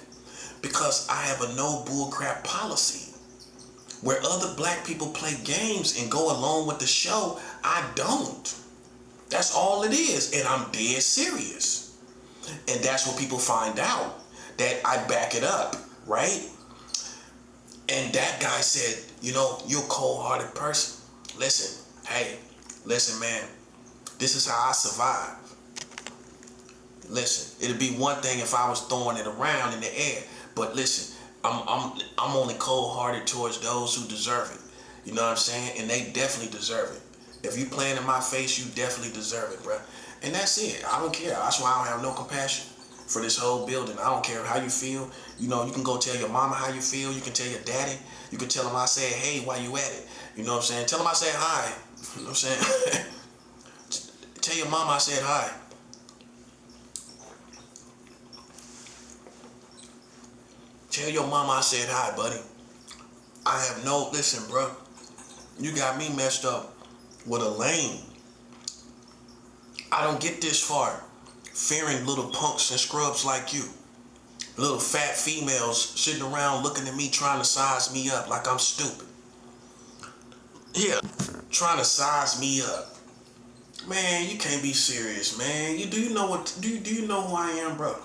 Because I have a no bullcrap policy. Where other black people play games and go along with the show, I don't. That's all it is, and I'm dead serious. And that's what people find out, that I back it up, right? And that guy said, you know, you're a cold-hearted person. Listen, man, this is how I survive. Listen, it'd be one thing if I was throwing it around in the air, but listen, I'm only cold-hearted towards those who deserve it. You know what I'm saying? And they definitely deserve it. If you playing in my face, you definitely deserve it, bro. And that's it. I don't care. That's why I don't have no compassion for this whole building. I don't care how you feel. You know, you can go tell your mama how you feel. You can tell your daddy. You can tell him I said, hey, why you at it? You know what I'm saying? Tell him I said hi. You know what I'm saying? Tell your mama I said hi. Tell your mama I said hi, buddy. Listen, bro. You got me messed up with a lane. I don't get this far fearing little punks and scrubs like you. Little fat females sitting around looking at me trying to size me up like I'm stupid. Yeah, trying to size me up. Man, you can't be serious, man. Do you know who I am, bro?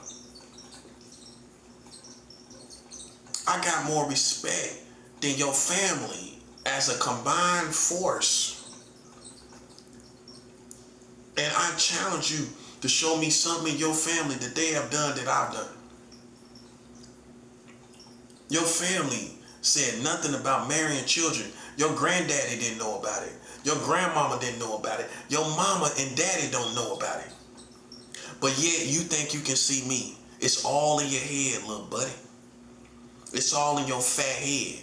I got more respect than your family as a combined force. And I challenge you to show me something in your family that they have done that I've done. Your family said nothing about marrying children. Your granddaddy didn't know about it. Your grandmama didn't know about it. Your mama and daddy don't know about it. But yet you think you can see me. It's all in your head, little buddy. It's all in your fat head.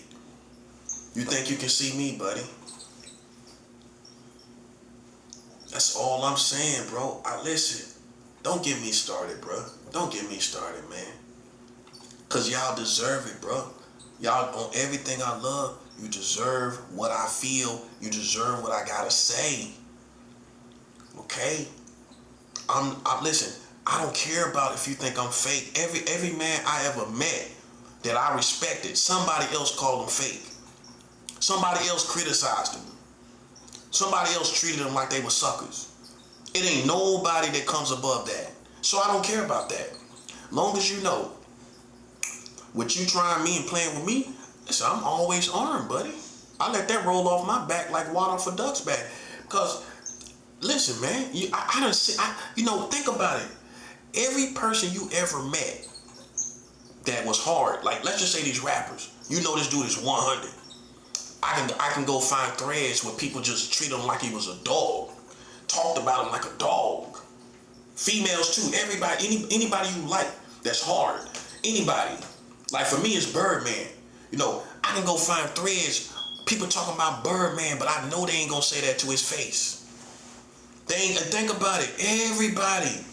You think you can see me, buddy. That's all I'm saying, bro. Listen, don't get me started, bro. Don't get me started, man. Because y'all deserve it, bro. Y'all, on everything I love, you deserve what I feel. You deserve what I gotta say. Okay? Listen, I don't care about if you think I'm fake. Every man I ever met that I respected, somebody else called him fake. Somebody else criticized him. Somebody else treated them like they were suckers. It ain't nobody that comes above that. So I don't care about that. Long as you know, with you trying me and playing with me, listen, I'm always armed, buddy. I let that roll off my back like water off a duck's back. Because, listen, man, think about it. Every person you ever met that was hard, like let's just say these rappers, you know this dude is 100. I can go find threads where people just treat him like he was a dog. Talked about him like a dog. Females too, everybody, anybody you like that's hard. Anybody. Like for me it's Birdman. You know, I can go find threads, people talking about Birdman, but I know they ain't gonna say that to his face. Think about it, everybody.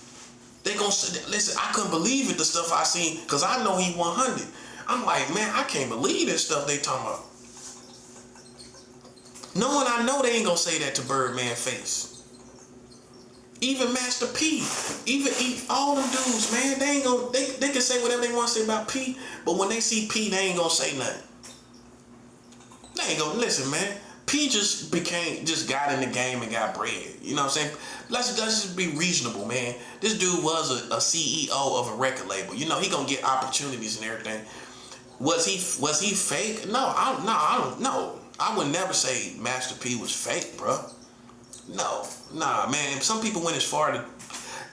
They gonna say, listen, I couldn't believe it, the stuff I seen, cause I know he 100. I'm like, man, I can't believe this stuff they talking about. Knowing I know they ain't gonna say that to Birdman face. Even Master P, even all them dudes, man, they ain't gonna, they can say whatever they want to say about P, but when they see P, they ain't gonna say nothing. They ain't gonna, listen, man, P just got in the game and got bread. You know what I'm saying? Let's just be reasonable, man. This dude was a CEO of a record label. You know, he gonna get opportunities and everything. Was he fake? No, I don't know. I would never say Master P was fake, bro. No, nah, man. Some people went as far to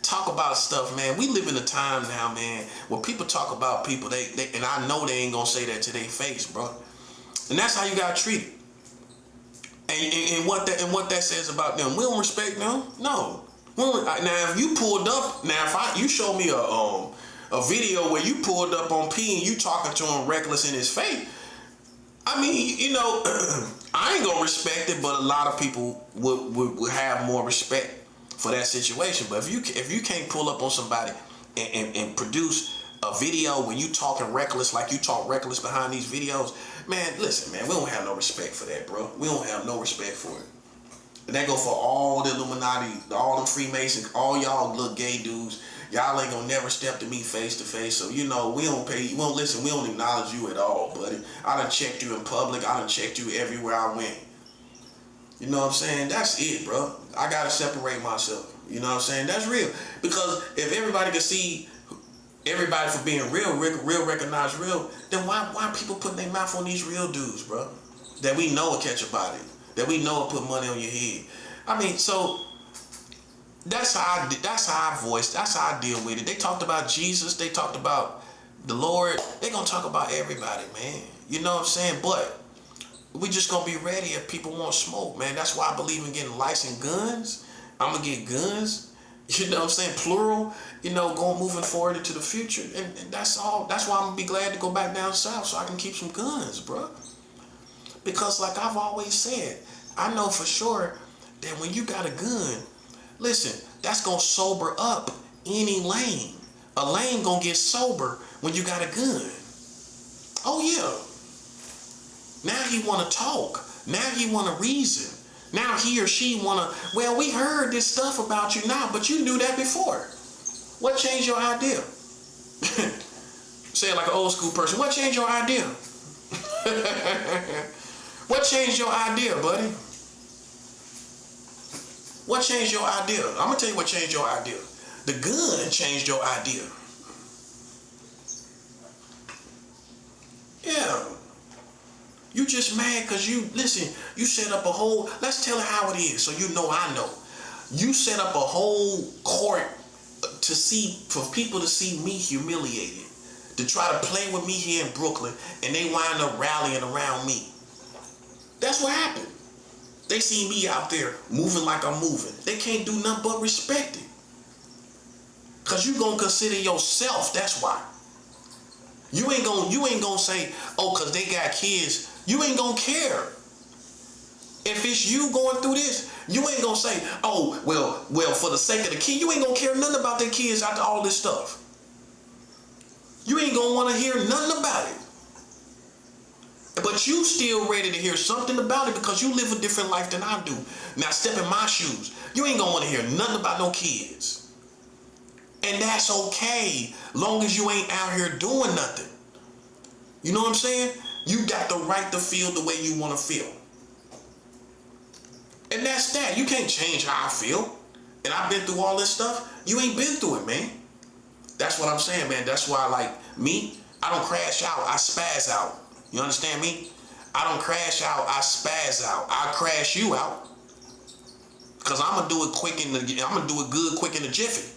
talk about stuff, man. We live in a time now, man, where people talk about people. They and I know they ain't gonna say that to their face, bro. And that's how you gotta treat it. And what that says about them, we don't respect them. No. Now if you pulled up, you show me a video where you pulled up on P and you talking to him reckless in his face. I mean, you know, I ain't gonna respect it, but a lot of people would have more respect for that situation. But if you can't pull up on somebody and produce a video when you talking reckless like you talk reckless behind these videos, man, listen, man, we don't have no respect for that, bro. We don't have no respect for it. And that go for all the Illuminati, all them Freemasons, all y'all little gay dudes. Y'all ain't gonna never step to me face to face. So, you know, we don't listen, we don't acknowledge you at all, buddy. I done checked you in public. I done checked you everywhere I went. You know what I'm saying? That's it, bro. I gotta separate myself. You know what I'm saying? That's real. Because if everybody can see everybody for being real recognize real, then why people putting their mouth on these real dudes, bro? That we know will catch a body. That we know will put money on your head. I mean, so that's how I deal with it. They talked about Jesus. They talked about the Lord. They gonna talk about everybody, man. You know what I'm saying? But we just gonna be ready if people want smoke, man. That's why I believe in getting licensed guns. I'm gonna get guns. You know what I'm saying? Plural. You know, moving forward into the future, and that's all. That's why I'm gonna be glad to go back down south so I can keep some guns, bro. Because like I've always said, I know for sure that when you got a gun, listen, that's gonna sober up any lane. A lane gonna get sober when you got a gun. Oh yeah. Now he wanna talk. Now he wanna reason. Now he or she wanna, well, we heard this stuff about you now, but you knew that before. What changed your idea? Say it like an old school person. What changed your idea? What changed your idea, buddy? What changed your idea? I'm gonna tell you what changed your idea. The gun changed your idea. Yeah. You just mad because you set up a whole, let's tell it how it is so you know I know. You set up a whole court for people to see me humiliated, to try to play with me here in Brooklyn, and they wind up rallying around me. That's what happened. They see me out there moving like I'm moving. They can't do nothing but respect it. Because you going to consider yourself, that's why. You ain't gonna say, oh, because they got kids. You ain't going to care. If it's you going through this, you ain't going to say, oh, well, for the sake of the kid, you ain't going to care nothing about their kids after all this stuff. You ain't going to want to hear nothing about it. But you still ready to hear something about it because you live a different life than I do. Now step in my shoes. You ain't gonna want to hear nothing about no kids. And that's okay, long as you ain't out here doing nothing. You know what I'm saying? You got the right to feel the way you want to feel. And that's that. You can't change how I feel. And I've been through all this stuff. You ain't been through it, man. That's what I'm saying, man. That's why, like me, I don't crash out. I spaz out. You understand me? I don't crash out, I spaz out. I crash you out. Because I'm going to do it good, quick in the jiffy.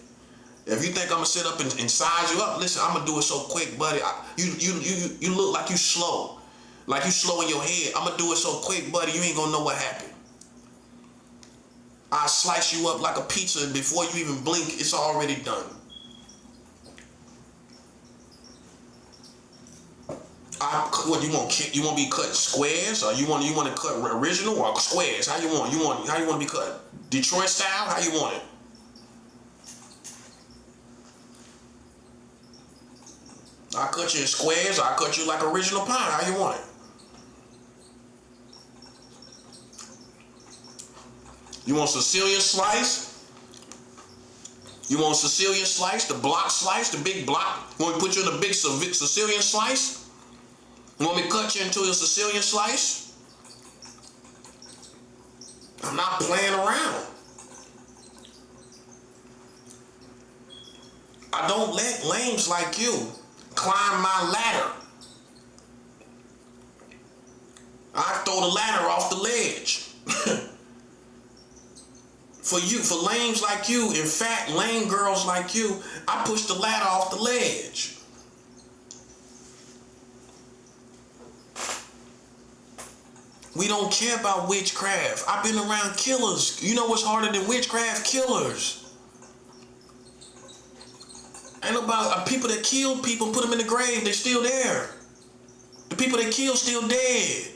If you think I'm going to sit up and size you up, listen, I'm going to do it so quick, buddy. You look like you slow. Like you slow in your head. I'm going to do it so quick, buddy, you ain't going to know what happened. I slice you up like a pizza, and before you even blink, it's already done. What you want? You want to be cut squares, or you want to cut original or squares? How you want to be cut? Detroit style? How you want it? I cut you in squares, or I cut you like original pie. How you want it? You want Sicilian slice? You want Sicilian slice, the block slice, the big block? You want me to put you in a big Sicilian slice? You want me to cut you into a Sicilian slice? I'm not playing around. I don't let lames like you climb my ladder. I throw the ladder off the ledge. For lames like you, in fact, lame girls like you, I push the ladder off the ledge. We don't care about witchcraft. I've been around killers. You know what's harder than witchcraft? Killers. Ain't about people that killed people and put them in the grave, they're still there. The people they killed still dead.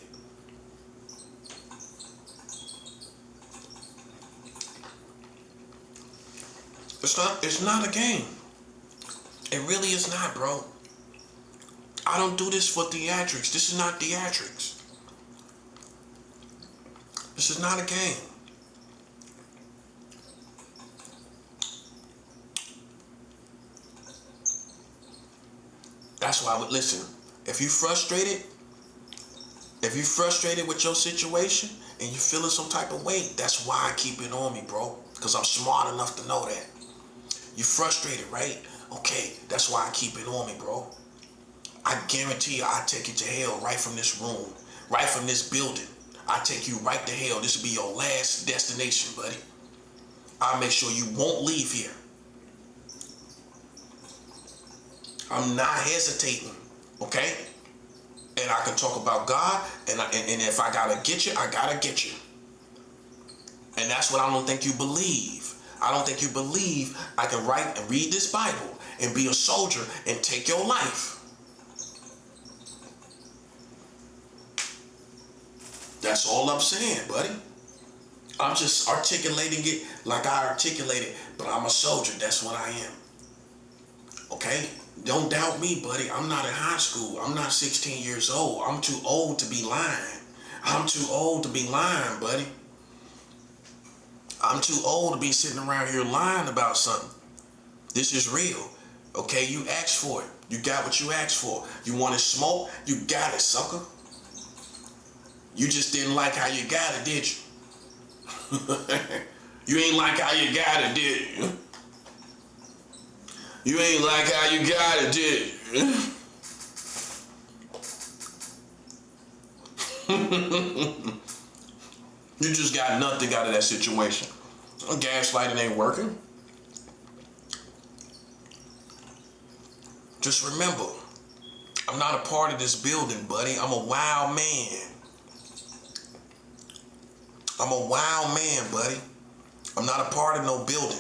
It's not a game. It really is not, bro. I don't do this for theatrics. This is not theatrics. This is not a game. That's why I would listen. If you're frustrated with your situation and you're feeling some type of weight, that's why I keep it on me, bro. Because I'm smart enough to know that. You're frustrated, right? Okay, that's why I keep it on me, bro. I guarantee you I'll take you to hell right from this room, right from this building. I'll take you right to hell. This will be your last destination, buddy. I'll make sure you won't leave here. I'm not hesitating, okay? And I can talk about God, and if I gotta get you, I gotta get you. And that's what I don't think you believe. I don't think you believe I can write and read this Bible and be a soldier and take your life. That's all I'm saying, buddy. I'm just articulating it like I articulate it, but I'm a soldier. That's what I am. Okay? Don't doubt me, buddy. I'm not in high school. I'm not 16 years old. I'm too old to be lying. I'm too old to be lying, buddy. I'm too old to be sitting around here lying about something. This is real. Okay, you asked for it. You got what you asked for. You wanted smoke? You got it, sucker. You just didn't like how you got it, did you? You ain't like how you got it, did you? You ain't like how you got it, did you? You just got nothing out of that situation. Gaslighting ain't working. Just remember, I'm not a part of this building, buddy. I'm a wild man. I'm a wild man, buddy. I'm not a part of no building.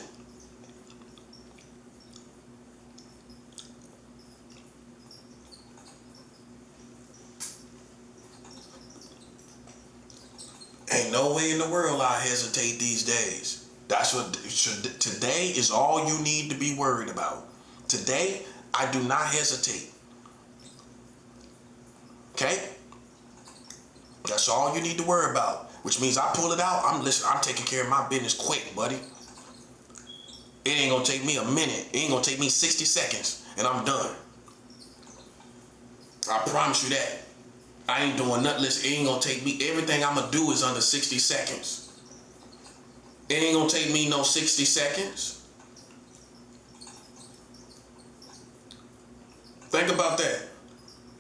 Ain't no way in the world I hesitate these days. That's what today is all you need to be worried about. Today, I do not hesitate. Okay? That's all you need to worry about. Which means I pull it out, I'm taking care of my business quick, buddy. It ain't gonna take me a minute. It ain't gonna take me 60 seconds, and I'm done. I promise you that. I ain't doing nothing. Listen, it ain't gonna take me, everything I'm gonna do is under 60 seconds. It ain't gonna take me no 60 seconds. Think about that.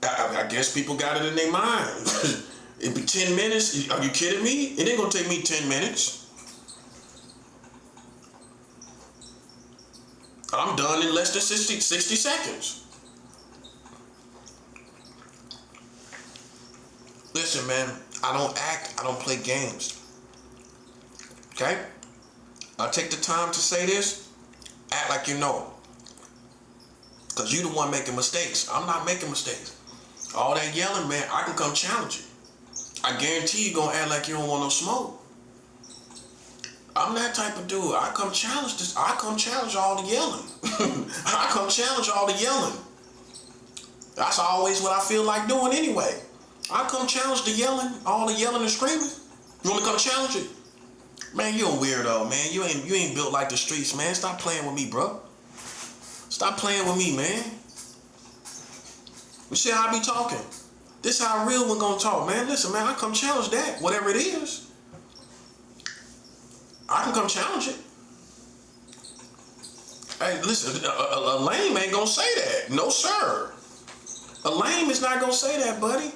I guess people got it in their mind. It'd be 10 minutes. Are you kidding me? It ain't gonna take me 10 minutes. I'm done in less than 60 seconds. Listen, man, I don't act, I don't play games. Okay? I take the time to say this, act like you know. Because you the one making mistakes. I'm not making mistakes. All that yelling, man, I can come challenge you. I guarantee you gonna act like you don't want no smoke. I'm that type of dude. I come challenge this. I come challenge all the yelling. I come challenge all the yelling. That's always what I feel like doing anyway. I come challenge the yelling, all the yelling and screaming. You want me to come challenge it? Man, you a weirdo, man. You ain't built like the streets, man. Stop playing with me, bro. Stop playing with me, man. You see how I be talking? This how a real one gonna talk, man. Listen, man, I come challenge that, whatever it is. I can come challenge it. Hey, listen, a lame ain't gonna say that. No, sir. A lame is not gonna say that, buddy.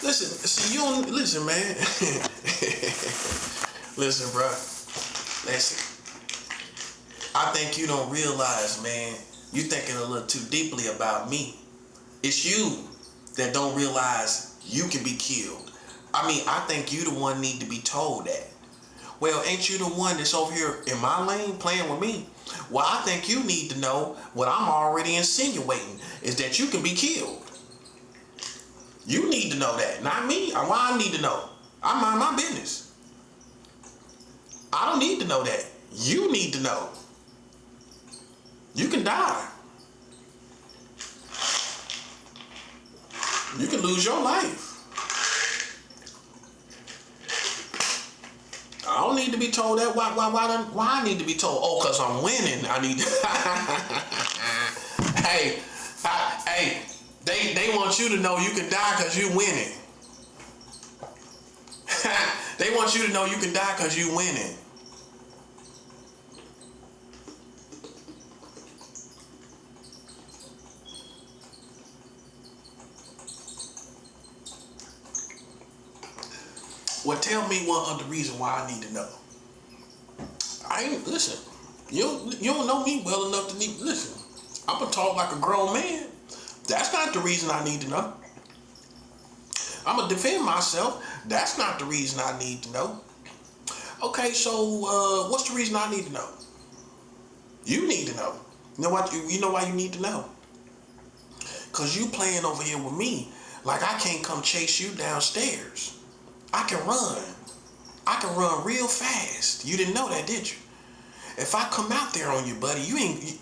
Listen, see, you don't, listen, man. Listen, bro. Listen. I think you don't realize, man, you thinking a little too deeply about me. It's you that don't realize you can be killed. I mean, I think you the one need to be told that. Well, ain't you the one that's over here in my lane playing with me? Well, I think you need to know what I'm already insinuating is that you can be killed. You need to know that, not me. Why I need to know? I mind my business. I don't need to know that. You need to know. You can die. You can lose your life. I don't need to be told that. Why I need to be told? Oh, because I'm winning. I need to. Hey, they want you to know you can die because you winning. They want you to know you can die because you winning. Well, tell me one other reason why I need to know. Listen. You don't know me well enough to need. Listen. I'm gonna talk like a grown man. That's not the reason I need to know. I'm gonna defend myself. That's not the reason I need to know. Okay, so what's the reason I need to know? You need to know. You know what? You know why you need to know? Cause you playing over here with me like I can't come chase you downstairs. I can run. I can run real fast. You didn't know that, did you? If I come out there on you, buddy,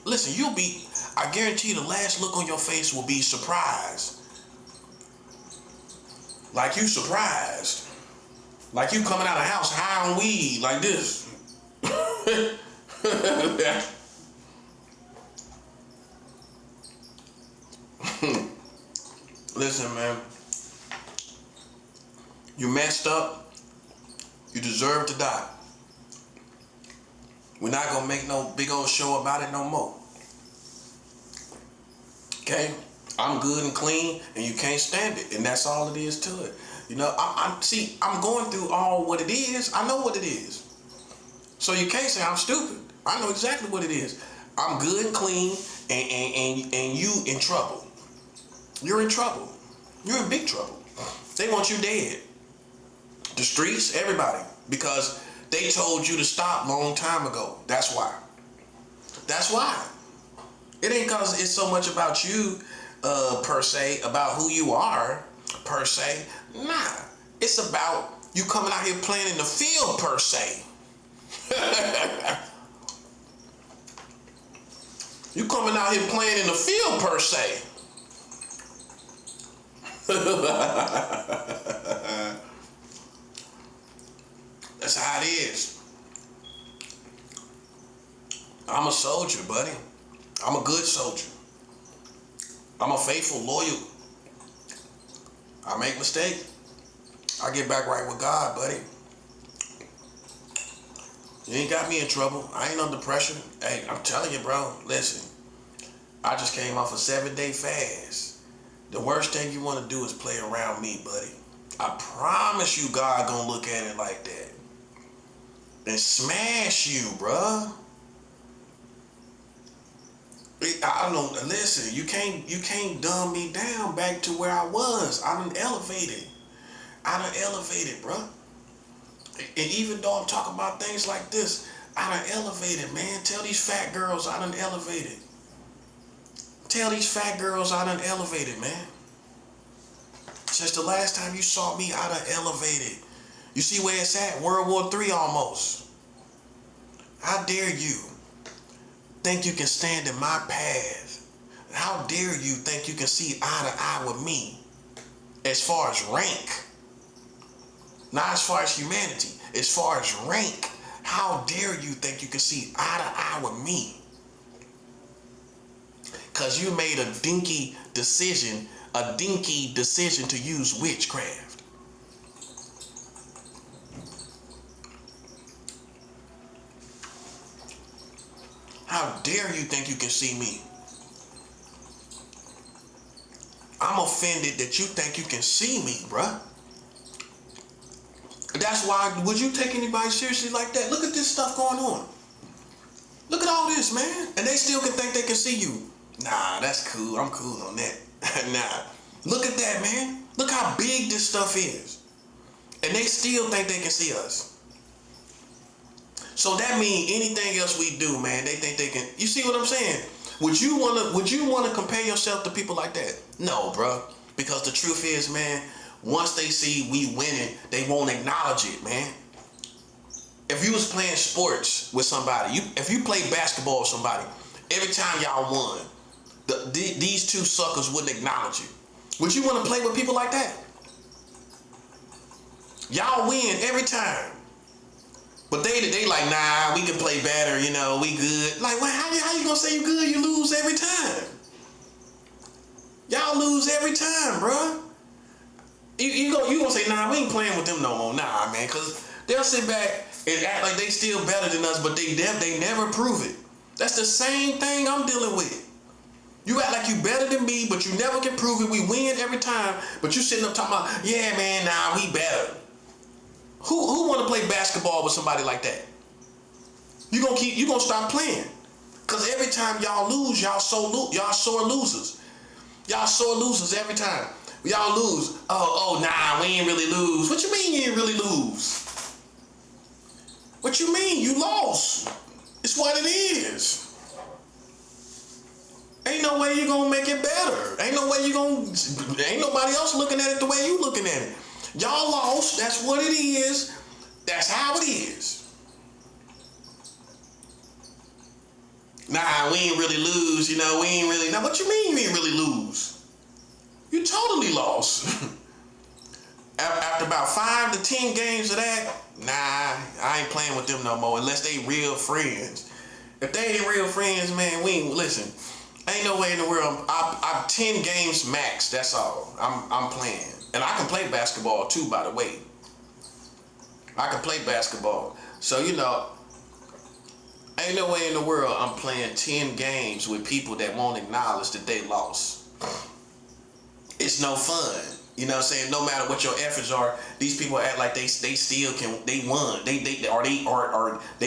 listen, I guarantee you the last look on your face will be surprised. Like you surprised. Like you coming out of the house high on weed, like this. Listen, man. You messed up. You deserve to die. We're not gonna make no big old show about it no more. Okay? I'm good and clean, and you can't stand it, and that's all it is to it. You know, I'm going through all what it is. I know what it is. So you can't say I'm stupid. I know exactly what it is. I'm good and clean, and you in trouble. You're in trouble. You're in big trouble. They want you dead. The streets, everybody, because they told you to stop long time ago. That's why. That's why. It ain't because it's so much about you, per se, about who you are, per se. Nah. It's about you coming out here playing in the field, per se. You coming out here playing in the field, per se. That's how it is. I'm a soldier, buddy. I'm a good soldier. I'm a faithful, loyal. I make mistakes. I get back right with God, buddy. You ain't got me in trouble. I ain't under pressure. Hey, I'm telling you, bro, listen. I just came off a 7-day fast. The worst thing you want to do is play around me, buddy. I promise you God gonna look at it like that. And smash you, bruh. I don't know. Listen, you can't dumb me down back to where I was. I done elevated. Bruh. And even though I'm talking about things like this, I done elevated, man. Tell these fat girls I done elevated. Tell these fat girls I done elevated, man. Since the last time you saw me, I done elevated. You see where it's at? World War III almost. How dare you think you can stand in my path? How dare you think you can see eye to eye with me as far as rank? Not as far as humanity, as far as rank. How dare you think you can see eye to eye with me? Because you made a dinky decision to use witchcraft. How dare you think you can see me? I'm offended that you think you can see me, bruh. That's why, would you take anybody seriously like that? Look at this stuff going on. Look at all this, man. And they still can think they can see you. Nah, that's cool. I'm cool on that. Nah. Look at that, man. Look how big this stuff is. And they still think they can see us. So that means anything else we do, man, they think they can. You see what I'm saying? Would you wanna compare yourself to people like that? No, bro. Because the truth is, man, once they see we winning, they won't acknowledge it, man. If you was playing sports with somebody, if you played basketball with somebody, every time y'all won, these two suckers wouldn't acknowledge you. Would you want to play with people like that? Y'all win every time. But they like, nah, we can play better, you know, we good. Like, well, how you gonna say you good? You lose every time. Y'all lose every time, bruh. You gonna say, nah, we ain't playing with them no more. Nah, man, because they'll sit back and act like they still better than us, but they never prove it. That's the same thing I'm dealing with. You act like you better than me, but you never can prove it. We win every time, but you sitting up talking about, yeah, man, nah, we better. Who want to play basketball with somebody like that? You gonna stop playing, cause every time y'all lose, y'all sore losers. Y'all sore losers every time. Y'all lose. Oh, nah, we ain't really lose. What you mean you ain't really lose? What you mean? You lost. It's what it is. Ain't no way you gonna make it better. Ain't nobody else looking at it the way you looking at it. Y'all lost. That's what it is. That's how it is. Nah, we ain't really lose. You know, we ain't really. Now, what you mean you ain't really lose? You totally lost. After about 5 to 10 games of that, nah, I ain't playing with them no more unless they real friends. If they ain't real friends, man, we ain't listen. Ain't no way in the world. I'm 10 games max. That's all. I'm playing, and I can play basketball too. By the way, I can play basketball. So you know, ain't no way in the world I'm playing 10 games with people that won't acknowledge that they lost. It's no fun. You know what I'm saying? No matter what your efforts are, these people act like they still can. They won. They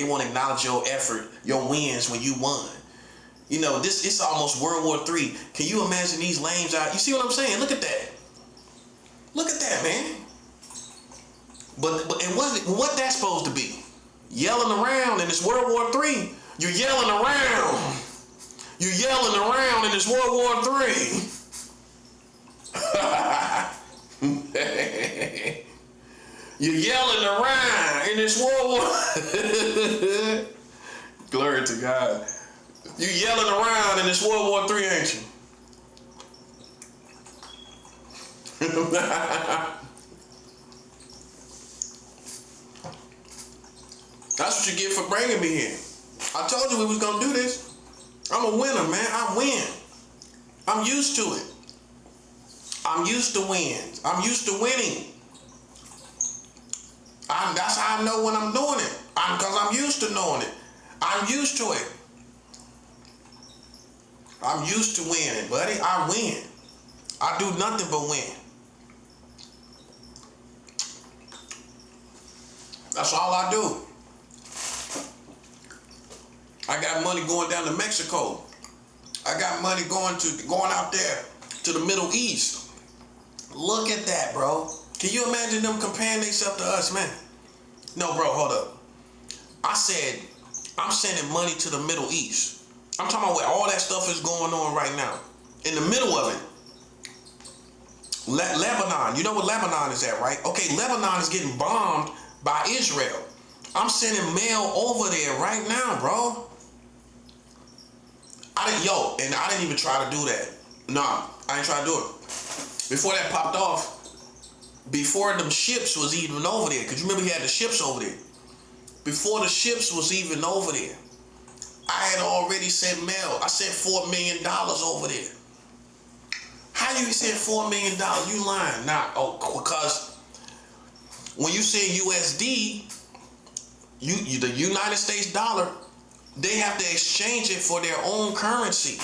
won't acknowledge your effort, your wins when you won. You know, it's almost World War III. Can you imagine these lames out? You see what I'm saying? Look at that. Look at that, man. But and what that's supposed to be? Yelling around in this World War III. You're yelling around. You're yelling around in this World War III. You're yelling around in this World War. Glory to God. You yelling around in this World War III, ain't you? That's what you get for bringing me here. I told you we was gonna do this. I'm a winner, man. I win. I'm used to it. I'm used to wins. I'm used to winning. That's how I know when I'm doing it. Because I'm used to knowing it. I'm used to it. I'm used to winning, buddy. I win. I do nothing but win. That's all I do. I got money going down to Mexico. I got money going out there to the Middle East. Look at that, bro. Can you imagine them comparing themselves to us, man? No, bro, hold up. I said, I'm sending money to the Middle East. I'm talking about where all that stuff is going on right now. In the middle of it. Lebanon. You know what Lebanon is at, right? Okay, Lebanon is getting bombed by Israel. I'm sending mail over there right now, bro. I didn't even try to do that. Nah, I ain't try to do it. Before that popped off, before them ships was even over there, because you remember he had the ships over there. before the ships was even over there, I had already sent mail. I sent $4 million over there. How you sent $4 million? You lying. Because when you say USD, the United States dollar, they have to exchange it for their own currency.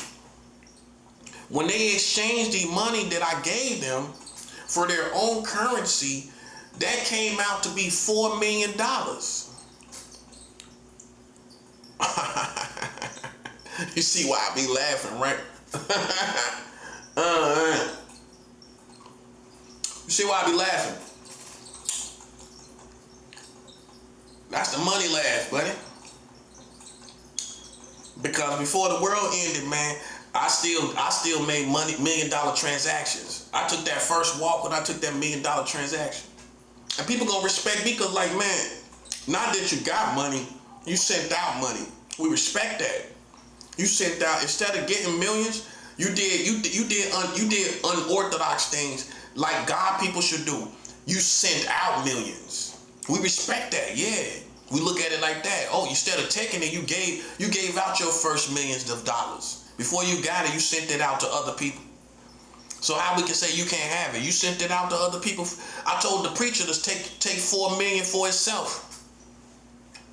When they exchange the money that I gave them for their own currency, that came out to be $4 million. You see why I be laughing, right? You see why I be laughing? That's the money laugh, buddy. Because before the world ended, man, I still made money, $1 million transactions. I took that first walk when I took that $1 million transaction. And people gonna respect me because, like, man, not that you got money, you sent out money. We respect that. You sent out, instead of getting millions, you did unorthodox things like God people should do. You sent out millions. We respect that, yeah. We look at it like that. Oh, instead of taking it, you gave out your first millions of dollars. Before you got it, you sent it out to other people. So how we can say you can't have it? You sent it out to other people. I told the preacher to take $4 million for itself.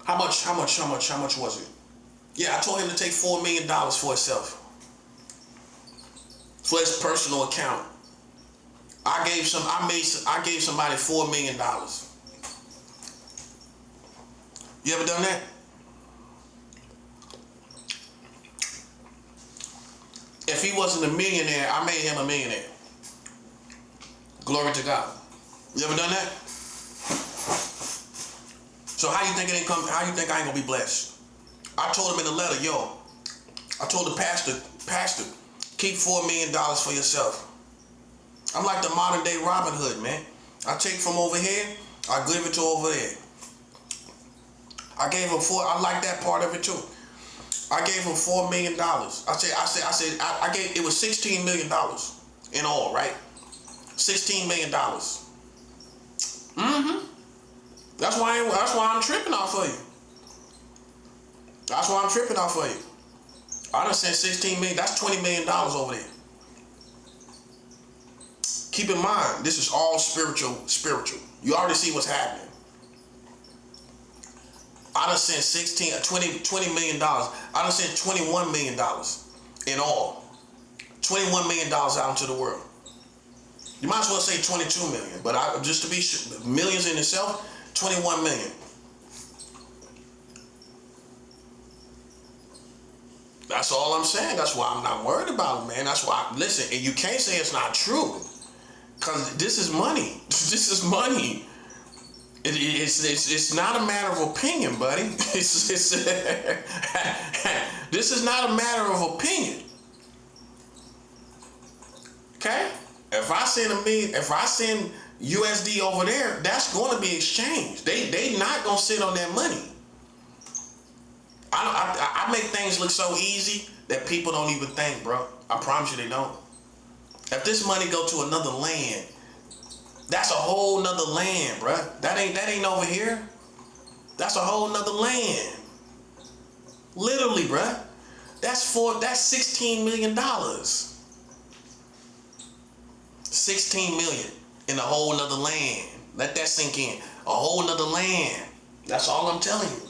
How much was it? Yeah, I told him to take $4 million for itself. For his personal account. I gave somebody $4 million. You ever done that? If he wasn't a millionaire, I made him a millionaire. Glory to God. You ever done that? So how you think I ain't gonna be blessed? I told him in the letter, I told the pastor, keep $4 million for yourself. I'm like the modern day Robin Hood, man. I take from over here, I give it to over there. I gave him I like that part of it too. I gave him $4 million. I gave, it was $16 million in all, right? $16 million. That's why I'm tripping off of you. That's why I'm tripping off of you. I done sent $16 million. That's $20 million over there. Keep in mind, this is all spiritual. You already see what's happening. I done sent $20 million. I done sent $21 million in all. $21 million out into the world. You might as well say 22 million, but just to be sure, millions in itself, 21 million. That's all I'm saying. That's why I'm not worried about it, man. That's why, listen, and you can't say it's not true. Because this is money. This is money. It's not a matter of opinion, buddy. This is not a matter of opinion. Okay? If I send USD over there, that's going to be exchanged. They not going to sit on that money. I make things look so easy that people don't even think, bro. I promise you they don't. If this money go to another land, that's a whole nother land, bro. That ain't over here. That's a whole nother land. Literally, bro. That's $16 million. 16 million in a whole nother land. Let that sink in. A whole nother land. That's all I'm telling you.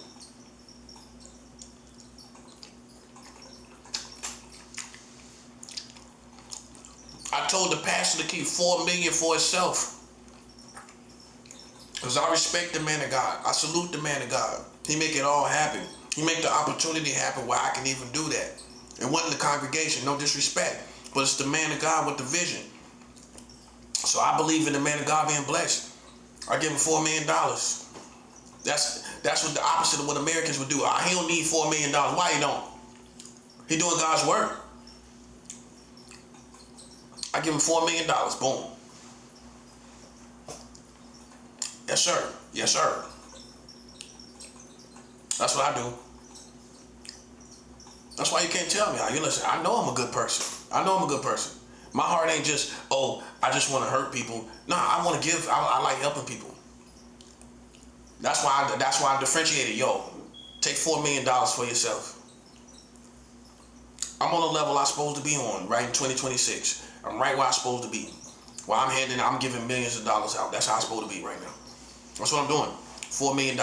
I told the pastor to keep $4 million for himself. Because I respect the man of God. I salute the man of God. He make it all happen. He make the opportunity happen where I can even do that. It wasn't the congregation, no disrespect. But it's the man of God with the vision. So I believe in the man of God being blessed. I give him $4 million. That's what the opposite of what Americans would do. He don't need $4 million. Why he don't? He doing God's work. I give him $4 million. Boom. Yes, sir. Yes, sir. That's what I do. That's why you can't tell me how. You listen, I know I'm a good person. I know I'm a good person. My heart ain't just, I just want to hurt people. No, I want to give. I like helping people. That's why I differentiated. Yo, take $4 million for yourself. I'm on the level I'm supposed to be on right in 2026. I'm right where I'm supposed to be. While I'm heading, I'm giving millions of dollars out. That's how I'm supposed to be right now. That's what I'm doing. $4 million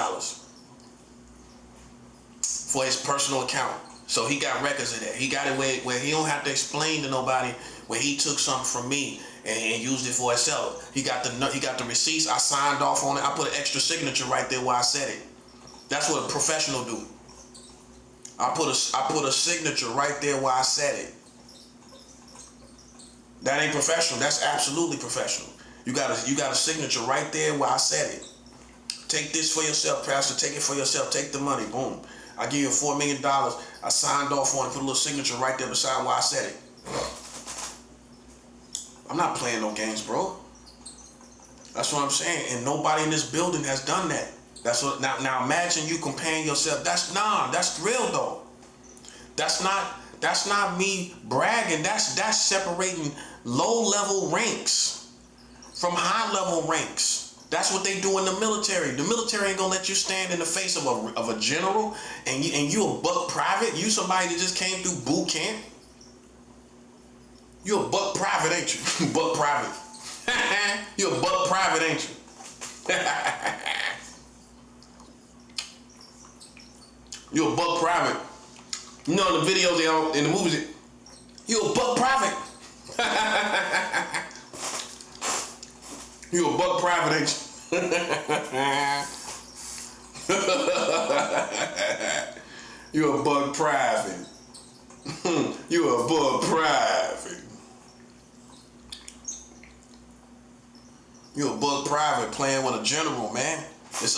for his personal account. So he got records of that. He got it where he don't have to explain to nobody where he took something from me and used it for himself. He got the receipts. I signed off on it. I put an extra signature right there where I said it. That's what a professional do. I put a signature right there where I said it. That ain't professional. That's absolutely professional. You got a signature right there where I said it. Take this for yourself, Pastor. Take it for yourself. Take the money. Boom. I give you $4 million. I signed off on it. Put a little signature right there beside where I said it. I'm not playing no games, bro. That's what I'm saying. And nobody in this building has done that. That's what. Now imagine you comparing yourself. That's real though. That's not me bragging. That's separating low-level ranks from high-level ranks. That's what they do in the military. The military ain't gonna let you stand in the face of a general and you a buck private. You somebody that just came through boot camp. You a buck private, ain't you? Buck private. You a buck private, ain't you? You a buck private. You know in the videos in the movies, you a buck private. You a buck private, ain't you? You a buck private. You a buck private. You a buck private playing with a general, man. It's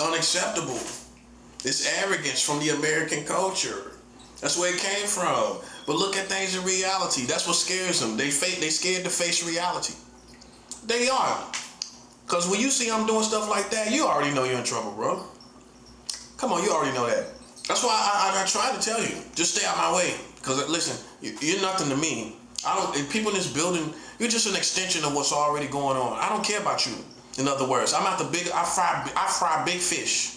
unacceptable. It's arrogance from the American culture. That's where it came from. But look at things in reality. That's what scares them. They scared to face reality. They are. Because when you see I'm doing stuff like that, you already know you're in trouble, bro. Come on, you already know that. That's why I try to tell you, just stay out my way. Because listen, you're nothing to me. People in this building, you're just an extension of what's already going on. I don't care about you. In other words, I fry big fish.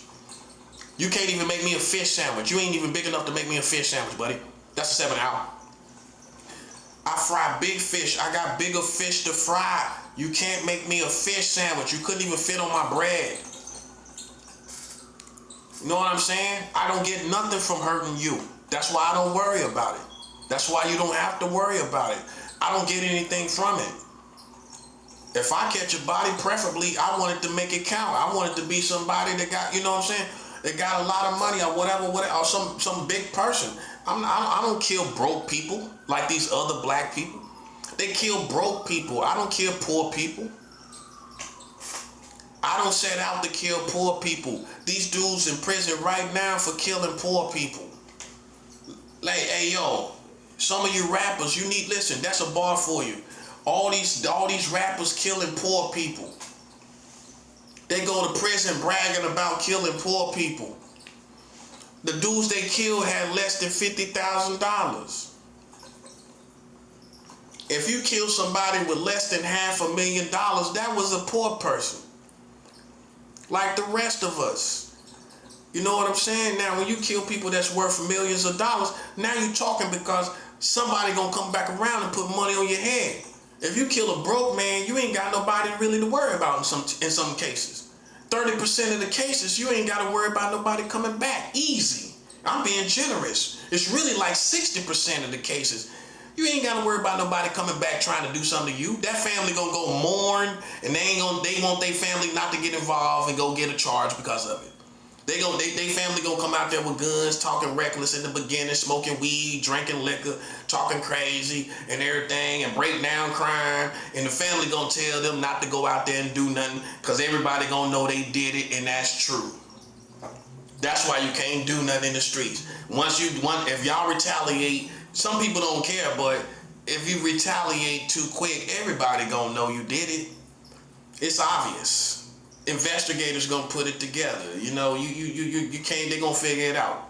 You can't even make me a fish sandwich. You ain't even big enough to make me a fish sandwich, buddy. That's a 7 hour. I fry big fish. I got bigger fish to fry. You can't make me a fish sandwich. You couldn't even fit on my bread. You know what I'm saying? I don't get nothing from hurting you. That's why I don't worry about it. That's why you don't have to worry about it. I don't get anything from it. If I catch a body, preferably, I want it to make it count. I want it to be somebody that got, you know what I'm saying? They got a lot of money or whatever, or some big person. I don't kill broke people like these other black people. They kill broke people. I don't kill poor people. I don't set out to kill poor people. These dudes in prison right now for killing poor people. Like, hey yo, some of you rappers, listen, that's a bar for you. All these rappers killing poor people. They go to prison bragging about killing poor people. The dudes they killed had less than $50,000. If you kill somebody with less than $500,000, that was a poor person. Like the rest of us. You know what I'm saying? Now, when you kill people that's worth millions of dollars, now you're talking because somebody gonna come back around and put money on your head. If you kill a broke man, you ain't got nobody really to worry about in some cases. 30% of the cases, you ain't got to worry about nobody coming back. Easy. I'm being generous. It's really like 60% of the cases. You ain't got to worry about nobody coming back trying to do something to you. That family gonna go mourn, and they want their family not to get involved and go get a charge because of it. They family gonna come out there with guns, talking reckless in the beginning, smoking weed, drinking liquor, talking crazy and everything, and break down crime. And the family gonna tell them not to go out there and do nothing because everybody gonna know they did it, and that's true. That's why you can't do nothing in the streets. If y'all retaliate, some people don't care, but if you retaliate too quick, everybody gonna know you did it. It's obvious. Investigators gonna put it together. You know, you can't. They gonna figure it out.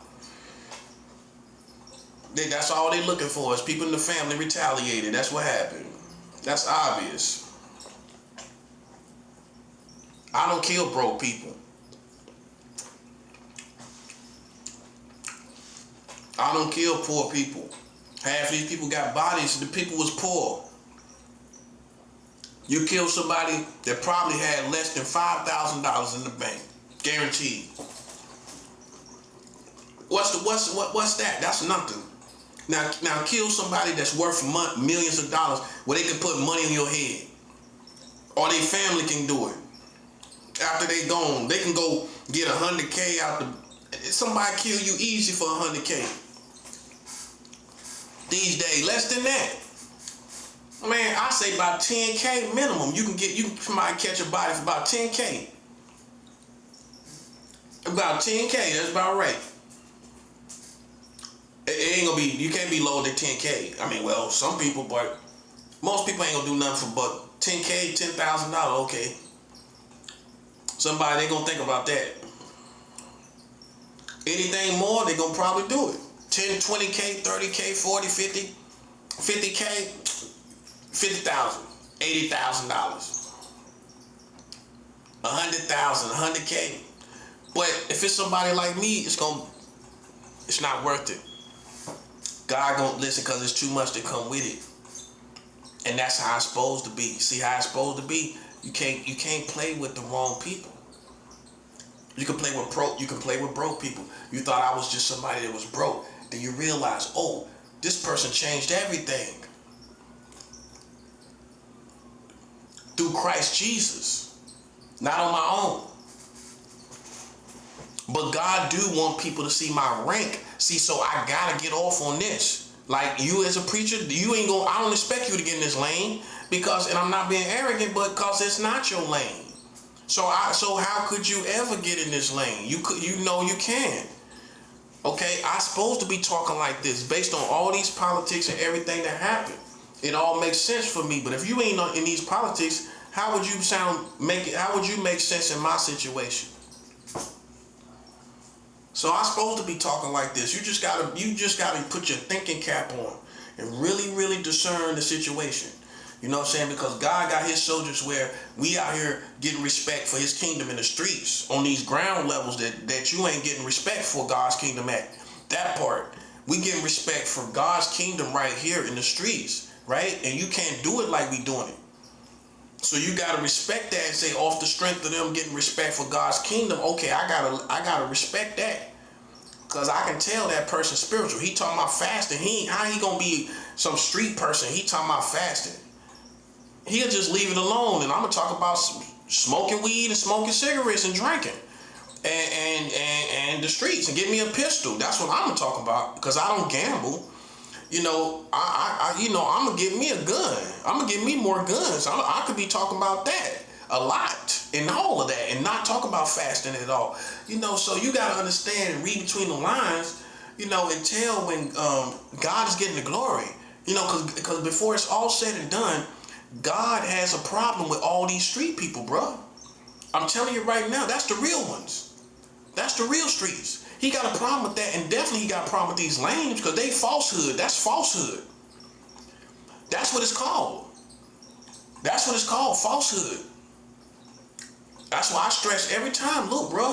That's all they looking for is people in the family retaliated. That's what happened. That's obvious. I don't kill broke people. I don't kill poor people. Half of these people got bodies, the people was poor. You kill somebody that probably had less than $5,000 in the bank, guaranteed. What's that? That's nothing. Now kill somebody that's worth millions of dollars where they can put money in your head, or their family can do it. After they gone, they can go get 100K out the. Somebody kill you easy for 100K. These days, less than that. Man, I say about 10K minimum. You can somebody catch a body for about 10K. About 10K, that's about right. It ain't gonna be, you can't be lower than 10K. I mean, well, some people, but most people ain't gonna do nothing for but 10K, $10,000, okay. Somebody, they gonna think about that. Anything more, they gonna probably do it. 10, 20K, 30K, 40, 50, 50K, $50,000, $80,000, $100,000, 100K. But if it's somebody like me, it's not worth it. God gonna listen because it's too much to come with it. And that's how it's supposed to be. See how it's supposed to be? You can't play with the wrong people. You can play with broke people. You thought I was just somebody that was broke. Then you realize, oh, this person changed everything. Through Christ Jesus. Not on my own. But God do want people to see my rank. See, so I gotta get off on this. Like you as a preacher, I don't expect you to get in this lane because, and I'm not being arrogant, but because it's not your lane. So how could you ever get in this lane? You can. Okay, I'm supposed to be talking like this based on all these politics and everything that happened. It all makes sense for me. But if you ain't in these politics, how would you make sense in my situation? So I'm supposed to be talking like this. You just gotta put your thinking cap on and really, really discern the situation. You know what I'm saying? Because God got his soldiers where we out here getting respect for his kingdom in the streets on these ground levels that you ain't getting respect for God's kingdom at. That part. We getting respect for God's kingdom right here in the streets, right? And you can't do it like we doing it. So you gotta respect that and say off the strength of them getting respect for God's kingdom, okay, I gotta respect that. Cause I can tell that person's spiritual. He talking about fasting. How he gonna be some street person? He talking about fasting. He'll just leave it alone, and I'm gonna talk about smoking weed and smoking cigarettes and drinking, and the streets, and give me a pistol. That's what I'm gonna talk about because I don't gamble. You know, I'm gonna get me a gun. I'm gonna get me more guns. I could be talking about that a lot and all of that, and not talk about fasting at all. You know, so you gotta understand and read between the lines. You know, and tell when God is getting the glory. You know, because before it's all said and done, God has a problem with all these street people, bro. I'm telling you right now, that's the real ones. That's the real streets. He got a problem with that, and definitely he got a problem with these lanes because they falsehood. That's falsehood. That's what it's called. That's what it's called, falsehood. That's why I stress every time, look, bro,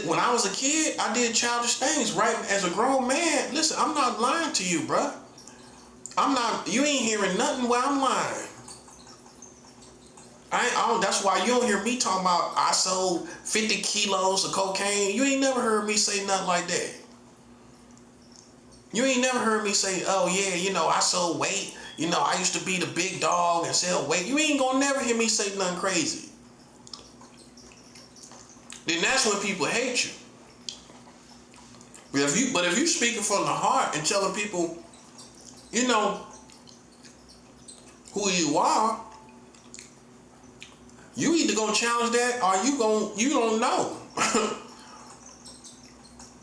when I was a kid, I did childish things, right? As a grown man, listen, I'm not lying to you, bro. You ain't hearing nothing where I'm lying. That's why you don't hear me talking about I sold 50 kilos of cocaine. You ain't never heard me say nothing like that. You ain't never heard me say, oh yeah, you know, I sold weight. You know, I used to be the big dog and sell weight. You ain't gonna never hear me say nothing crazy. Then that's when people hate you. But if you speaking from the heart and telling people, you know, who you are, you either gonna challenge that or you don't know.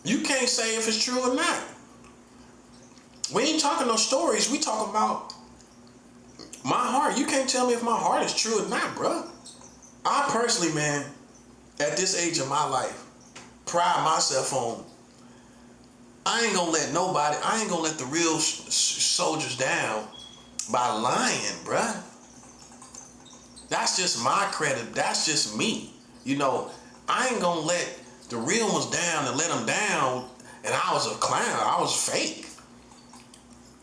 You can't say if it's true or not. We ain't talking no stories. We talking about my heart. You can't tell me if my heart is true or not, bro. I personally, man, at this age of my life, pride myself on, I ain't gonna let the real soldiers down by lying, bruh. That's just my credit. That's just me. You know, I ain't gonna let the real ones down and let them down and I was a clown. I was fake.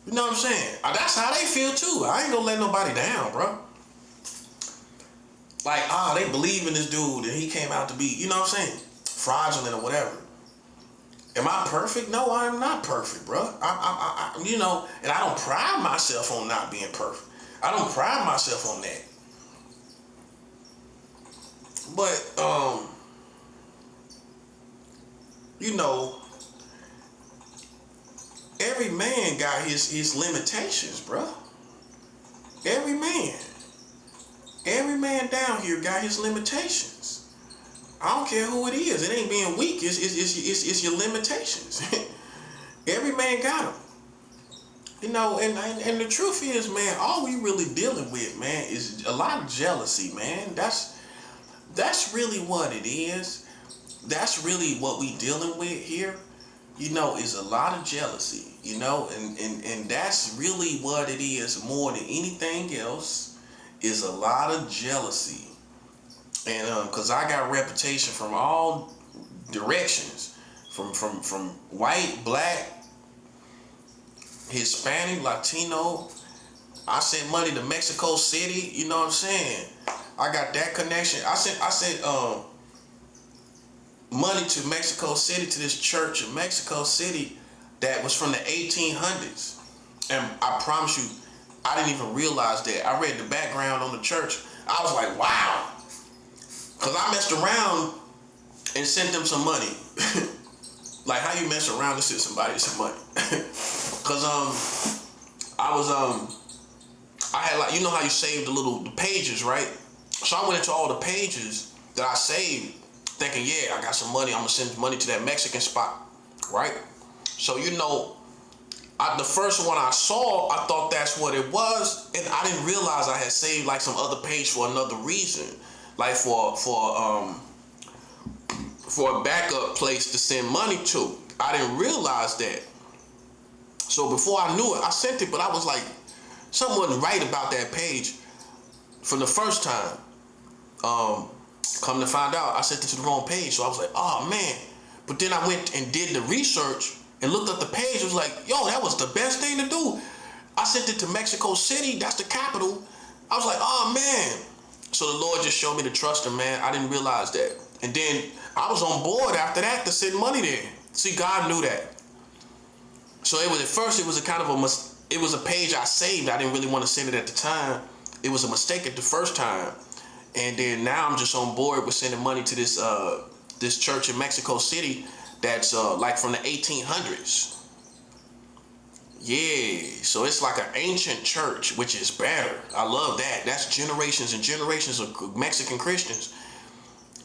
You know what I'm saying? That's how they feel too. I ain't gonna let nobody down, bro. Like, they believe in this dude and he came out to be, you know what I'm saying, fraudulent or whatever. Am I perfect? No, I am not perfect, bro. You know, and I don't pride myself on not being perfect. I don't pride myself on that. But, you know, every man got his limitations, bro. Every man. Every man down here got his limitations. I don't care who it is. It ain't being weak. It's your limitations. Every man got them. You know, and the truth is, man, all we really dealing with, man, is a lot of jealousy, man. That's really what it is. That's really what we dealing with here. You know, is a lot of jealousy. You know, and that's really what it is more than anything else. Is a lot of jealousy. And because I got reputation from all directions, from white, black, Hispanic, Latino. I sent money to Mexico City. You know what I'm saying? I got that connection. I sent money to Mexico City, to this church in Mexico City that was from the 1800s. And I promise you, I didn't even realize that. I read the background on the church. I was like, wow. Because I messed around and sent them some money. Like, how you mess around and send somebody some money? Because I had, like, you know how you save the pages, right? So I went into all the pages that I saved thinking, yeah, I got some money. I'm going to send money to that Mexican spot, right? So, you know, the first one I saw, I thought that's what it was, and I didn't realize I had saved like some other page for another reason, like for a backup place to send money to. I didn't realize that. So before I knew it, I sent it, but I was like, something wasn't right about that page from the first time. Come to find out, I sent it to the wrong page, so I was like, oh man. But then I went and did the research and looked up the page. It was like, yo, that was the best thing to do. I sent it to Mexico City. That's the capital. I was like, oh, man. So the Lord just showed me to trust him, man. I didn't realize that. And then I was on board after that to send money there. See, God knew that. So it was, at first, it was a kind of it was a page I saved. I didn't really want to send it at the time. It was a mistake at the first time. And then now I'm just on board with sending money to this church in Mexico City that's like from the 1800s. Yeah, so it's like an ancient church, which is better. I love that. That's generations and generations of Mexican Christians.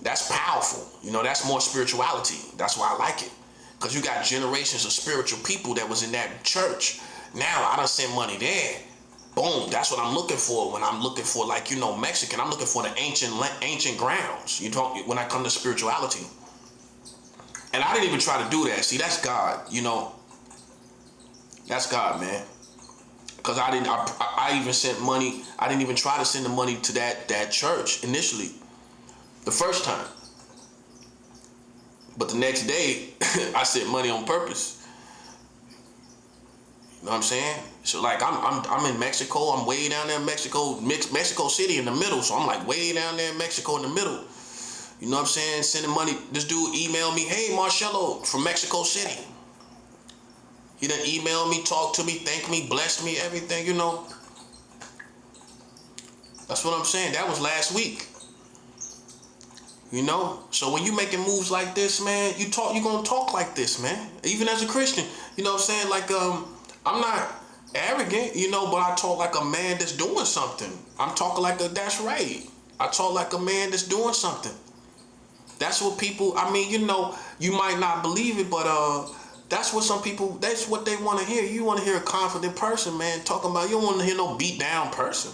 That's powerful. You know, that's more spirituality. That's why I like it. Because you got generations of spiritual people that was in that church. Now I done send money there. Boom, that's what I'm looking for when I'm looking for, like, you know, Mexican. I'm looking for the ancient grounds. You don't, when I come to spirituality. And I didn't even try to do that. See, that's God, you know. That's God, man. Because I even sent money. I didn't even try to send the money to that church initially. The first time. But the next day, I sent money on purpose. You know what I'm saying? So, like, I'm in Mexico. I'm way down there in Mexico City in the middle. So I'm like way down there in Mexico in the middle. You know what I'm saying? Sending money. This dude emailed me, hey, Marcello from Mexico City. He done emailed me, talked to me, thanked me, blessed me, everything, you know. That's what I'm saying. That was last week. You know? So when you making moves like this, man, you gonna talk like this, man. Even as a Christian. You know what I'm saying? Like, I'm not arrogant, you know, but I talk like a man that's doing something. I'm talking like that's right. I talk like a man that's doing something. That's what people, I mean, you know, you might not believe it, but that's what some people, that's what they want to hear. You want to hear a confident person, man, talking about, you don't want to hear no beat down person.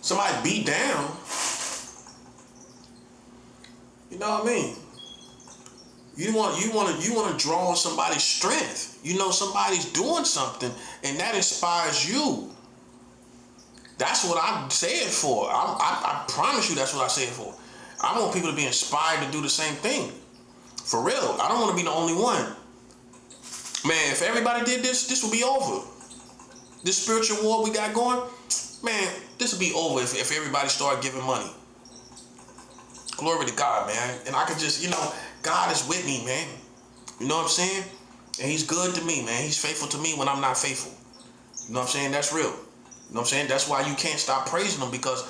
Somebody beat down. You know what I mean? You want to draw on somebody's strength. You know, somebody's doing something, and that inspires you. That's what I say it for. I promise you that's what I say it for. I want people to be inspired to do the same thing. For real. I don't want to be the only one. Man, if everybody did this would be over. This spiritual war we got going, man, this would be over if everybody started giving money. Glory to God, man. And I could just, God is with me, man. You know what I'm saying? And he's good to me, man. He's faithful to me when I'm not faithful. You know what I'm saying? That's real. You know what I'm saying? That's why you can't stop praising him, because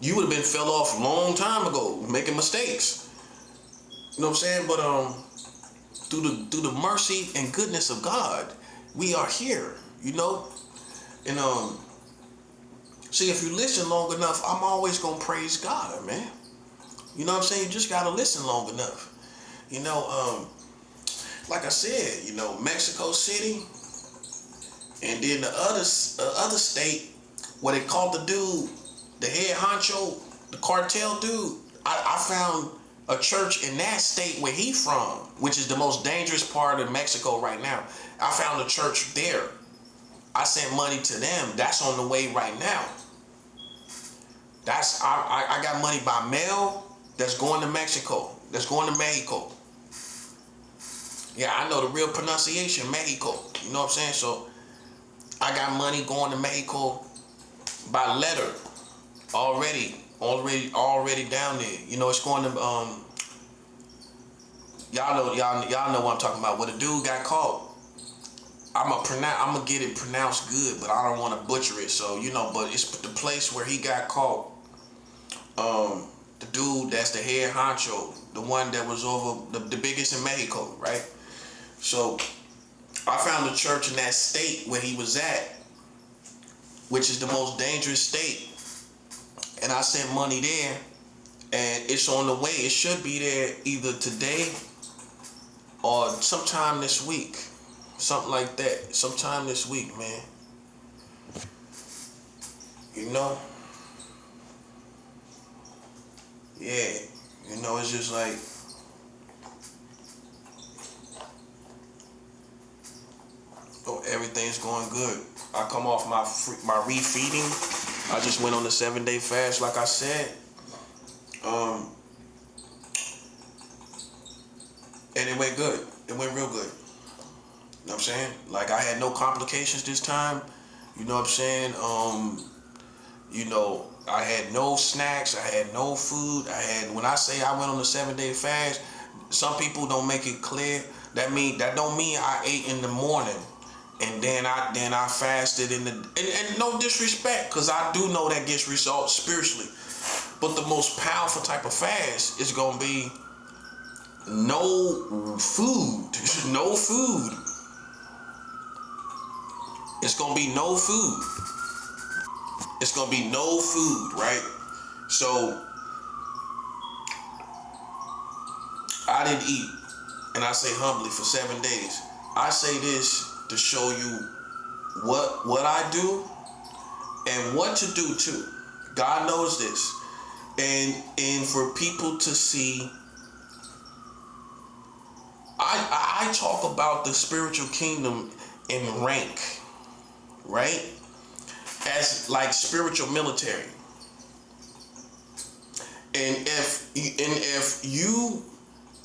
you would have been fell off a long time ago, making mistakes. You know what I'm saying? But through the mercy and goodness of God, we are here, And see, if you listen long enough, I'm always gonna praise God, man. You know what I'm saying? You just gotta listen long enough. Like I said, Mexico City, and then the other state where they called the dude, the head honcho, the cartel dude. I found a church in that state where he from, which is the most dangerous part of Mexico right now. I found a church there. I sent money to them. That's on the way right now. I got money by mail that's going to Mexico. That's going to Mexico. Yeah, I know the real pronunciation, Mexico. You know what I'm saying? So I got money going to Mexico by letter already down there. It's going to y'all know what I'm talking about. Where the dude got caught. I'm gonna get it pronounced good, but I don't want to butcher it. So but it's the place where he got caught. The dude that's the head honcho, the one that was over the biggest in Mexico, right? So I found a church in that state where he was at, which is the most dangerous state, and I sent money there, and it's on the way. It should be there either today or sometime this week. Something like that. Sometime this week, man. Yeah. It's just like, everything's going good. I come off my refeeding. I just went on a 7-day fast, like I said. And it went good. It went real good. You know what I'm saying? Like, I had no complications this time. You know what I'm saying? I had no snacks. I had no food. When I say I went on a 7-day fast, some people don't make it clear. That don't mean I ate in the morning and then I fasted and no disrespect, because I do know that gets results spiritually. But the most powerful type of fast is gonna be no food. No food. It's gonna be no food. It's gonna be no food, right? So I didn't eat, and I say humbly, for 7 days. I say this to show you what I do and what to do too. God knows this, and for people to see. I talk about the spiritual kingdom in rank, right? As like spiritual military. And if you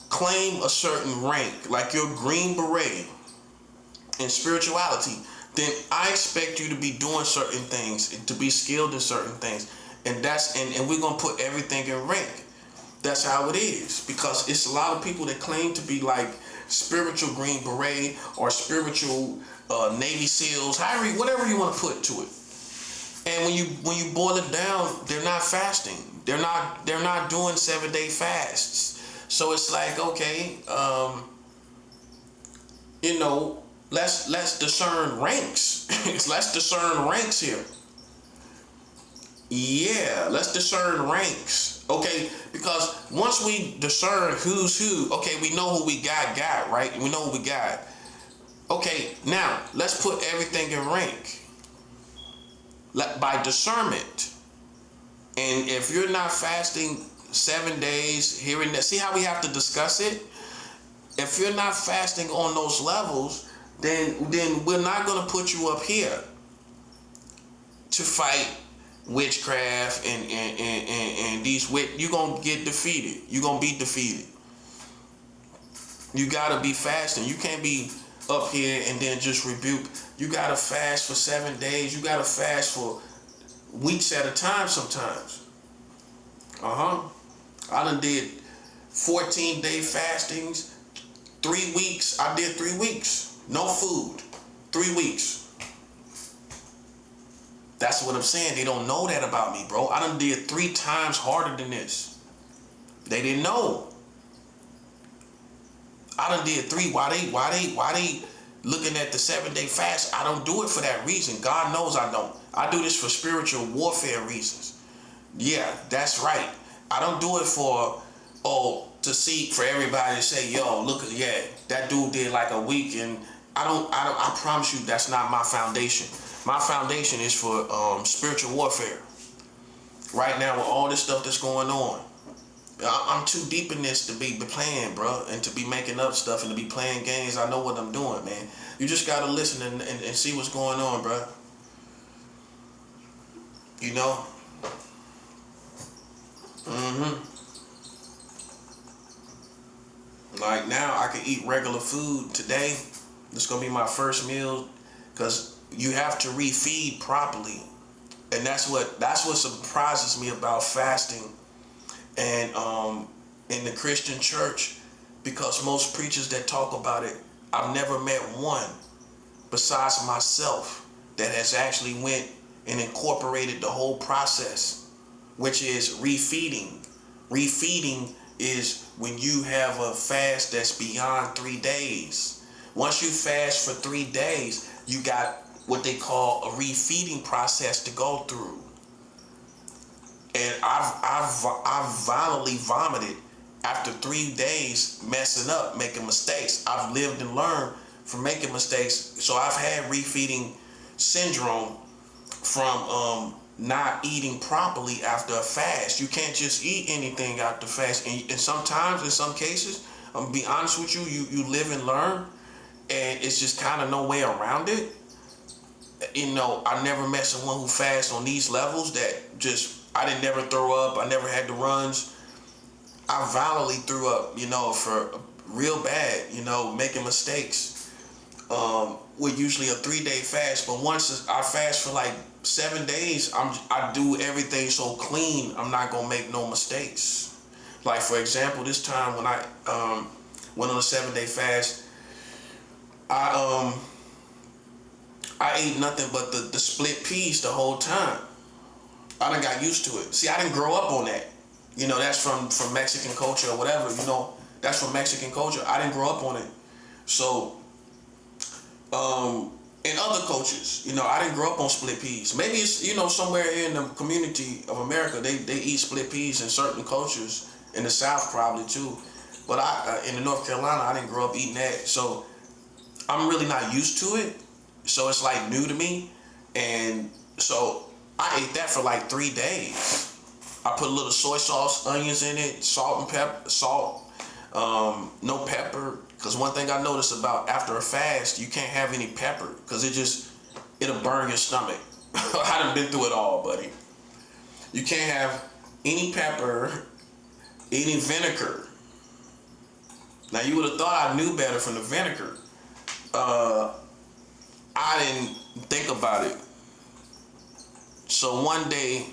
claim a certain rank, like your Green Beret in spirituality, then I expect you to be doing certain things, to be skilled in certain things. And we're gonna put everything in rank. That's how it is. Because it's a lot of people that claim to be like spiritual Green Beret or spiritual Navy SEALs, whatever you want to put to it. And when you boil it down, they're not fasting. They're not doing 7-day fasts. So it's like, okay, let's discern ranks. Let's discern ranks here. Yeah, let's discern ranks. Okay, because once we discern who's who, okay, we know who we got, right? We know who we got. Okay, now let's put everything in rank by discernment. And if you're not fasting 7 days here and there, see how we have to discuss it? If you're not fasting on those levels, then we're not going to put you up here to fight witchcraft and these you're going to get defeated. You're going to be defeated. You got to be fasting. You can't be up here and then just rebuke. You gotta fast for 7 days. You gotta fast for weeks at a time sometimes. I done did 14-day fastings, 3 weeks. I did 3 weeks. No food. 3 weeks. That's what I'm saying. They don't know that about me, bro. I done did 3 times harder than this. They didn't know. I done did 3. Why they looking at the 7-day fast? I don't do it for that reason. God knows I don't. I do this for spiritual warfare reasons. Yeah, that's right. I don't do it for for everybody to say, yo, look, yeah, that dude did like a week, and I promise you that's not my foundation. My foundation is for spiritual warfare. Right now with all this stuff that's going on, I'm too deep in this to be playing, bro, and to be making up stuff and to be playing games. I know what I'm doing, man. You just gotta listen and see what's going on, bro. You know? Like now, I can eat regular food today. This gonna be my first meal, because you have to refeed properly, and that's what surprises me about fasting and in the Christian church, because most preachers that talk about it, I've never met one besides myself that has actually went and incorporated the whole process, which is refeeding. Refeeding is when you have a fast that's beyond 3 days. Once you fast for 3 days, you got what they call a refeeding process to go through. And I've violently vomited after 3 days messing up, making mistakes. I've lived and learned from making mistakes. So I've had refeeding syndrome from not eating properly after a fast. You can't just eat anything after fast. And sometimes, in some cases, I'm gonna be honest with you, you live and learn, and it's just kind of no way around it. You know, I never met someone who fasts on these levels that just, I didn't never throw up. I never had the runs. I violently threw up, you know, for real bad, you know, making mistakes. With usually a 3-day fast, but once I fast for like 7 days, I do everything so clean, I'm not gonna make no mistakes. Like for example, this time when I went on a 7-day fast, I ate nothing but the split peas the whole time. I done got used to it. See, I didn't grow up on that. You know, that's from Mexican culture or whatever, you know, that's from Mexican culture. I didn't grow up on it. So, in other cultures, you know, I didn't grow up on split peas. Maybe it's, you know, somewhere in the community of America, they eat split peas in certain cultures, in the South probably too. But in the North Carolina, I didn't grow up eating that. So, I'm really not used to it. So it's like new to me. And so I ate that for like 3 days. I put a little soy sauce, onions in it, salt and pepper, no pepper. Because one thing I noticed about after a fast, you can't have any pepper because it'll burn your stomach. I done been through it all, buddy. You can't have any pepper, any vinegar. Now you would have thought I knew better from the vinegar. I didn't think about it. So one day,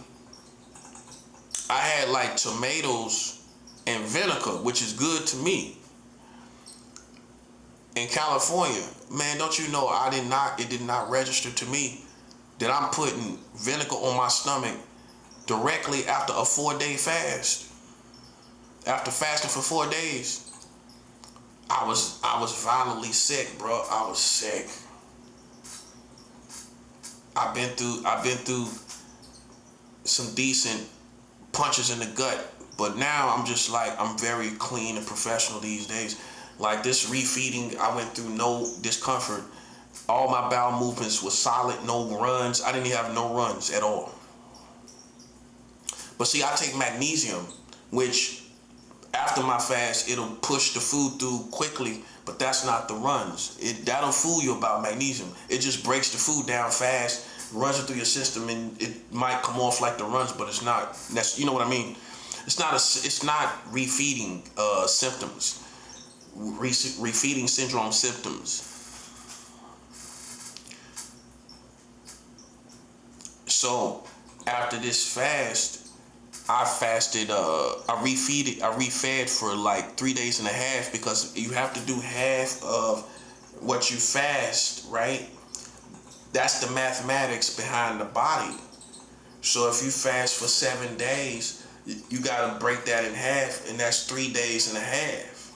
I had like tomatoes and vinegar, which is good to me. In California, man, don't you know it did not register to me that I'm putting vinegar on my stomach directly after a 4-day fast. After fasting for 4 days, I was violently sick, bro. I was sick. I've been through some decent punches in the gut, but now I'm just like, I'm very clean and professional these days. Like this refeeding, I went through no discomfort. All my bowel movements were solid, no runs. I didn't even have no runs at all. But see, I take magnesium, which after my fast, it'll push the food through quickly, but that's not the runs. That'll fool you about magnesium. It just breaks the food down fast, runs it through your system, and it might come off like the runs, but it's not. You know what I mean? It's not refeeding symptoms. Refeeding syndrome symptoms. So after this fast, I fasted. I refed for like 3 days and a half, because you have to do half of what you fast, right? That's the mathematics behind the body. So if you fast for 7 days, you gotta break that in half, and that's 3 days and a half.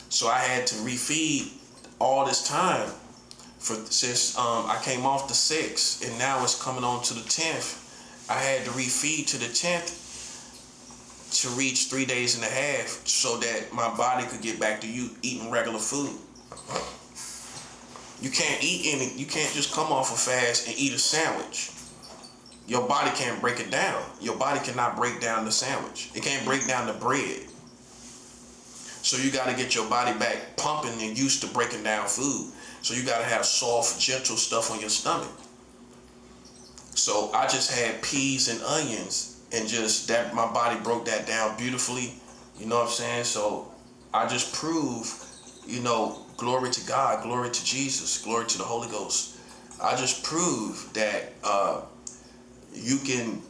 So I had to refeed all this time since I came off the 6th, and now it's coming on to the 10th. I had to refeed to the 10th to reach 3 days and a half, so that my body could get back to eating regular food. You can't just come off a fast and eat a sandwich. Your body can't break it down. Your body cannot break down the sandwich. It can't break down the bread. So you got to get your body back pumping and used to breaking down food. So you got to have soft, gentle stuff on your stomach. So I just had peas and onions, and just that, my body broke that down beautifully. You know what I'm saying? So I just proved, glory to God, glory to Jesus, glory to the Holy Ghost. I just proved that you can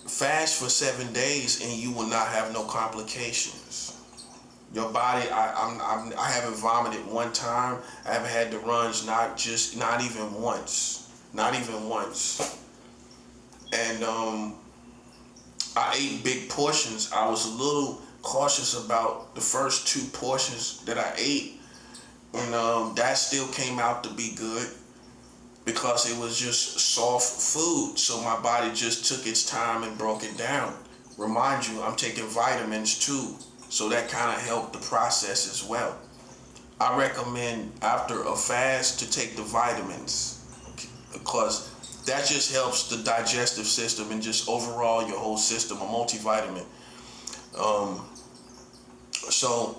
fast for 7 days and you will not have no complications. Your body, I haven't vomited one time. I haven't had the runs, not even once. And I ate big portions. I was a little cautious about the first 2 portions that I ate, and that still came out to be good, because it was just soft food. So my body just took its time and broke it down. Remind you, I'm taking vitamins too, so that kind of helped the process as well. I recommend after a fast to take the vitamins, because that just helps the digestive system and just overall your whole system, a multivitamin. So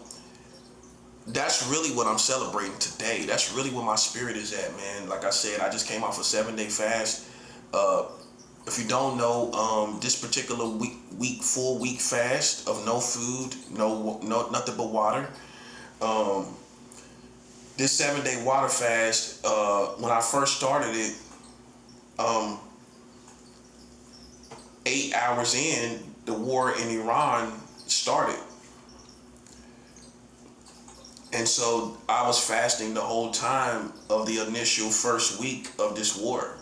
that's really what I'm celebrating today. That's really where my spirit is at, man. Like I said, I just came off a 7-day fast. If you don't know, this particular 4-week fast of no food, no nothing but water. This 7-day water fast, when I first started it, 8 hours in, the war in Iran started. And so I was fasting the whole time of the initial first week of this war.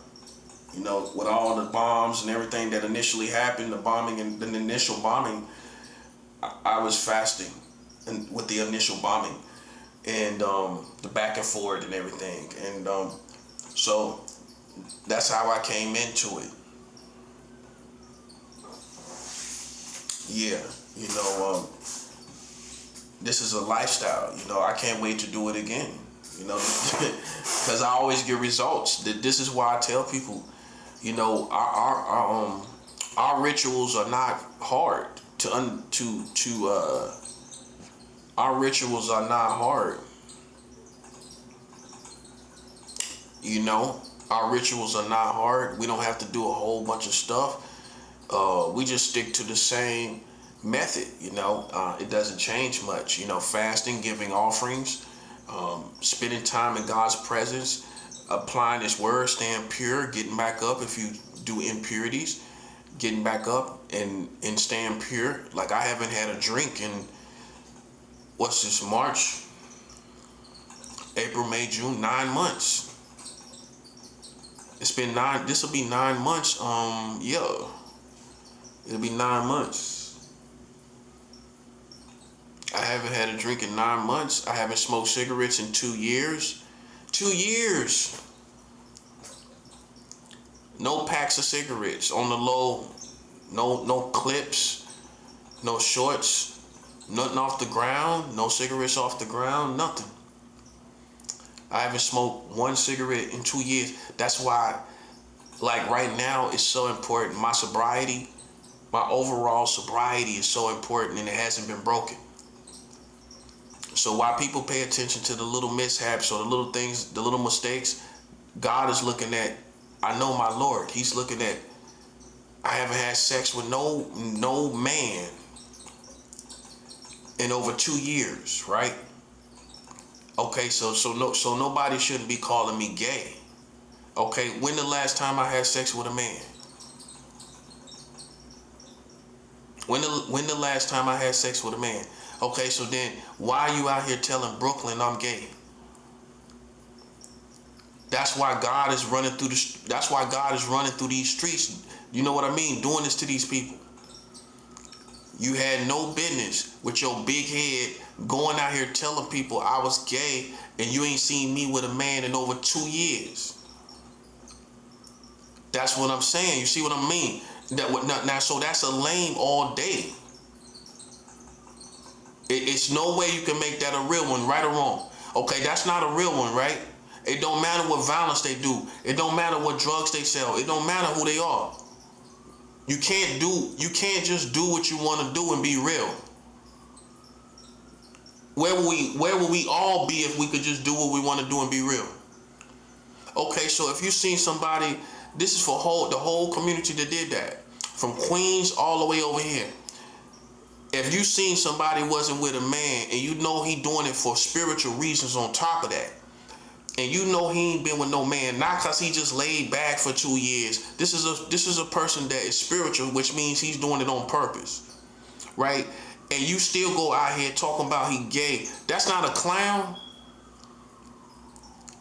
With all the bombs and everything that initially happened, the bombing and the initial bombing, I was fasting and with the initial bombing and the back and forth and everything. And so that's how I came into it. Yeah, this is a lifestyle. I can't wait to do it again. Because I always get results. This is why I tell people, our rituals are not hard our rituals are not hard. Our rituals are not hard. We don't have to do a whole bunch of stuff. We just stick to the same method. It doesn't change much. Fasting, giving offerings, spending time in God's presence, applying His word, staying pure, getting back up if you do impurities, getting back up and staying pure. Like, I haven't had a drink in, what's this, March, April, May, June, 9 months. It's been this will be 9 months. It'll be 9 months. I haven't had a drink in 9 months. I haven't smoked cigarettes in 2 years. 2 years. No packs of cigarettes on the low. No clips. No shorts. Nothing off the ground. No cigarettes off the ground. Nothing. I haven't smoked 1 cigarette in 2 years. That's why, like, right now, it's so important. My sobriety, my overall sobriety is so important, and it hasn't been broken. So while people pay attention to the little mishaps or the little things, the little mistakes, God is looking at, I know my Lord, He's looking at, I haven't had sex with no man in over 2 years, right? Okay, so nobody shouldn't be calling me gay. Okay, when the last time I had sex with a man? When the last time I had sex with a man? Okay, so then why are you out here telling Brooklyn I'm gay? That's why God is running through these streets. You know what I mean? Doing this to these people. You had no business with your big head going out here telling people I was gay and you ain't seen me with a man in over 2 years. That's what I'm saying. You see what I mean? Now, so that's a lame all day. It's no way you can make that a real one, right or wrong. Okay, that's not a real one, right? It don't matter what violence they do. It don't matter what drugs they sell. It don't matter who they are. You can't just do what you want to do and be real. Where would we all be if we could just do what we want to do and be real? Okay, so if you seen somebody, this is for the whole community that did that. From Queens all the way over here. If you seen somebody wasn't with a man and you know he doing it for spiritual reasons on top of that, and you know he ain't been with no man, not because he just laid back for 2 years. This is a person that is spiritual, which means he's doing it on purpose, right? And you still go out here talking about he gay. That's not a clown.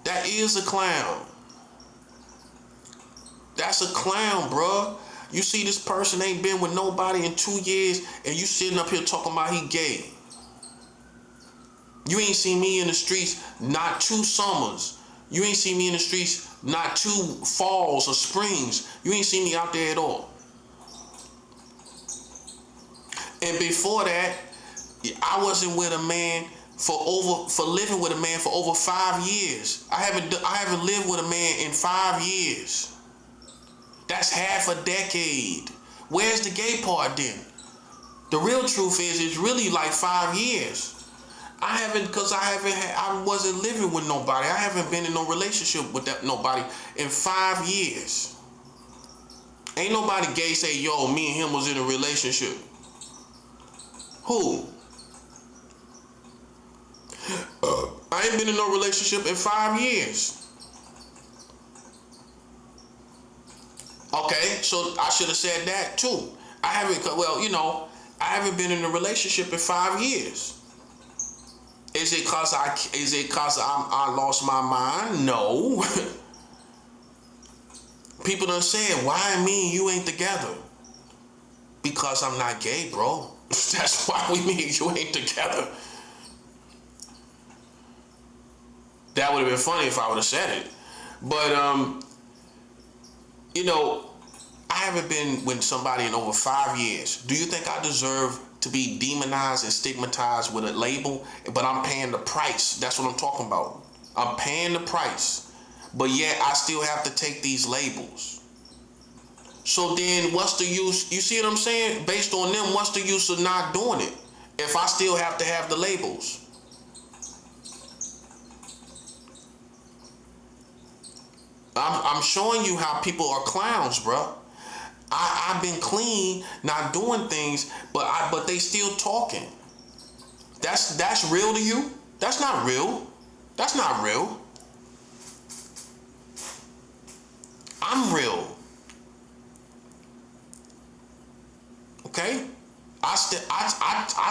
That is a clown. That's a clown, bruh. You see this person ain't been with nobody in 2 years, and you sitting up here talking about he gay. You ain't seen me in the streets not 2 summers. You ain't seen me in the streets not 2 falls or springs. You ain't seen me out there at all. And before that, I wasn't with a man for living with a man for over 5 years. I haven't lived with a man in 5 years. That's half a decade. Where's the gay part then? The real truth is it's really like 5 years. I wasn't living with nobody. I haven't been in no relationship with nobody in 5 years. Ain't nobody gay say, yo, me and him was in a relationship. Who? I ain't been in no relationship in 5 years. Okay, so I should have said that too. I haven't been in a relationship in 5 years. Is it cause I lost my mind? No. People done said, why me and you ain't together? Because I'm not gay, bro. That's why me and you ain't together. That would have been funny if I would have said it. But I haven't been with somebody in over 5 years. Do you think I deserve to be demonized and stigmatized with a label? But I'm paying the price. That's what I'm talking about. I'm paying the price. But yet I still have to take these labels. So then what's the use? You see what I'm saying? Based on them, what's the use of not doing it if I still have to have the labels? I'm showing you how people are clowns, bro. I've been clean, not doing things, but they still talking. That's real to you? That's not real. That's not real. I'm real. Okay? I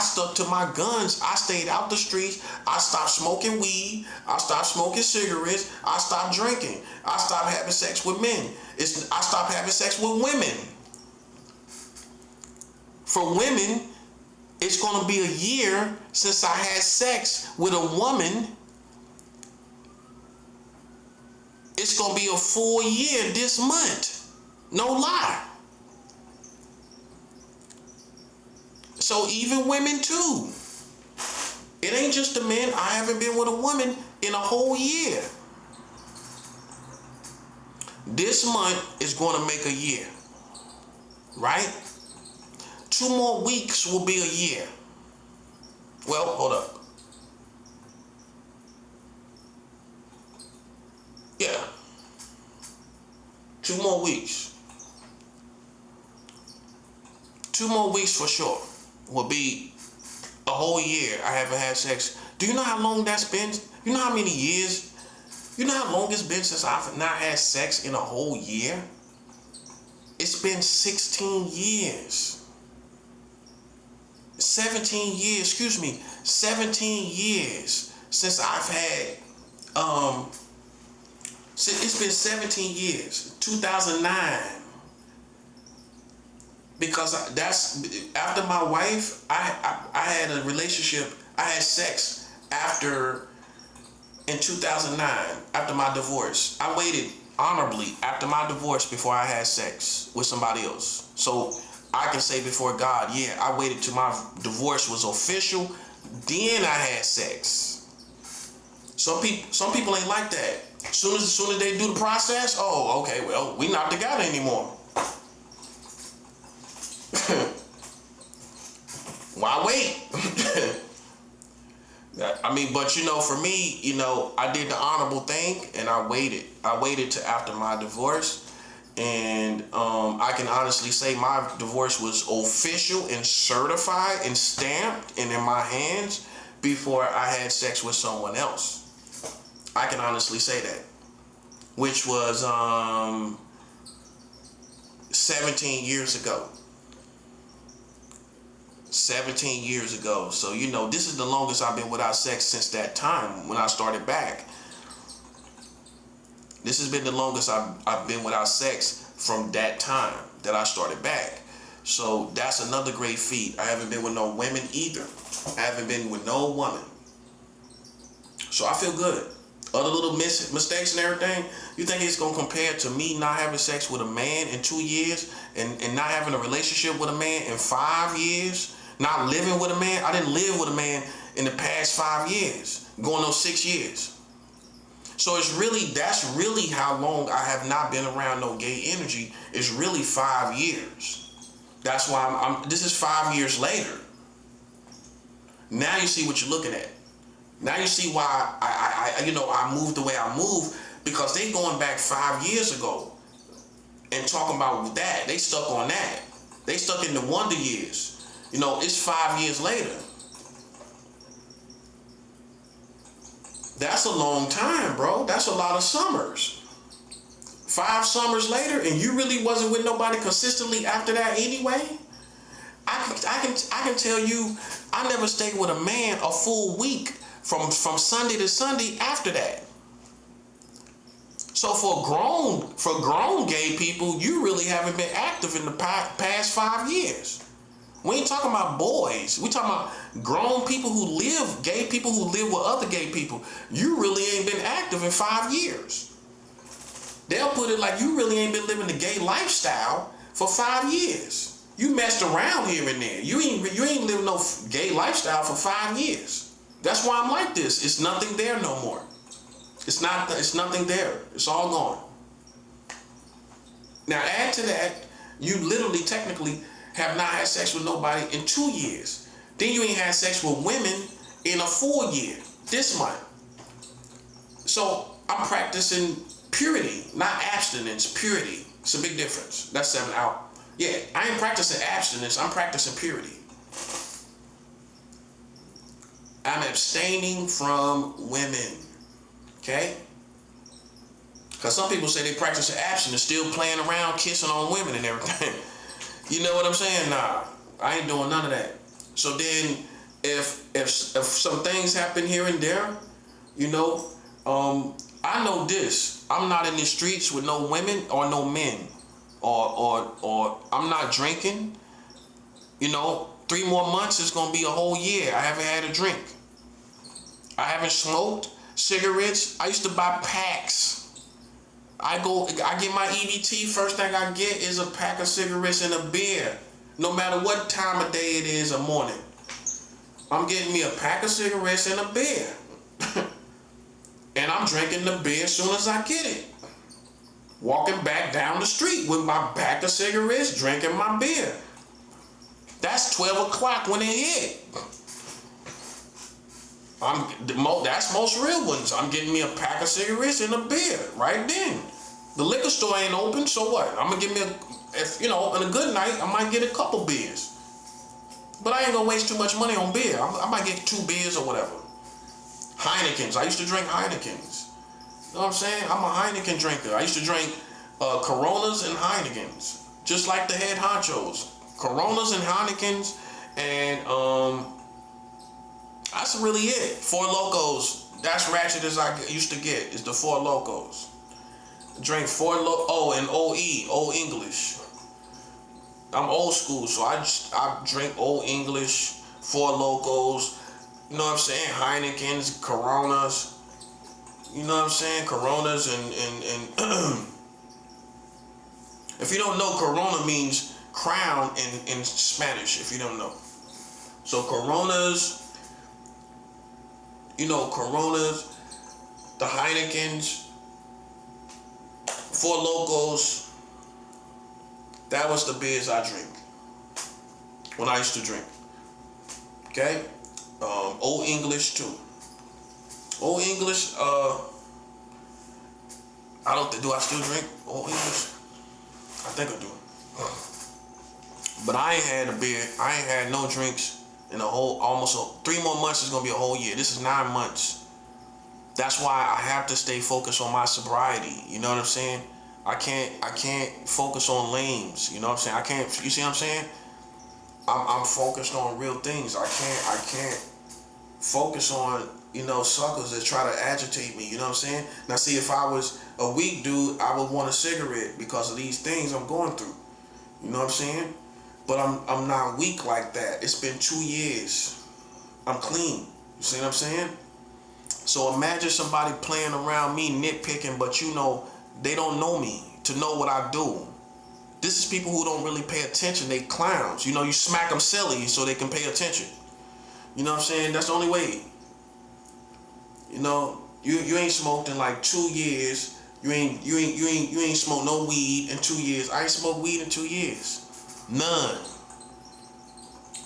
stuck to my guns. I stayed out the streets. I stopped smoking weed. I stopped smoking cigarettes. I stopped drinking. I stopped having sex with men. I stopped having sex with women. For women, it's going to be a year since I had sex with a woman. It's going to be a full year this month. No lie. So even women too. It ain't just the men. I haven't been with a woman in a whole year. This month is going to make a year. Right? 2 more weeks will be a year. Well, hold up. Yeah. 2 more weeks. 2 more weeks for sure will be a whole year I haven't had sex. Do you know how long that's been? You know how many years You know how long it's been since I've not had sex in a whole year? It's been 16 years. 17 years since I've had, it's been 17 years, 2009. Because that's, after my wife, I had a relationship, I had sex in 2009, after my divorce. I waited honorably after my divorce before I had sex with somebody else. So I can say before God, yeah, I waited till my divorce was official, then I had sex. Some people ain't like that. Soon as they do the process, oh, okay, well, we not together anymore. Why wait? I mean, but for me, I did the honorable thing and I waited. I waited till after my divorce, and I can honestly say my divorce was official and certified and stamped and in my hands before I had sex with someone else. I can honestly say that, which was 17 years ago. 17 years ago. So, this is the longest I've been without sex since that time when I started back. This has been the longest I've been without sex from that time that I started back. So that's another great feat. I haven't been with no women either. I haven't been with no woman. So I feel good. Other little mistakes and everything, you think it's going to compare to me not having sex with a man in 2 years and not having a relationship with a man in 5 years? Not living with a man. I didn't live with a man in the past 5 years, going on 6 years. So that's really how long I have not been around no gay energy. It's really 5 years. That's why this is 5 years later. Now you see what you're looking at. Now you see why I moved the way I moved, because they going back 5 years ago and talking about that. They stuck on that. They stuck in the wonder years. It's 5 years later. That's a long time, bro. That's a lot of summers. 5 summers later, and you really wasn't with nobody consistently after that anyway? I can tell you, I never stayed with a man a full week from Sunday to Sunday after that. So for grown gay people, you really haven't been active in the past 5 years. We ain't talking about boys. We talking about grown people gay people who live with other gay people. You really ain't been active in 5 years. They'll put it like you really ain't been living the gay lifestyle for 5 years. You messed around here and there. You ain't living no gay lifestyle for 5 years. That's why I'm like this. It's nothing there no more. It's nothing there. It's all gone. Now add to that, you literally technically have not had sex with nobody in 2 years. Then you ain't had sex with women in a full year, this month. So I'm practicing purity, not abstinence, purity. It's a big difference. That's 7 out. Yeah, I ain't practicing abstinence, I'm practicing purity. I'm abstaining from women, okay? Because some people say they practice abstinence, still playing around, kissing on women and everything. You know what I'm saying? Nah, I ain't doing none of that. So then, if some things happen here and there, I know this. I'm not in the streets with no women or no men, or I'm not drinking. 3 more months is gonna be a whole year. I haven't had a drink. I haven't smoked cigarettes. I used to buy packs. I get my EBT, first thing I get is a pack of cigarettes and a beer. No matter what time of day it is or morning. I'm getting me a pack of cigarettes and a beer. And I'm drinking the beer as soon as I get it. Walking back down the street with my pack of cigarettes, drinking my beer. That's 12 o'clock when it hit. That's most real ones. I'm getting me a pack of cigarettes and a beer right then. The liquor store ain't open, so what? I'm gonna give me on a good night, I might get a couple beers. But I ain't gonna waste too much money on beer. I might get 2 beers or whatever. Heinekens. I used to drink Heinekens. You know what I'm saying? I'm a Heineken drinker. I used to drink Coronas and Heinekens, just like the head honchos. Coronas and Heinekens, and that's really it. Four Locos. That's ratchet as I used to get. Is the Four Locos. Drink and OE, Old English. I'm old school, so I drink Old English, Four Locos. You know what I'm saying? Heinekens, Coronas. You know what I'm saying? Coronas and if you don't know, Corona means crown in Spanish, if you don't know. So Coronas, Coronas, the Heinekens, Four Locos, that was the beers I drink when I used to drink. Okay? Old English too. Old English, do I still drink Old English? I think I do. But I ain't had a beer, I ain't had no drinks in almost 3 more months is gonna be a whole year. This is 9 months. That's why I have to stay focused on my sobriety. You know what I'm saying? I can't focus on lames. You know what I'm saying? You see what I'm saying? I'm focused on real things. I can't focus on, suckers that try to agitate me. You know what I'm saying? Now see, if I was a weak dude, I would want a cigarette because of these things I'm going through. You know what I'm saying? But I'm not weak like that. It's been 2 years. I'm clean. You see what I'm saying? So imagine somebody playing around me, nitpicking, but they don't know me to know what I do. This is people who don't really pay attention. They clowns. You smack them silly so they can pay attention. You know what I'm saying? That's the only way. You ain't smoked in like 2 years. You ain't smoked no weed in 2 years. I ain't smoked weed in 2 years. None.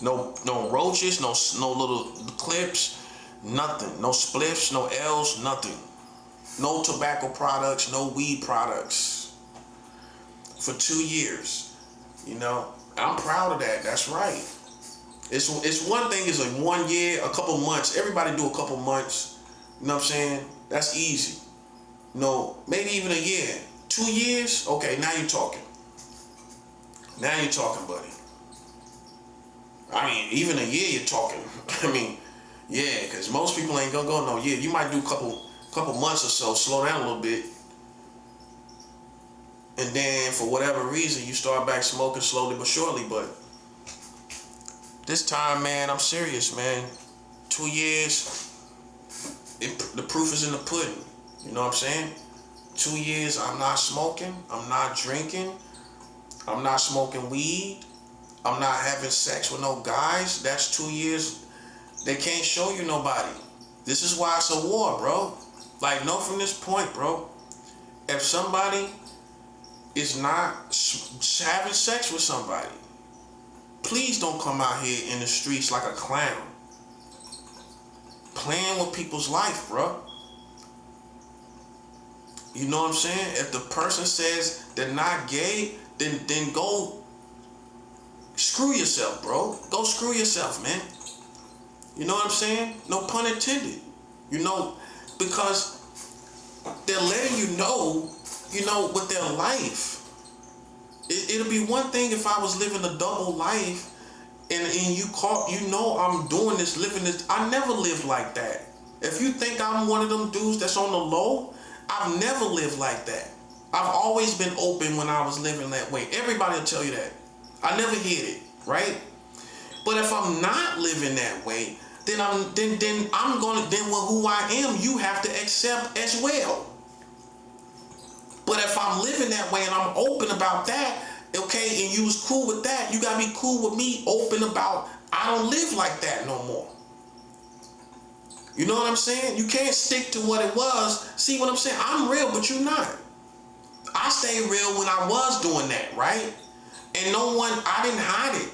No roaches, no little clips, nothing. No spliffs, no L's, nothing. No tobacco products, no weed products. For 2 years. I'm proud of that. That's right. It's one thing is like 1 year, a couple months. Everybody do a couple months. You know what I'm saying? That's easy. Maybe even a year. 2 years? Okay, now you're talking. Now you're talking, buddy. I mean, even a year you're talking. I mean, yeah, because most people ain't gonna go no year. You might do a couple months or so, slow down a little bit. And then for whatever reason, you start back smoking slowly but surely. But this time, man, I'm serious, man. 2 years, the proof is in the pudding. You know what I'm saying? 2 years, I'm not smoking. I'm not drinking. I'm not smoking weed. I'm not having sex with no guys. That's 2 years. They can't show you nobody. This is why it's a war, bro. Like, know from this point, bro. If somebody is not having sex with somebody, please don't come out here in the streets like a clown. Playing with people's life, bro. You know what I'm saying? If the person says they're not gay, then go screw yourself, bro. Go screw yourself, man. You know what I'm saying? No pun intended. Because they're letting you know, with their life. It'll be one thing if I was living a double life and I'm doing this, living this. I never lived like that. If you think I'm one of them dudes that's on the low, I've never lived like that. I've always been open when I was living that way. Everybody will tell you that. I never hid it, right? But if I'm not living that way, then who I am, you have to accept as well. But if I'm living that way and I'm open about that, okay, and you was cool with that, you gotta be cool with me, open about I don't live like that no more. You know what I'm saying? You can't stick to what it was. See what I'm saying? I'm real, but you're not. I stayed real when I was doing that, right? And I didn't hide it.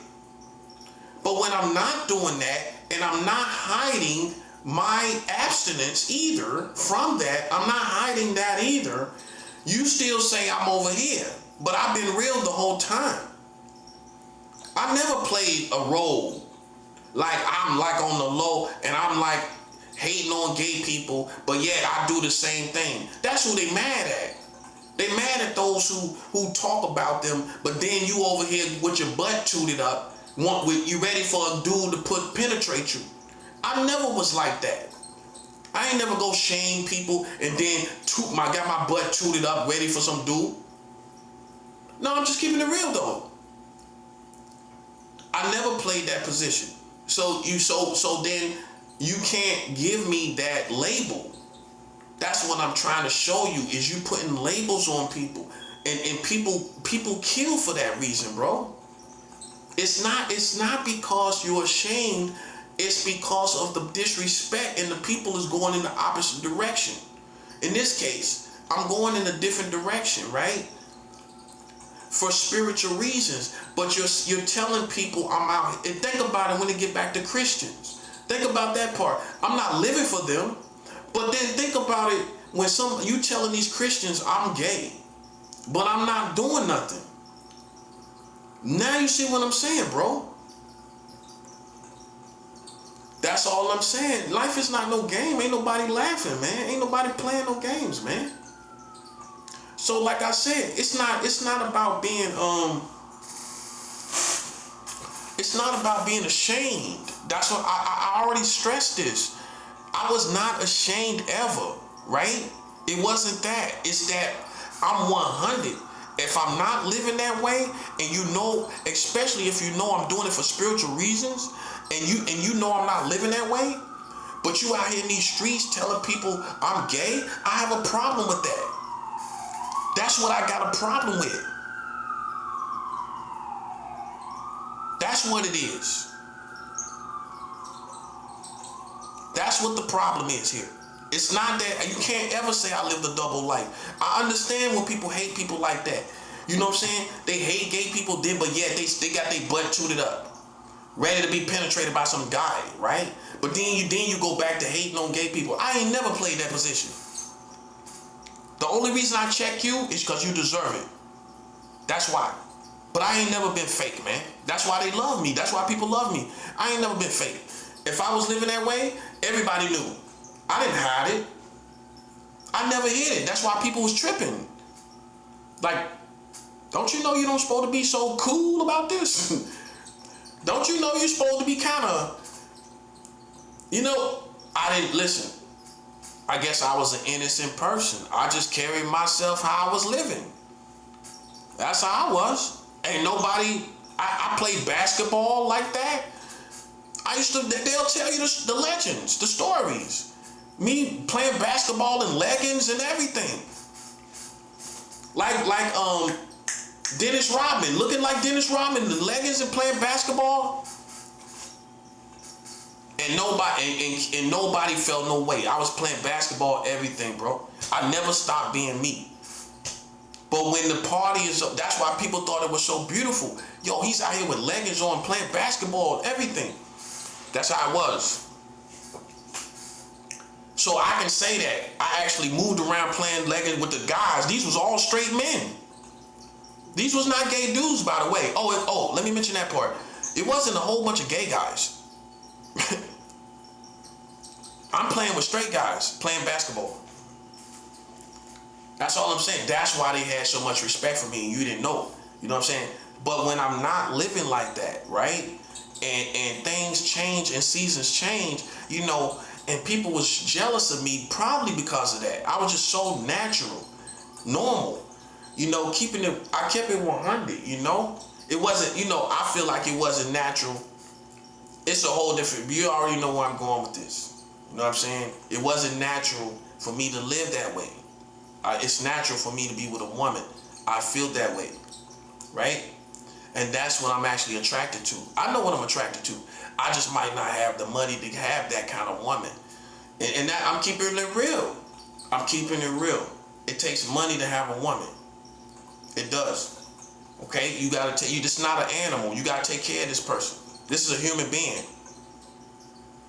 But when I'm not doing that, and I'm not hiding my abstinence either from that, I'm not hiding that either, you still say I'm over here. But I've been real the whole time. I never played a role like I'm like on the low and I'm like hating on gay people, but yet I do the same thing. That's who they mad at. They mad at those who talk about them, but then you over here with your butt tooted up, you ready for a dude to penetrate you. I never was like that. I ain't never go shame people and then got my butt tooted up ready for some dude. No, I'm just keeping it real though. I never played that position. So then you can't give me that label. That's what I'm trying to show you, is you putting labels on people. And people kill for that reason, bro. It's not because you're ashamed, it's because of the disrespect, and the people is going in the opposite direction. In this case, I'm going in a different direction, right? For spiritual reasons. But you're telling people I'm out. And think about it when they get back to Christians. Think about that part. I'm not living for them. But then think about it when you telling these Christians I'm gay, but I'm not doing nothing. Now you see what I'm saying, bro. That's all I'm saying. Life is not no game. Ain't nobody laughing, man. Ain't nobody playing no games, man. So like I said, it's not about being it's not about being ashamed. That's what I already stressed this. I was not ashamed ever, right? It wasn't that. It's that I'm 100. If I'm not living that way, and you know, especially if you know I'm doing it for spiritual reasons, and you know I'm not living that way, but you out here in these streets telling people I'm gay, I have a problem with that. That's what I got a problem with. That's what it is. That's what the problem is here. It's not that you can't ever say I lived a double life. I understand when people hate people like that. You know what I'm saying? They hate gay people, but yet they got their butt tooted up, ready to be penetrated by some guy, right? But then you go back to hating on gay people. I ain't never played that position. The only reason I check you is because you deserve it. That's why. But I ain't never been fake, man. That's why they love me. That's why people love me. I ain't never been fake. If I was living that way, everybody knew. I didn't hide it. I never hid it. That's why people was tripping. Like, don't you know you don't supposed to be so cool about this? Don't you know you're supposed to be kind of, I didn't listen. I guess I was an innocent person. I just carried myself how I was living. That's how I was. Ain't nobody, I played basketball like that. They'll tell you the legends, the stories. Me playing basketball in leggings and everything. Like Dennis Rodman, looking like Dennis Rodman, the leggings and playing basketball. And nobody felt no way. I was playing basketball, everything, bro. I never stopped being me. But when the party is up, that's why people thought it was so beautiful. Yo, he's out here with leggings on, playing basketball, everything. That's how I was. So I can say that I actually moved around playing leggings with the guys. These was all straight men. These was not gay dudes, by the way. Oh, let me mention that part. It wasn't a whole bunch of gay guys. I'm playing with straight guys, playing basketball. That's all I'm saying. That's why they had so much respect for me and you didn't know. You know what I'm saying? But when I'm not living like that, right? And things change and seasons change, and people was jealous of me probably because of that. I was just so natural, normal, I kept it 100, It wasn't, I feel like it wasn't natural. It's a whole different, you already know where I'm going with this. You know what I'm saying? It wasn't natural for me to live that way. It's natural for me to be with a woman. I feel that way, right? And that's what I'm actually attracted to. I know what I'm attracted to. I just might not have the money to have that kind of woman. And that I'm keeping it real. I'm keeping it real. It takes money to have a woman. It does. Okay? You just not an animal. You gotta take care of this person. This is a human being.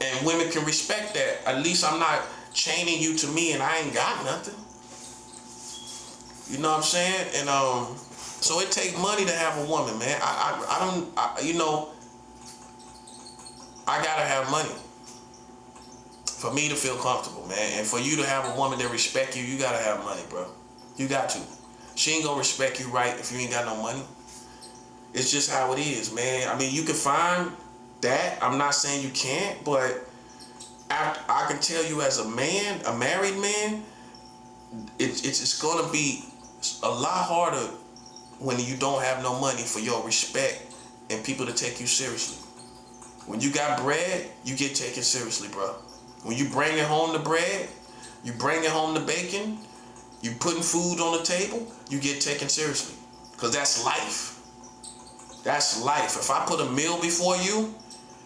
And women can respect that. At least I'm not chaining you to me and I ain't got nothing. You know what I'm saying? And so it take money to have a woman, man. I gotta have money For me to feel comfortable, man. And for you to have a woman that respect you, you gotta have money, bro. You got to. She ain't gonna respect you right if you ain't got no money. It's just how it is, man. I mean, you can find that. I'm not saying you can't, but I can tell you as a man, a married man, it's gonna be a lot harder when you don't have no money for your respect and people to take you seriously. When you got bread, you get taken seriously, bro. When you bring it home the bread, you bring it home the bacon, you putting food on the table, you get taken seriously. Because that's life. That's life. If I put a meal before you,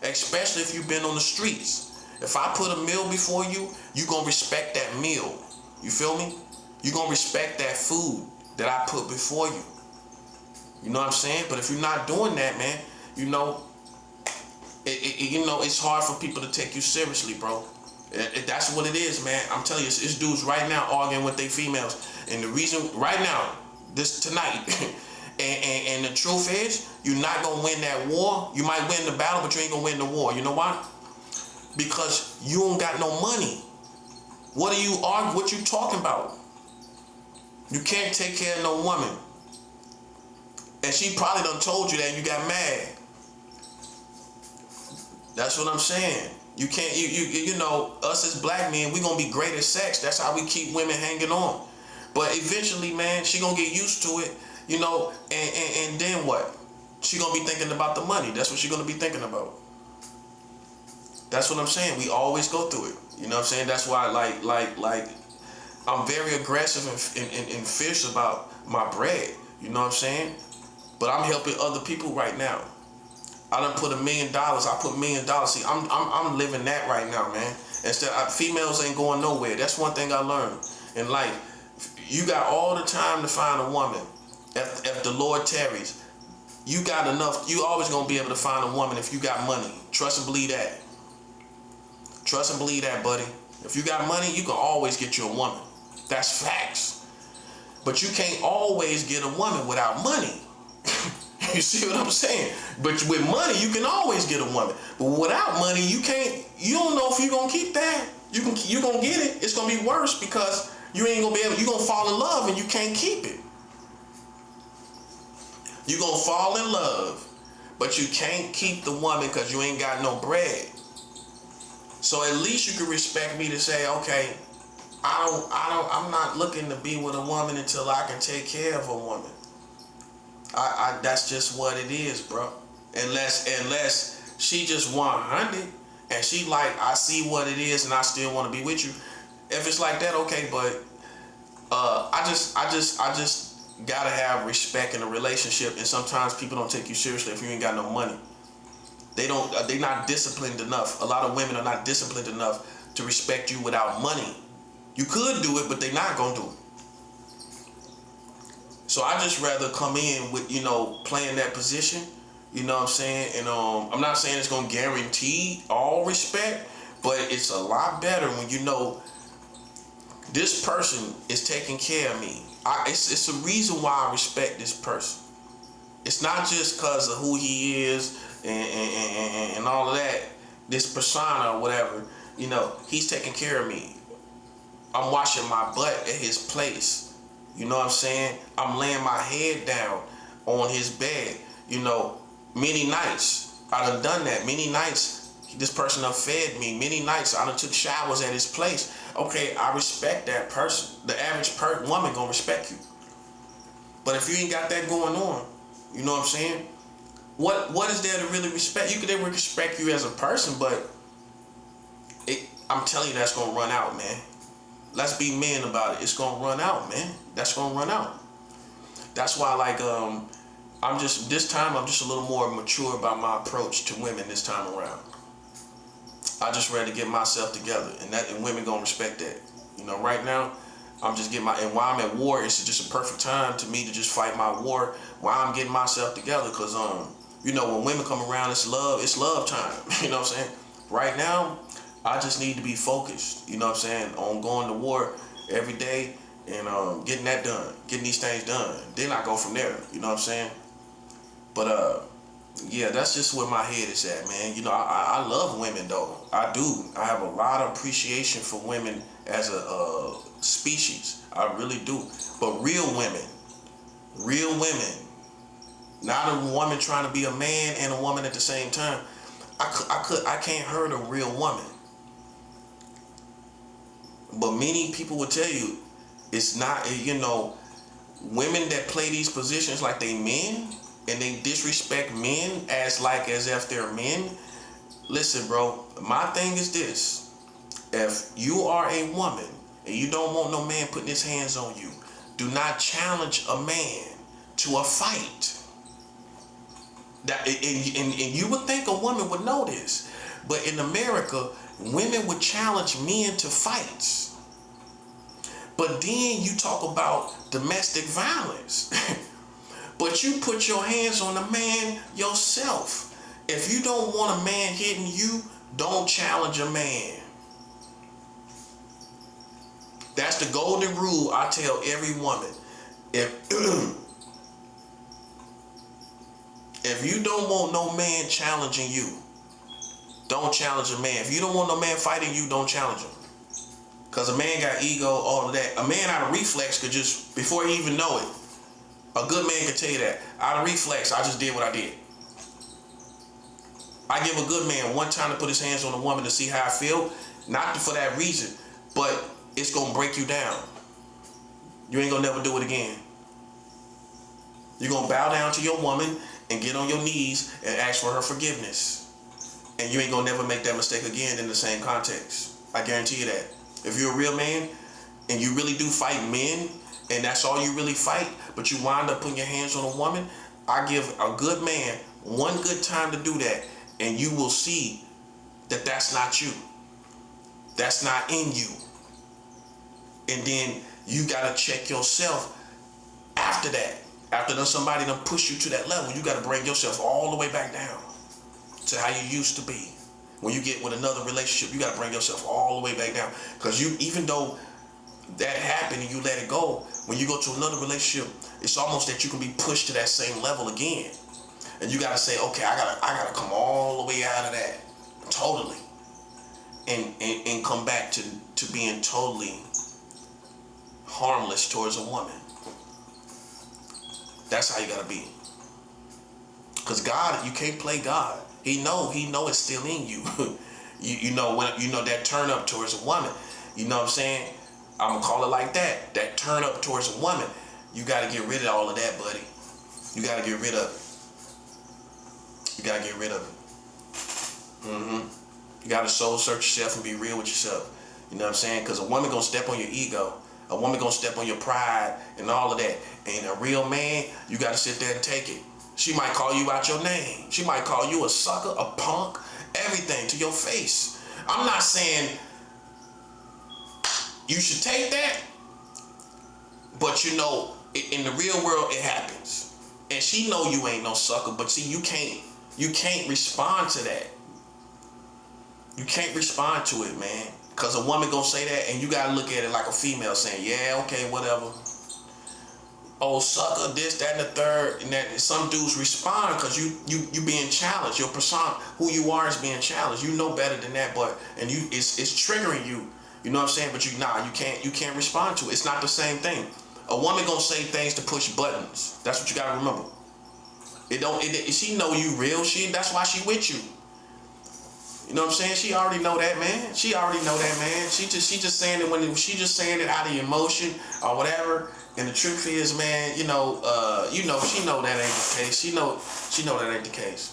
especially if you've been on the streets, if I put a meal before you, you gonna respect that meal. You feel me? You gonna respect that food that I put before you. You know what I'm saying? But if you're not doing that, man, you know, it's hard for people to take you seriously, bro. That's what it is, man. I'm telling you, it's dudes right now arguing with their females. And the reason, right now, this tonight, and the truth is, you're not going to win that war. You might win the battle, but you ain't going to win the war. You know why? Because you don't got no money. What are you arguing? What you talking about? You can't take care of no woman. And she probably done told you that and you got mad. That's what I'm saying. You can't, you know, us as black men, we gonna be great at sex. That's how we keep women hanging on. But eventually, man, she gonna get used to it, you know, and then what? She gonna be thinking about the money. That's what she gonna be thinking about. That's what I'm saying. We always go through it. You know what I'm saying? That's why, like, I'm very aggressive and fierce about my bread. You know what I'm saying? But I'm helping other people right now. I done put $1 million. I put $1 million. See, I'm living that right now, man. Instead, females ain't going nowhere. That's one thing I learned in life. You got all the time to find a woman. If the Lord tarries, you got enough. You always gonna be able to find a woman if you got money. Trust and believe that. Trust and believe that, buddy. If you got money, you can always get you a woman. That's facts. But you can't always get a woman without money. You see what I'm saying? But with money, you can always get a woman. But without money, you can't. You don't know if you're gonna keep that. You gonna get it. It's gonna be worse because you ain't gonna be able. You gonna fall in love and you can't keep it. You gonna fall in love, but you can't keep the woman because you ain't got no bread. So at least you can respect me to say, okay, I'm not looking to be with a woman until I can take care of a woman. That's just what it is, bro. Unless she just 100 and she like, I see what it is and I still want to be with you. If it's like that, okay, but I just gotta have respect in a relationship, and sometimes people don't take you seriously if you ain't got no money. They're not disciplined enough. A lot of women are not disciplined enough to respect you without money. You could do it, but they're not gonna do it. So I just rather come in with, you know, playing that position, you know what I'm saying? And I'm not saying it's gonna guarantee all respect, but it's a lot better when you know this person is taking care of me. It's a reason why I respect this person. It's not just because of who he is and all of that, this persona or whatever. You know, he's taking care of me. I'm washing my butt at his place. You know what I'm saying? I'm laying my head down on his bed. You know, many nights I done that. Many nights this person done fed me. Many nights I done took showers at his place. Okay, I respect that person. The average woman gonna respect you. But if you ain't got that going on, you know what I'm saying? What is there to really respect? They would respect you as a person, but I'm telling you that's gonna run out, man. Let's be men about it. It's gonna run out, man. That's gonna run out. That's why, like, this time I'm just a little more mature about my approach to women this time around. I just ready to get myself together, and women gonna respect that. You know, right now, I'm just getting and while I'm at war, it's just a perfect time to me to just fight my war while I'm getting myself together. Cause you know, when women come around, it's love time. You know what I'm saying? Right now, I just need to be focused. You know what I'm saying? On going to war every day and getting that done, getting these things done. Then I go from there. You know what I'm saying? But Yeah, that's just where my head is at, man. You know, I love women though. I do. I have a lot of appreciation for women as a species. I really do. But real women, not a woman trying to be a man and a woman at the same time. I can't hurt a real woman. But many people will tell you, it's not, you know, women that play these positions like they men and they disrespect men as if they're men. Listen, bro, my thing is this. If you are a woman and you don't want no man putting his hands on you, do not challenge a man to a fight. And you would think a woman would know this, but in America, women would challenge men to fights. But then you talk about domestic violence. But you put your hands on a man yourself. If you don't want a man hitting you, don't challenge a man. That's the golden rule I tell every woman. If you don't want no man challenging you, don't challenge a man. If you don't want no man fighting you, don't challenge him. Because a man got ego, all of that. A man out of reflex could just, before he even know it, a good man can tell you that. Out of reflex, I just did what I did. I give a good man one time to put his hands on a woman to see how I feel. Not for that reason, but it's going to break you down. You ain't going to never do it again. You're going to bow down to your woman and get on your knees and ask for her forgiveness. And you ain't going to never make that mistake again in the same context. I guarantee you that. If you're a real man and you really do fight men and that's all you really fight, but you wind up putting your hands on a woman, I give a good man one good time to do that and you will see that that's not you. That's not in you. And then you got to check yourself after that. After somebody done push you to that level, you got to bring yourself all the way back down to how you used to be. When you get with another relationship, you got to bring yourself all the way back down. Because you, even though that happened and you let it go, when you go to another relationship, it's almost that you can be pushed to that same level again. And you got to say, okay, I gotta come all the way out of that, totally, and come back to being totally harmless towards a woman. That's how you gotta be. Because God, you can't play God. He know it's still in you. you know when you know that turn up towards a woman. You know what I'm saying? I'm gonna call it like that. That turn up towards a woman. You gotta get rid of all of that, buddy. You gotta get rid of it. You gotta get rid of it. You gotta soul search yourself and be real with yourself. You know what I'm saying? Because a woman gonna step on your ego. A woman gonna step on your pride and all of that. And a real man, you gotta sit there and take it. She might call you out your name. She might call you a sucker, a punk, everything to your face. I'm not saying you should take that, but you know, in the real world, it happens. And she know you ain't no sucker, but see, you can't respond to that. You can't respond to it, man. Because a woman gonna say that, and you gotta look at it like a female saying, yeah, okay, whatever. Oh, sucker, this, that, and the third. And that some dudes respond because you being challenged. Your persona, who you are, is being challenged. You know better than that, but it's triggering you. You know what I'm saying? But you can't respond to it. It's not the same thing. A woman gonna say things to push buttons. That's what you gotta remember. She know you real. That's why she with you. You know what I'm saying? She already know that, man. She just saying it when she just saying it out of emotion or whatever. And the truth is, man, she know that ain't the case. She know that ain't the case.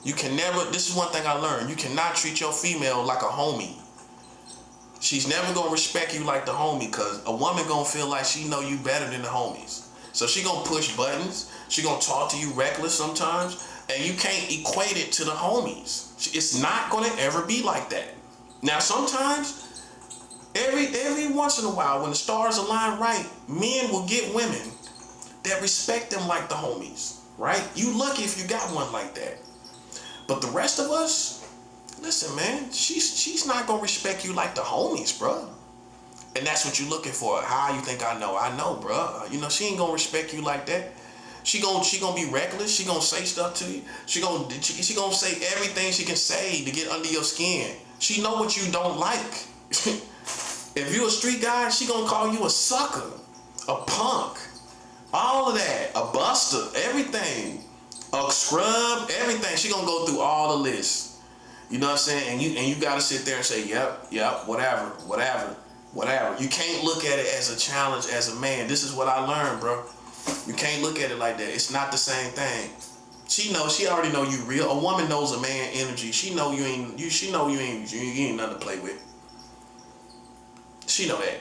You can never. This is one thing I learned. You cannot treat your female like a homie. She's never gonna respect you like the homie, because a woman gonna feel like she know you better than the homies. So she gonna push buttons. She gonna talk to you reckless sometimes, and you can't equate it to the homies. It's not gonna ever be like that. Now sometimes, every once in a while, when the stars align right, men will get women that respect them like the homies, right? You lucky if you got one like that. But the rest of us, listen, man, she's not gonna respect you like the homies, bro. And that's what you're looking for. How you think I know? I know, bro. She ain't gonna respect you like that. She gonna be reckless. She gonna say stuff to you. She gonna say everything she can say to get under your skin. She know what you don't like. If you a street guy, she gonna call you a sucker, a punk, all of that, a buster, everything, a scrub, everything. She gonna go through all the lists. You know what I'm saying? And you gotta sit there and say, yep, whatever. You can't look at it as a challenge as a man. This is what I learned, bro. You can't look at it like that. It's not the same thing. She already know you real. A woman knows a man energy. She know you ain't nothing to play with. She know that.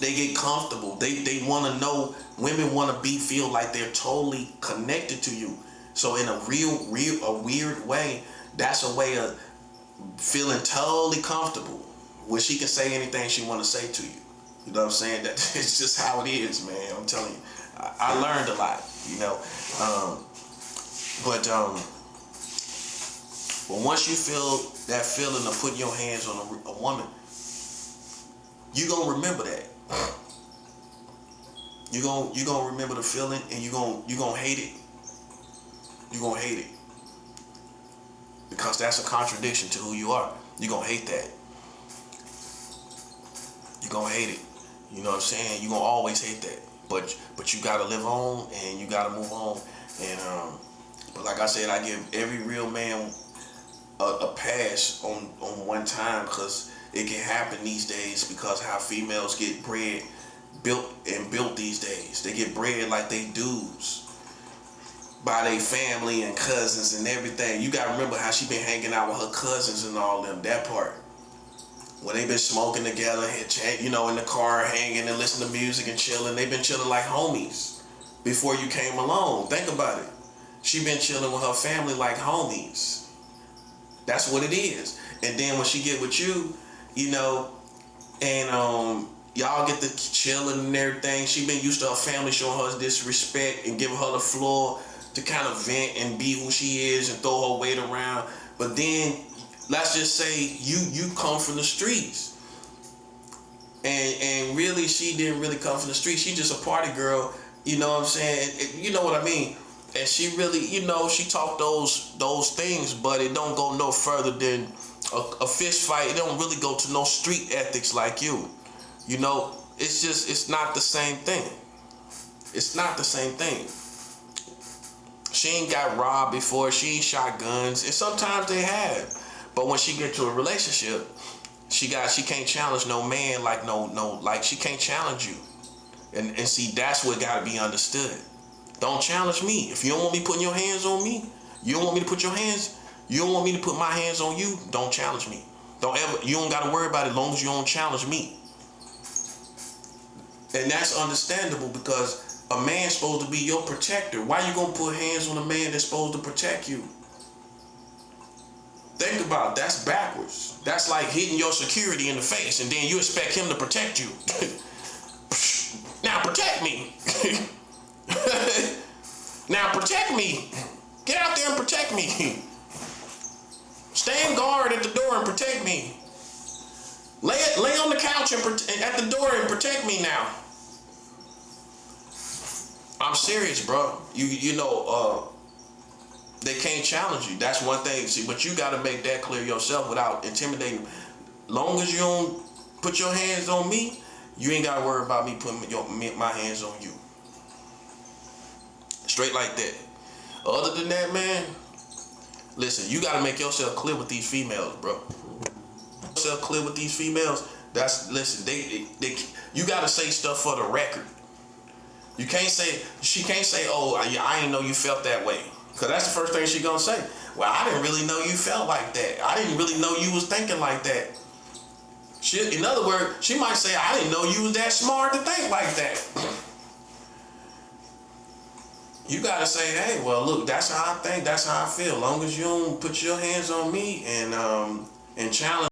They get comfortable. They want to know. Women want to feel like they're totally connected to you. So in a weird way, that's a way of feeling totally comfortable, where she can say anything she want to say to you. You know what I'm saying? That it's just how it is, man. I'm telling you. I learned a lot, you know. But once you feel that feeling of putting your hands on a woman, you gonna remember that. You gonna remember the feeling, and you gonna hate it. You gonna hate it because that's a contradiction to who you are. You gonna hate that. You gonna hate it. You know what I'm saying? You gonna always hate that. But you gotta live on, and you gotta move on. And but like I said, I give every real man a pass on one time, because it can happen these days, because how females get built these days. They get bred like they dudes by their family and cousins and everything. You gotta remember how she been hanging out with her cousins and all them, that part. When they been smoking together, you know, in the car, hanging and listening to music and chilling. They been chilling like homies before you came along. Think about it. She been chilling with her family like homies. That's what it is. And then when she get with you, you know, and y'all get to chilling and everything, she been used to her family showing her disrespect and giving her the floor to kind of vent and be who she is and throw her weight around. But then, let's just say you come from the streets, and really she didn't really come from the streets. She just a party girl, you know what I'm saying? You know what I mean? And she really, you know, she talked those things, but it don't go no further than a fist fight. It don't really go to no street ethics like you. You know, it's not the same thing. It's not the same thing. She ain't got robbed before. She ain't shot guns, and sometimes they have. But when she get to a relationship, she can't challenge no man like she can't challenge you. And see, that's what gotta be understood. Don't challenge me. If you don't want me putting your hands on me, you don't want me to put my hands on you, don't challenge me. You don't gotta worry about it as long as you don't challenge me. And that's understandable, because a man's supposed to be your protector. Why you gonna put hands on a man that's supposed to protect you? Think about it. That's backwards. That's like hitting your security in the face, and then you expect him to protect you. Now protect me. Now protect me. Get out there and protect me. Stand guard at the door and protect me. Lay on the couch and at the door and protect me now. I'm serious, bro. You know, they can't challenge you. That's one thing. See, but you got to make that clear yourself without intimidating. Long as you don't put your hands on me, you ain't got to worry about me putting my hands on you. Straight like that. Other than that, man, listen, you got to make yourself clear with these females, bro. Yourself clear with these females. Listen, you got to say stuff for the record. She can't say, oh, I didn't know you felt that way. Because that's the first thing she gonna say. Well, I didn't really know you felt like that. I didn't really know you was thinking like that. In other words, she might say, I didn't know you was that smart to think like that. You gotta say, hey, well, look, that's how I think, that's how I feel. As long as you don't put your hands on me and challenge